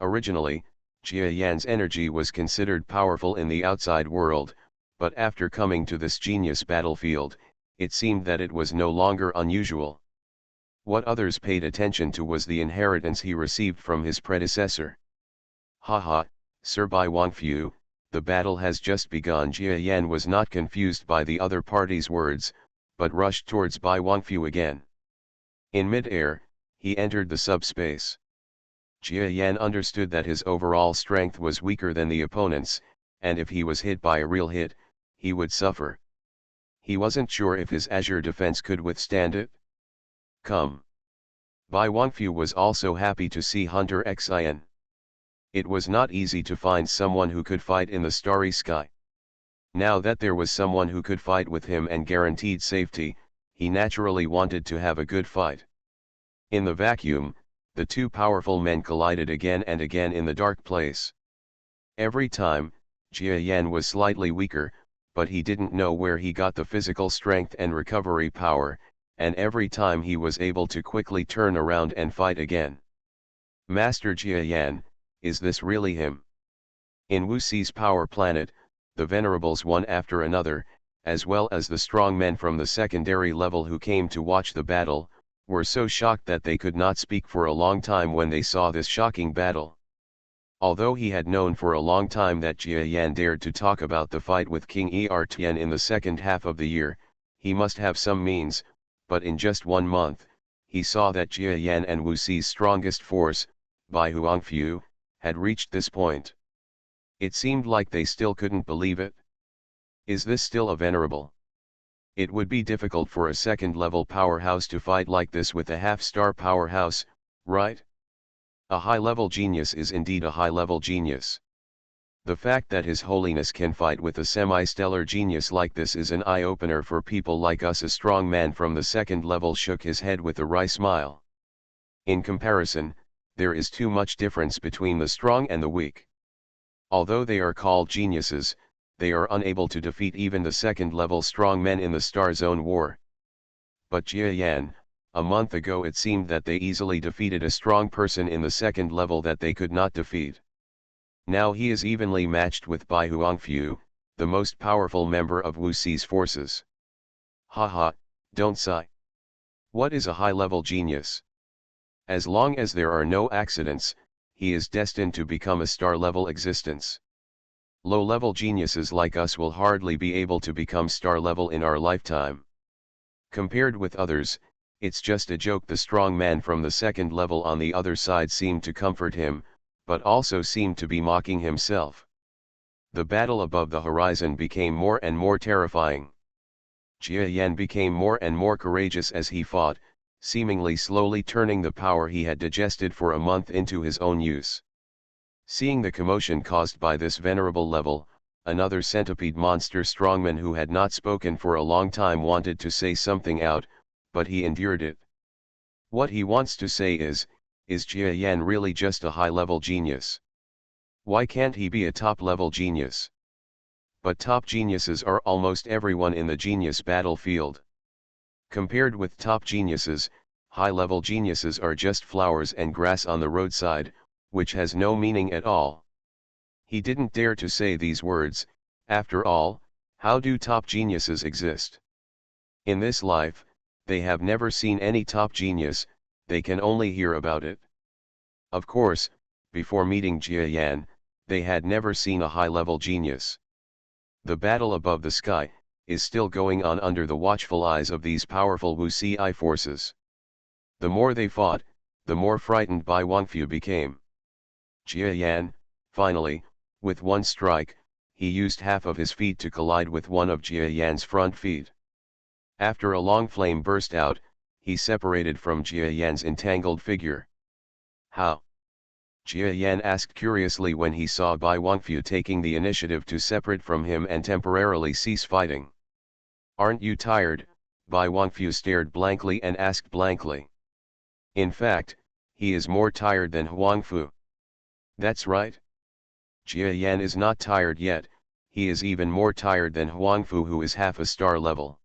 Speaker 1: Originally, Jia Yan's energy was considered powerful in the outside world, but after coming to this genius battlefield, it seemed that it was no longer unusual. What others paid attention to was the inheritance he received from his predecessor. Haha, Sir Bai Wangfu, the battle has just begun. Jia Yan was not confused by the other party's words, but rushed towards Bai Wangfu again. In mid-air, he entered the subspace. Jia Yan understood that his overall strength was weaker than the opponent's, and if he was hit by a real hit, he would suffer. He wasn't sure if his azure defense could withstand it. Come. Bai Wangfu was also happy to see Hunter Xin. It was not easy to find someone who could fight in the starry sky. Now that there was someone who could fight with him and guaranteed safety, he naturally wanted to have a good fight. In the vacuum, the two powerful men collided again and again in the dark place. Every time, Jia Yan was slightly weaker, but he didn't know where he got the physical strength and recovery power, and every time he was able to quickly turn around and fight again. Master Jia Yan, is this really him? In Wuxi's power planet, the venerables one after another, as well as the strong men from the secondary level who came to watch the battle, were so shocked that they could not speak for a long time when they saw this shocking battle. Although he had known for a long time that Jia Yan dared to talk about the fight with King Ertian in the second half of the year, he must have some means, but in just 1 month, he saw that Jia Yan and Wuxi's strongest force, Bai Huangfu, had reached this point. It seemed like they still couldn't believe it. Is this still a venerable? It would be difficult for a second-level powerhouse to fight like this with a half-star powerhouse, right? A high-level genius is indeed a high-level genius. The fact that His Holiness can fight with a semi-stellar genius like this is an eye-opener for people like us. A strong man from the second level shook his head with a wry smile. In comparison, there is too much difference between the strong and the weak. Although they are called geniuses, they are unable to defeat even the second-level strong men in the Star Zone War. But Jia Yan, a month ago it seemed that they easily defeated a strong person in the second level that they could not defeat. Now he is evenly matched with Bai Huangfu, the most powerful member of Wuxi's forces. Haha, don't sigh. What is a high-level genius? As long as there are no accidents, he is destined to become a star-level existence. Low-level geniuses like us will hardly be able to become star-level in our lifetime. Compared with others, it's just a joke. The strong man from the second level on the other side seemed to comfort him, but also seemed to be mocking himself. The battle above the horizon became more and more terrifying. Jia Yan became more and more courageous as he fought, seemingly slowly turning the power he had digested for a month into his own use. Seeing the commotion caused by this venerable level, another centipede monster strongman who had not spoken for a long time wanted to say something out, but he endured it. What he wants to say is Jia Yan really just a high-level genius? Why can't he be a top-level genius? But top geniuses are almost everyone in the genius battlefield. Compared with top geniuses, high-level geniuses are just flowers and grass on the roadside, which has no meaning at all. He didn't dare to say these words. After all, how do top geniuses exist? In this life, they have never seen any top genius, they can only hear about it. Of course, before meeting Jia Yan, they had never seen a high-level genius. The battle above the sky is still going on under the watchful eyes of these powerful Wuci forces. The more they fought, the more frightened Bai Wangfu became. Jia Yan, finally, with one strike, he used half of his feet to collide with one of Jia Yan's front feet. After a long flame burst out, he separated from Jia Yan's entangled figure. How? Jia Yan asked curiously when he saw Bai Wangfu taking the initiative to separate from him and temporarily cease fighting. Aren't you tired? Bai Wangfu stared blankly and asked blankly. In fact, he is more tired than Huangfu. That's right. Jia Yan is not tired yet, he is even more tired than Huangfu, who is half a star level.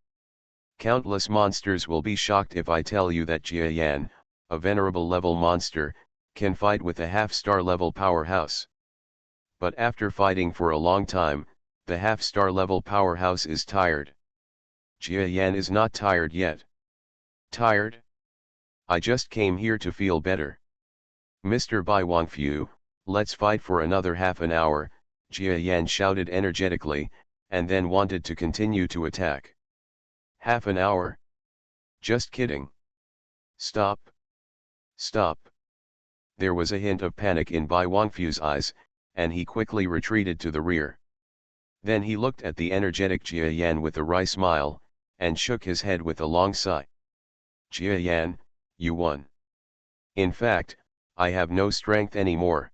Speaker 1: Countless monsters will be shocked if I tell you that Jia Yan, a venerable level monster, can fight with a half-star level powerhouse. But after fighting for a long time, the half-star level powerhouse is tired. Jia Yan is not tired yet. Tired? I just came here to feel better. Mr. Bai Wangfu, let's fight for another half an hour, Jia Yan shouted energetically, and then wanted to continue to attack. Half an hour? Just kidding. Stop. Stop. There was a hint of panic in Bai Wangfu's eyes, and he quickly retreated to the rear. Then he looked at the energetic Jia Yan with a wry smile, and shook his head with a long sigh. Jia Yan, you won. In fact, I have no strength anymore.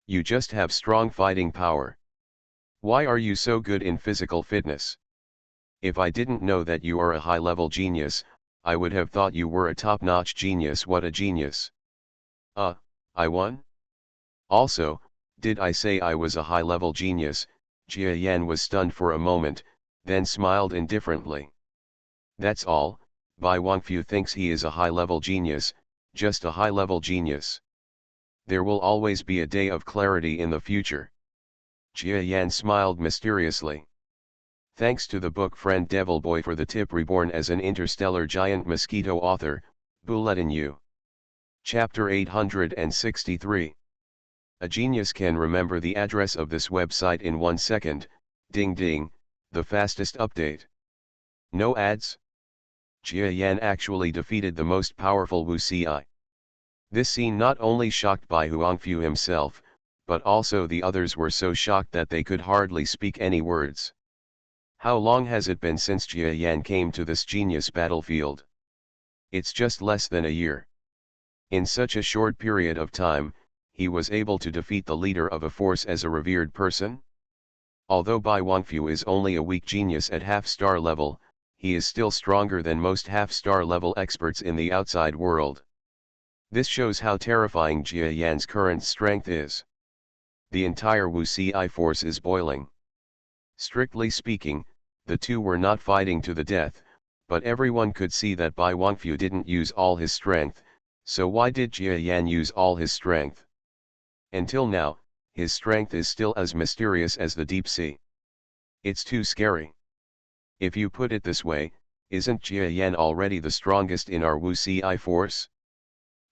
Speaker 1: You just have strong fighting power. Why are you so good in physical fitness? If I didn't know that you are a high-level genius, I would have thought you were a top-notch genius. What a genius. I won? Also, did I say I was a high-level genius? Jia Yan was stunned for a moment, then smiled indifferently. That's all, Bai Wangfu thinks he is a high-level genius, just a high-level genius. There will always be a day of clarity in the future. Jia Yan smiled mysteriously. Thanks to the book Friend Devil Boy for the tip. Reborn as an interstellar giant mosquito. Author, Bulletin U. Chapter 863. A genius can remember the address of this website in 1 second, ding ding, the fastest update. No ads? Jia Yan actually defeated the most powerful Wuci. This scene not only shocked Bai Huangfu himself, but also the others were so shocked that they could hardly speak any words. How long has it been since Jia Yan came to this genius battlefield? It's just less than a year. In such a short period of time, he was able to defeat the leader of a force as a revered person? Although Bai Wangfu is only a weak genius at half-star level, he is still stronger than most half-star level experts in the outside world. This shows how terrifying Jia Yan's current strength is. The entire Wuci force is boiling. Strictly speaking, the two were not fighting to the death, but everyone could see that Bai Wangfu didn't use all his strength, so why did Jia Yan use all his strength? Until now, his strength is still as mysterious as the deep sea. It's too scary. If you put it this way, isn't Jia Yan already the strongest in our Wuci force?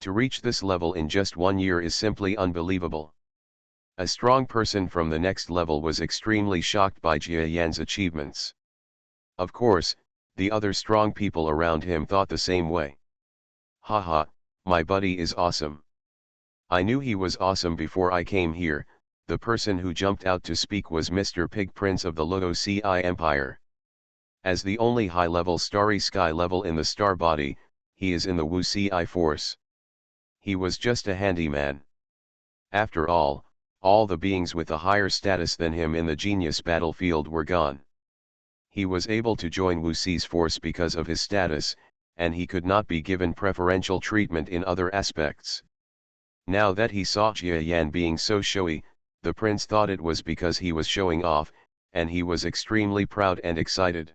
Speaker 1: To reach this level in just 1 year is simply unbelievable. A strong person from the next level was extremely shocked by Jia Yan's achievements. Of course, the other strong people around him thought the same way. Haha, my buddy is awesome. I knew he was awesome before I came here. The person who jumped out to speak was Mr. Pig, Prince of the Loto Ci Empire. As the only high-level starry sky level in the star body, he is in the Wu Ci force. He was just a handyman. After all the beings with a higher status than him in the genius battlefield were gone. He was able to join Wu Ci's force because of his status, and he could not be given preferential treatment in other aspects. Now that he saw Jia Yan being so showy, the prince thought it was because he was showing off, and he was extremely proud and excited.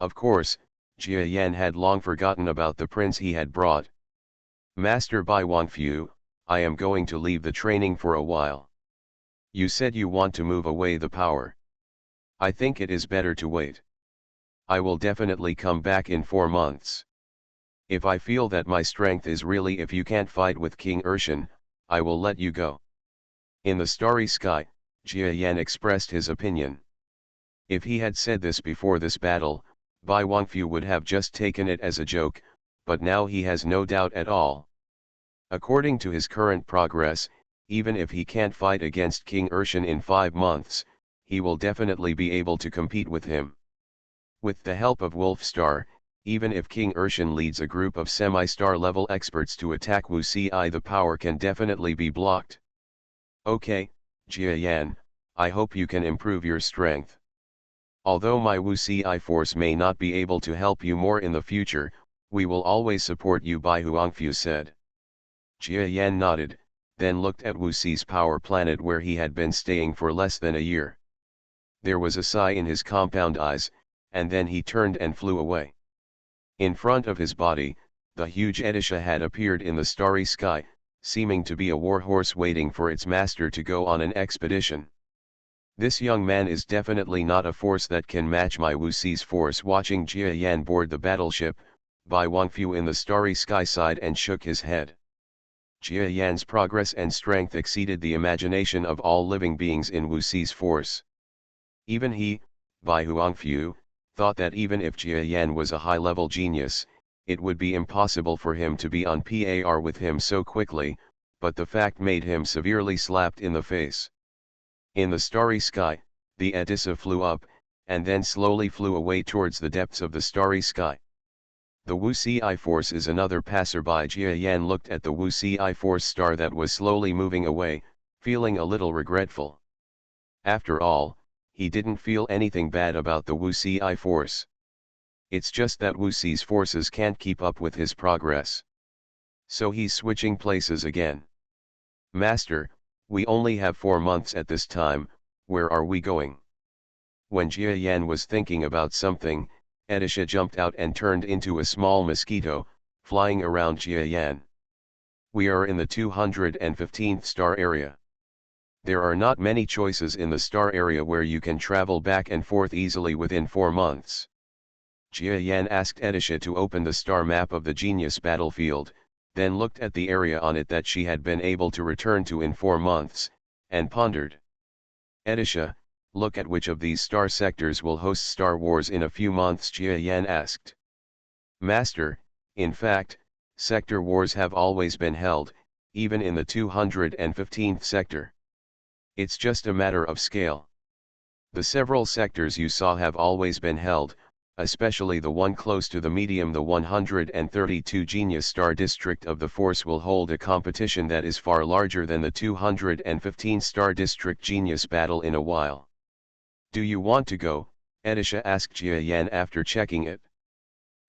Speaker 1: Of course, Jia Yan had long forgotten about the prince he had brought. Master Bai Wangfu, I am going to leave the training for a while. You said you want to move away the power. I think it is better to wait. I will definitely come back in 4 months. If I feel that my strength is really if you can't fight with King Urshan, I will let you go. In the starry sky, Jia Yan expressed his opinion. If he had said this before this battle, Bai Wangfu would have just taken it as a joke, but now he has no doubt at all. According to his current progress, even if he can't fight against King Urshan in 5 months, he will definitely be able to compete with him. With the help of Wolfstar, even if King Urshan leads a group of semi-star level experts to attack Wu Ci, the power can definitely be blocked. Okay, Jia Yan, I hope you can improve your strength. Although my Wu Ci force may not be able to help you more in the future, we will always support you, Bai Huangfu said. Jia Yan nodded, then looked at Wu Ci's power planet where he had been staying for less than a year. There was a sigh in his compound eyes, and then he turned and flew away. In front of his body, the huge Edisha had appeared in the starry sky, seeming to be a warhorse waiting for its master to go on an expedition. This young man is definitely not a force that can match my Wu Ci's force. Watching Jia Yan board the battleship, Bai Wangfu in the starry sky sighed and shook his head. Jia Yan's progress and strength exceeded the imagination of all living beings in Wu Ci's force. Even he, Bai Huangfu, thought that even if Jia Yan was a high-level genius, it would be impossible for him to be on par with him so quickly, but the fact made him severely slapped in the face. In the starry sky, the Edissa flew up, and then slowly flew away towards the depths of the starry sky. The Wu Ci force is another passerby. Jia Yan looked at the Wu Ci force star that was slowly moving away, feeling a little regretful. After all, he didn't feel anything bad about the Wu Ci force. It's just that Wu Ci's forces can't keep up with his progress. So he's switching places again. Master, we only have 4 months at this time, where are we going? When Jia Yan was thinking about something, Edisha jumped out and turned into a small mosquito, flying around Jia Yan. We are in the 215th star area. There are not many choices in the star area where you can travel back and forth easily within 4 months. Jia Yan asked Edisha to open the star map of the genius battlefield, then looked at the area on it that she had been able to return to in 4 months, and pondered. Edisha, look at which of these star sectors will host Star Wars in a few months, Jia Yan asked. Master, in fact, sector wars have always been held, even in the 215th sector. It's just a matter of scale. The several sectors you saw have always been held, especially the one close to the medium. The 132 Genius Star District of the Force will hold a competition that is far larger than the 215 Star District Genius Battle in a while. Do you want to go? Edisha asked Jia Yan after checking it.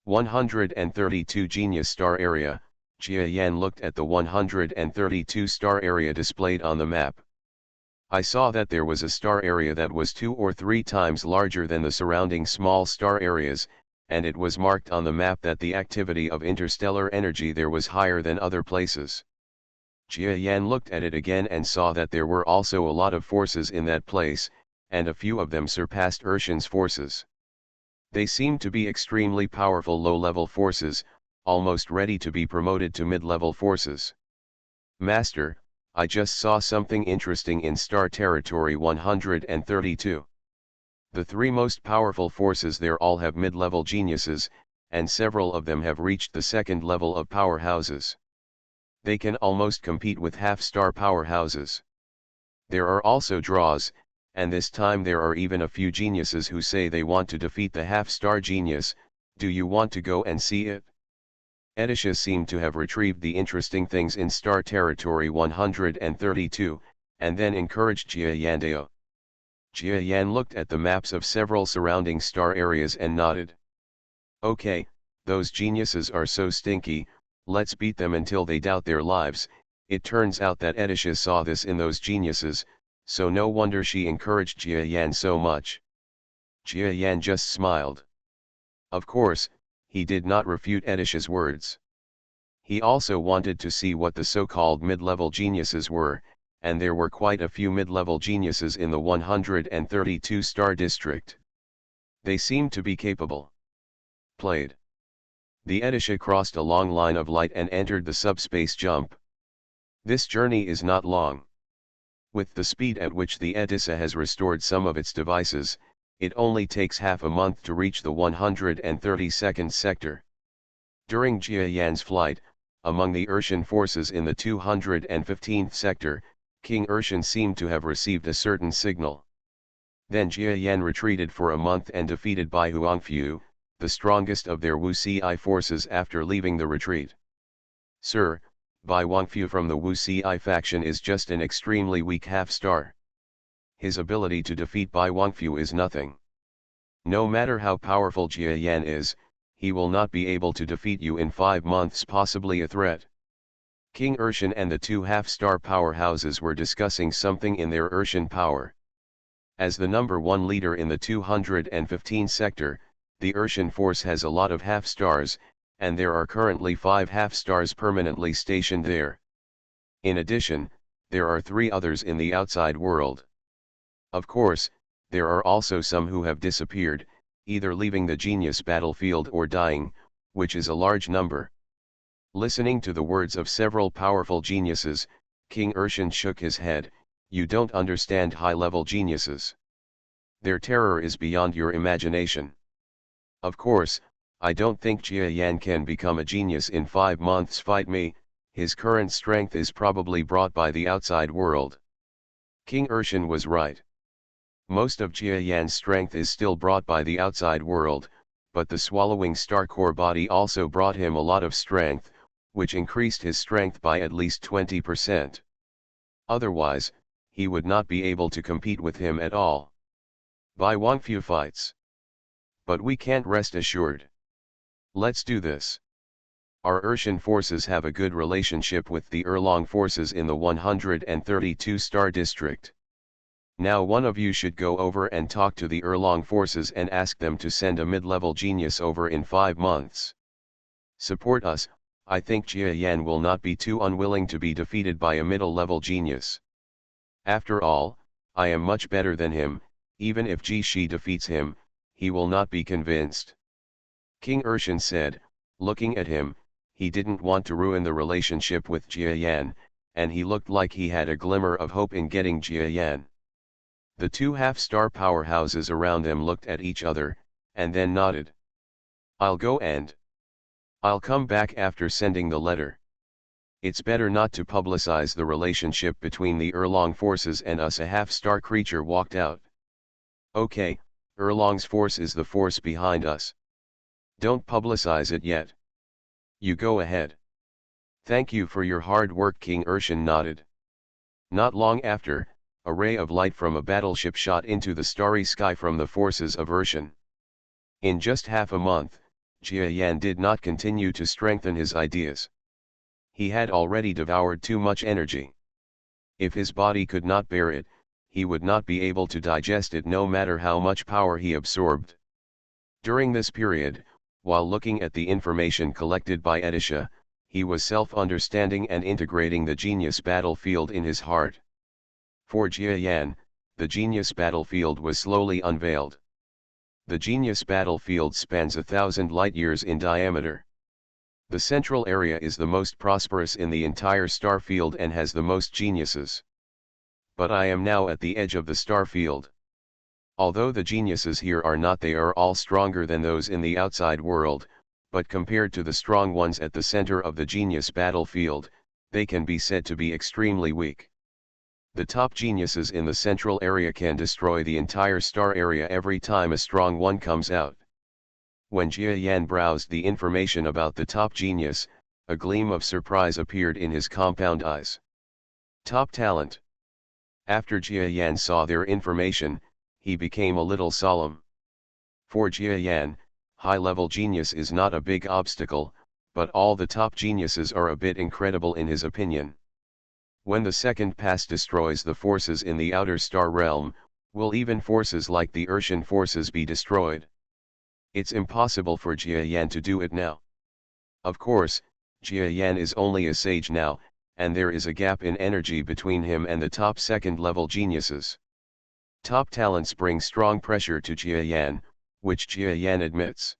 Speaker 1: 132 Genius Star Area. Jia Yan looked at the 132 star area displayed on the map. I saw that there was a star area that was 2 or 3 times larger than the surrounding small star areas, and it was marked on the map that the activity of interstellar energy there was higher than other places. Jia Yan looked at it again and saw that there were also a lot of forces in that place, and a few of them surpassed Urshan's forces. They seemed to be extremely powerful low-level forces, almost ready to be promoted to mid-level forces. Master, I just saw something interesting in Star Territory 132. The three most powerful forces there all have mid-level geniuses, and several of them have reached the second level of powerhouses. They can almost compete with half-star powerhouses. There are also draws, and this time there are even a few geniuses who say they want to defeat the half-star genius. Do you want to go and see it? Edisha seemed to have retrieved the interesting things in Star Territory 132, and then encouraged Jia Yandeo. Jia Yan looked at the maps of several surrounding star areas and nodded. Okay, those geniuses are so stinky, let's beat them until they doubt their lives. It turns out that Edisha saw this in those geniuses, so no wonder she encouraged Jia Yan so much. Jia Yan just smiled. Of course, he did not refute Edisha's words. He also wanted to see what the so-called mid-level geniuses were, and there were quite a few mid-level geniuses in the 132-star district. They seemed to be capable. Played. The Edisha crossed a long line of light and entered the subspace jump. This journey is not long. With the speed at which the Edisha has restored some of its devices, it only takes half a month to reach the 132nd sector. During Jia Yan's flight, among the Urshan forces in the 215th sector, King Urshan seemed to have received a certain signal. Then Jia Yan retreated for a month and defeated Bai Huangfu, the strongest of their Wuci forces after leaving the retreat. Sir, Bai Huangfu from the Wuci faction is just an extremely weak half-star. His ability to defeat Bai Huangfu is nothing. No matter how powerful Jia Yan is, he will not be able to defeat you in 5 months, possibly a threat. King Urshan and the two half-star powerhouses were discussing something in their Urshan power. As the number one leader in the 215 sector, the Urshan force has a lot of half-stars, and there are currently 5 half-stars permanently stationed there. In addition, there are 3 others in the outside world. Of course, there are also some who have disappeared, either leaving the genius battlefield or dying, which is a large number. Listening to the words of several powerful geniuses, King Urshan shook his head. You don't understand high-level geniuses. Their terror is beyond your imagination. Of course, I don't think Jia Yan can become a genius in 5 months. Fight me, his current strength is probably brought by the outside world. King Urshan was right. Most of Jia Yan's strength is still brought by the outside world, but the swallowing star core body also brought him a lot of strength, which increased his strength by at least 20%. Otherwise, he would not be able to compete with him at all. Bai Huangfu fights. But we can't rest assured. Let's do this. Our Urshan forces have a good relationship with the Erlong forces in the 132-star district. Now one of you should go over and talk to the Erlong forces and ask them to send a mid-level genius over in 5 months. Support us. I think Jia Yan will not be too unwilling to be defeated by a middle-level genius. After all, I am much better than him. Even if Ji Shi defeats him, he will not be convinced. King Urshan said, looking at him. He didn't want to ruin the relationship with Jia Yan, and he looked like he had a glimmer of hope in getting Jia Yan. The two half-star powerhouses around them looked at each other, and then nodded. I'll go and I'll come back after sending the letter. It's better not to publicize the relationship between the Erlong forces and us. A half-star creature walked out. Okay, Erlong's force is the force behind us. Don't publicize it yet. You go ahead. Thank you for your hard work. King Urshan nodded. Not long after, a ray of light from a battleship shot into the starry sky from the forces of Urshan. In just half a month, Jia Yan did not continue to strengthen his ideas. He had already devoured too much energy. If his body could not bear it, he would not be able to digest it no matter how much power he absorbed. During this period, while looking at the information collected by Edisha, he was self-understanding and integrating the genius battlefield in his heart. For Jia Yan, the genius battlefield was slowly unveiled. The genius battlefield spans 1,000 light-years in diameter. The central area is the most prosperous in the entire star field and has the most geniuses. But I am now at the edge of the star field. Although the geniuses here are not, they are all stronger than those in the outside world, but compared to the strong ones at the center of the genius battlefield, they can be said to be extremely weak. The top geniuses in the central area can destroy the entire star area every time a strong one comes out. When Jia Yan browsed the information about the top genius, a gleam of surprise appeared in his compound eyes. Top talent. After Jia Yan saw their information, he became a little solemn. For Jia Yan, high-level genius is not a big obstacle, but all the top geniuses are a bit incredible in his opinion. When the second pass destroys the forces in the outer star realm, will even forces like the Urshan forces be destroyed? It's impossible for Jia Yan to do it now. Of course, Jia Yan is only a sage now, and there is a gap in energy between him and the top second-level geniuses. Top talents bring strong pressure to Jia Yan, which Jia Yan admits.